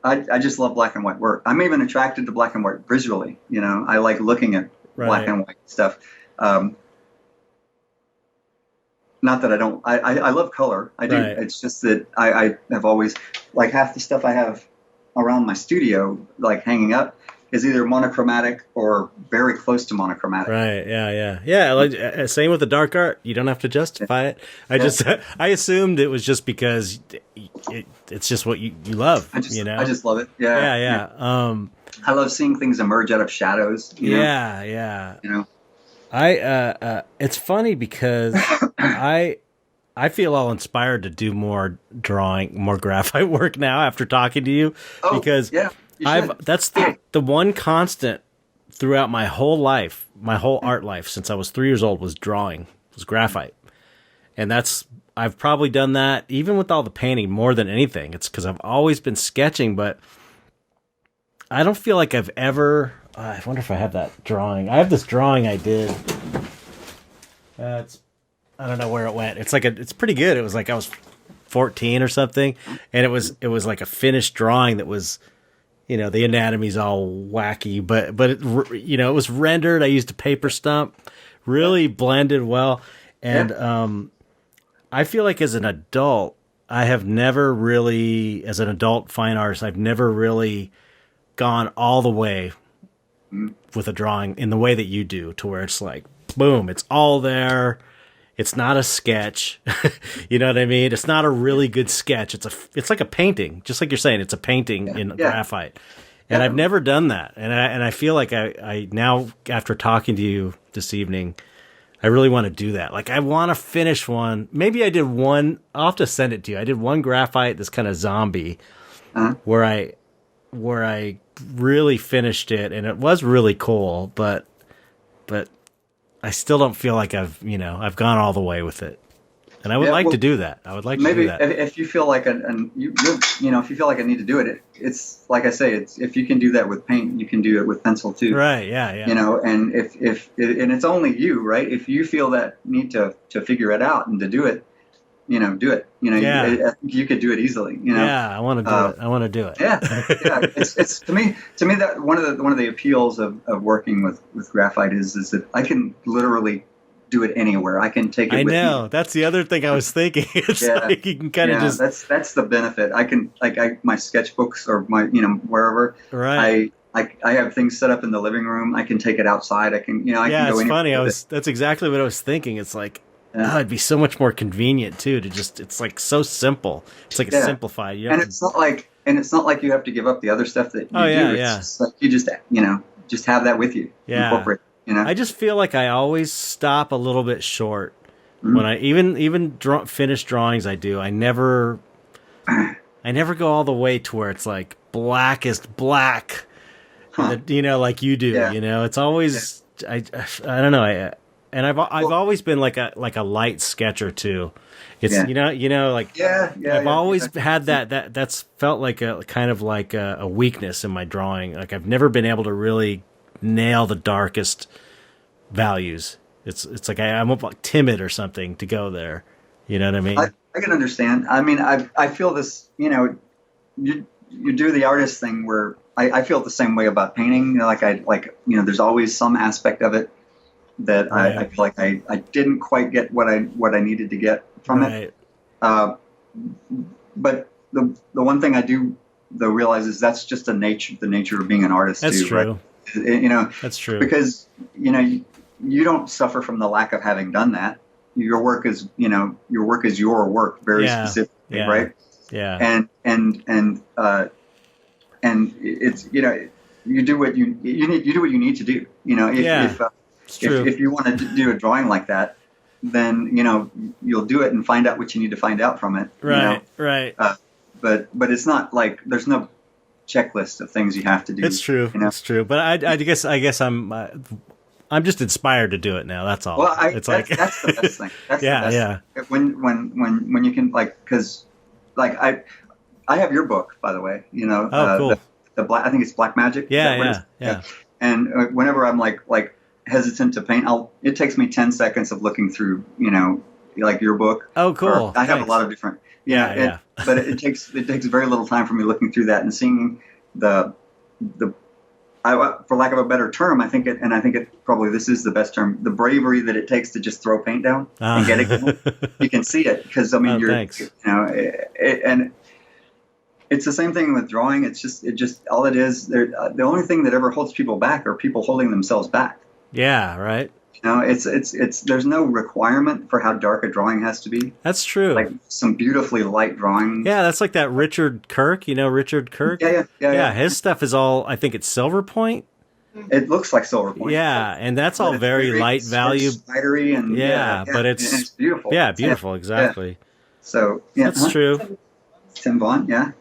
I just love black and white work. I'm even attracted to black and white visually. I like looking at black and white stuff. Not that I don't. I love color. I do. Right. It's just that I have always, half the stuff I have around my studio, hanging up, is either monochromatic or very close to monochromatic. Right. Yeah. Same with the dark art. You don't have to justify it. I assumed it was just because it's just what you love. I just love it. Yeah. I love seeing things emerge out of shadows. Yeah. It's funny because I feel all inspired to do more drawing, more graphite work now after talking to you, because That's the one constant throughout my whole life, my whole art life since I was 3 years old was drawing, was graphite. And I've probably done that even with all the painting more than anything. It's because I've always been sketching, but I don't feel like I've ever, I wonder if I have that drawing. I have this drawing I did. I don't know where it went. It's pretty good. It was like I was 14 or something. And it was like a finished drawing that was, the anatomy's all wacky, but it, it was rendered. I used a paper stump, really blended well. And, I feel like as an adult, I have never really, as an adult fine artist, I've never really gone all the way with a drawing in the way that you do, to where it's like, boom, it's all there. It's not a sketch. You know what I mean? It's not a really good sketch. It's like a painting, just like you're saying, it's a painting in graphite. And I've never done that. And I feel like I now, after talking to you this evening, I really want to do that. Like, I want to finish one. Maybe I did one. I'll have to send it to you. I did one graphite, this kind of zombie, where I really finished it, and it was really cool. But I still don't feel like I've gone all the way with it. And I would like to do that. I would like to do that. Maybe if you feel like if you feel like I need to do it, it's like I say, if you can do that with paint, you can do it with pencil too. Right. Yeah. Yeah. And if it's only you, right? If you feel that need to figure it out and to do it, do it. I think you could do it easily. Yeah, I want to do it. I want to do it. Yeah. It's to me that one of the appeals of working with graphite is that I can literally do it anywhere. I can take it with me. That's the other thing I was thinking. It's like you can kind of just... That's the benefit. I can, my sketchbooks or my, wherever. Right. I have things set up in the living room. I can take it outside. I can, I can go anywhere. It's funny. That's exactly what I was thinking. It's like, it'd be so much more convenient too, it's like so simple. It's like a simplified. It's not like you have to give up the other stuff that you do. It's just like you just have that with you. Yeah. Incorporate. I just feel like I always stop a little bit short when I even finished drawings. I never go all the way to where it's like blackest black, like you do. Yeah. It's always I don't know. I've always been like a light sketcher too. It's I've always had that's felt like a kind of like a weakness in my drawing. Like I've never been able to really nail the darkest values. It's like I'm like timid or something to go there. You know what I mean? I can understand. I mean, I feel this. You do the artist thing where I feel the same way about painting. There's always some aspect of it that I feel like I didn't quite get what I needed to get from it. But the one thing I do though realize is that's just the nature of being an artist. That's too, true. Right? That's true. Because you don't suffer from the lack of having done that. Your work is your work very specifically, right? Yeah. And it's you do what you do what you need to do. If you want to do a drawing like that, then you'll do it and find out what you need to find out from it. Right. Right. But it's not like there's no checklist of things you have to do. It's true. It's true. But I guess I'm just inspired to do it now. That's all. Well, that's the best thing. That's the best thing. When you can because I have your book, by the way. Cool. The black, I think it's Black Magic. Yeah. And whenever I'm like hesitant to paint, it takes me 10 seconds of looking through like your book. Oh, cool. I have a lot of different. But it takes very little time for me looking through that and seeing the for lack of a better term, I think it probably this is the best term, the bravery that it takes to just throw paint down and get it. You can see it because thanks. And it's the same thing with drawing. It just all it is. The only thing that ever holds people back are people holding themselves back. Yeah, right. It's there's no requirement for how dark a drawing has to be. That's true. Like some beautifully light drawings. Yeah, that's like that Richard Kirk. Richard Kirk? Yeah. His stuff is all, I think it's silver point. It looks like silver point. Yeah, and that's all very light value. Spidery and but it's beautiful. Yeah, beautiful, exactly. Yeah. So that's true. Tim Vaughn, yeah.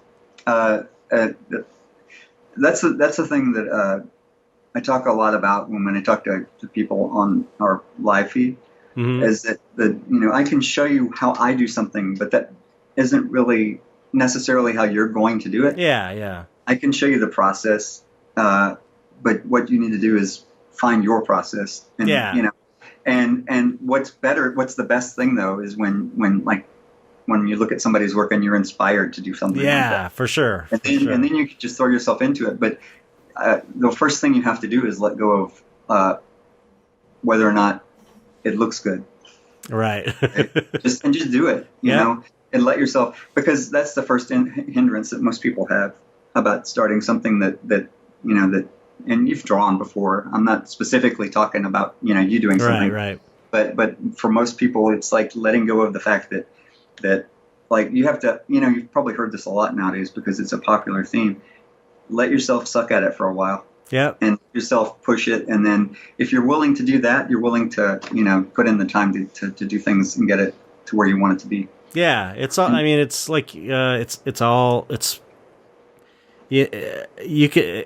that's the thing that I talk a lot about when I talk to people on our live feed, is that I can show you how I do something, but that isn't really necessarily how you're going to do it. Yeah. I can show you the process, but what you need to do is find your process. And, and what's the best thing though is when you look at somebody's work and you're inspired to do something. Yeah, like that. for sure. And then you can just throw yourself into it. But the first thing you have to do is let go of whether or not it looks good. Right. just do it, you know, and let yourself, because that's the first hindrance that most people have about starting something that and you've drawn before. I'm not specifically talking about, you doing something. Right. But for most people, it's like letting go of the fact that like you have to, you've probably heard this a lot nowadays because it's a popular theme. Let yourself suck at it for a while. Yeah. And yourself push it. And then if you're willing to do that, you're willing to, put in the time to do things and get it to where you want it to be. Yeah. It's all, I mean, it's like, you can,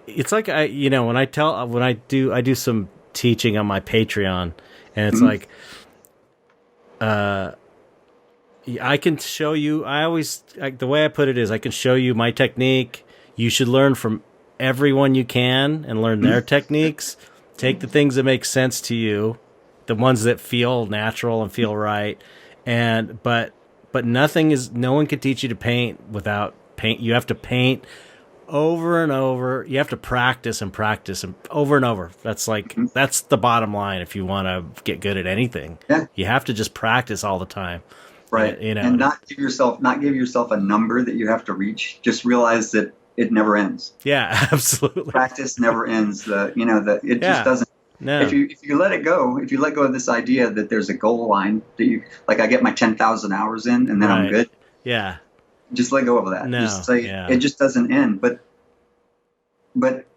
it's like, when I do some teaching on my Patreon, and it's like, I can show you, the way I put it is I can show you my technique. You should learn from everyone you can and learn their techniques. Take the things that make sense to you, the ones that feel natural and feel right. But no one can teach you to paint without paint. You have to paint over and over. You have to practice and over and over. That's that's the bottom line. If you want to get good at anything, you have to just practice all the time. Right. And not give yourself a number that you have to reach. Just realize that it never ends. Yeah, absolutely. Practice never ends. It just doesn't. No. If you let it go, if you let go of this idea that there's a goal line that you, like, I get my 10,000 hours in and then I'm good. Yeah. Just let go of that. No. Just say it just doesn't end. But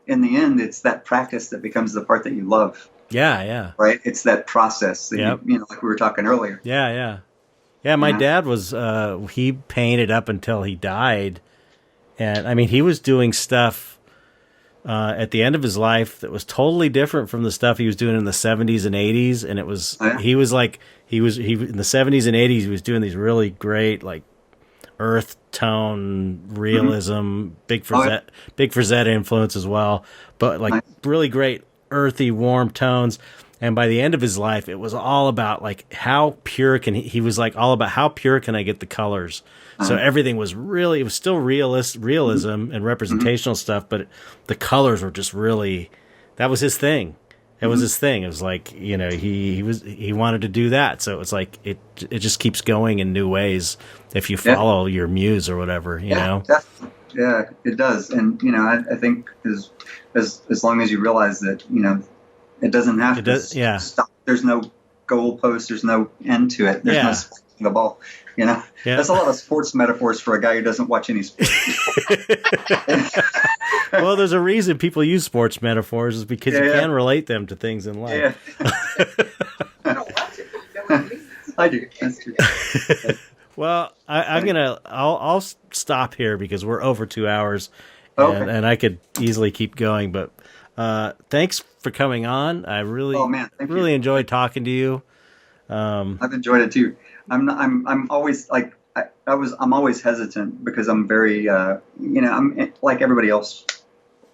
in the end, it's that practice that becomes the part that you love. Yeah. Right. It's that process that like we were talking earlier. Yeah. My dad was he painted up until he died. And I mean, he was doing stuff at the end of his life that was totally different from the stuff he was doing in the 70s and 80s. And it was, he in the 70s and 80s, he was doing these really great, like, earth tone realism, big Frazetta influence as well, but like really great earthy, warm tones. And by the end of his life, it was all about like how pure he was like all about how pure can I get the colors. So everything was really, it was still realism and representational stuff, but the colors were just really, that was his thing. It was his thing. It was like, he wanted to do that. So it's like, it just keeps going in new ways if you follow your muse or whatever, you know? Definitely. Yeah, it does. And, I think as long as you realize that, it doesn't have to stop. There's no goal post. There's no end to it. There's no spiking the ball. That's a lot of sports metaphors for a guy who doesn't watch any sports. Well, there's a reason people use sports metaphors is because you can relate them to things in life. I don't watch it, but you know what it means. I do. That's true. Well, I'll stop here because we're over 2 hours, and I could easily keep going. But thanks for coming on. I really, really enjoyed talking to you. I've enjoyed it too. I'm always like I'm always hesitant because I'm very I'm like everybody else.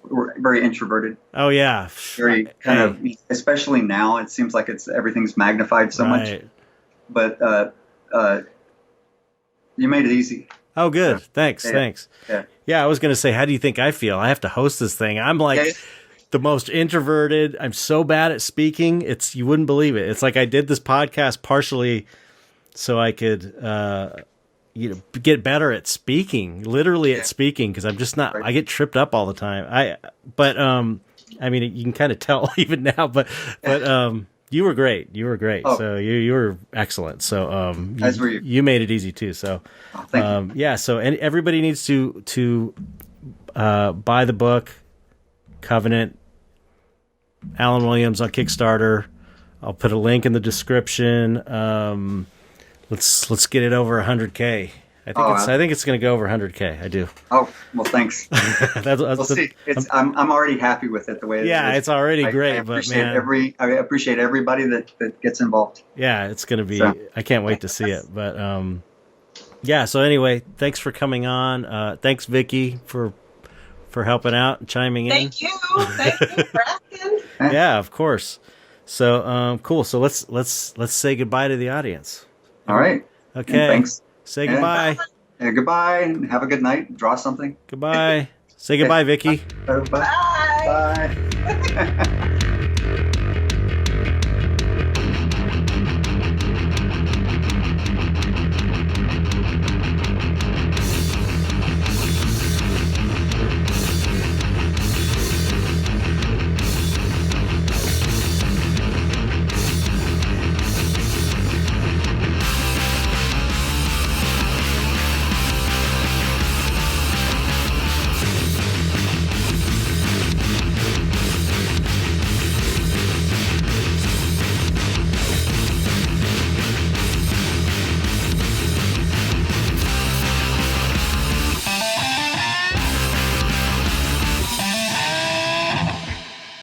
We're very introverted. Oh yeah, very kind of, especially now. It seems like everything's magnified so much. But you made it easy. Oh, good. Thanks. Yeah, I was gonna say, how do you think I feel? I have to host this thing. I'm like the most introverted. I'm so bad at speaking. You wouldn't believe it. It's like I did this podcast partially so I could get better at speaking, literally at speaking, because I'm just not. Right. I get tripped up all the time. I mean, you can kind of tell even now, but you were great. Oh. So you were excellent. So you made it easy too. So thank you. So everybody needs to buy the book Covenant, Alan Williams on Kickstarter. I'll put a link in the description. Let's get it over 100K. I think it's going to go over 100K. I do. Oh, well, thanks. We'll see. I'm already happy with it the way it is. Yeah, it's already great. I appreciate everybody that gets involved. Yeah, it's going to be. So, I can't wait to see it. But yeah. So anyway, thanks for coming on. Thanks, Vicki, for helping out and chiming in. Thank you for asking. Yeah, of course. So cool. So let's say goodbye to the audience. All right. Okay. And thanks. Say goodbye. Goodbye. Have a good night. Draw something. Goodbye. Say goodbye, Vicki. Bye. Bye.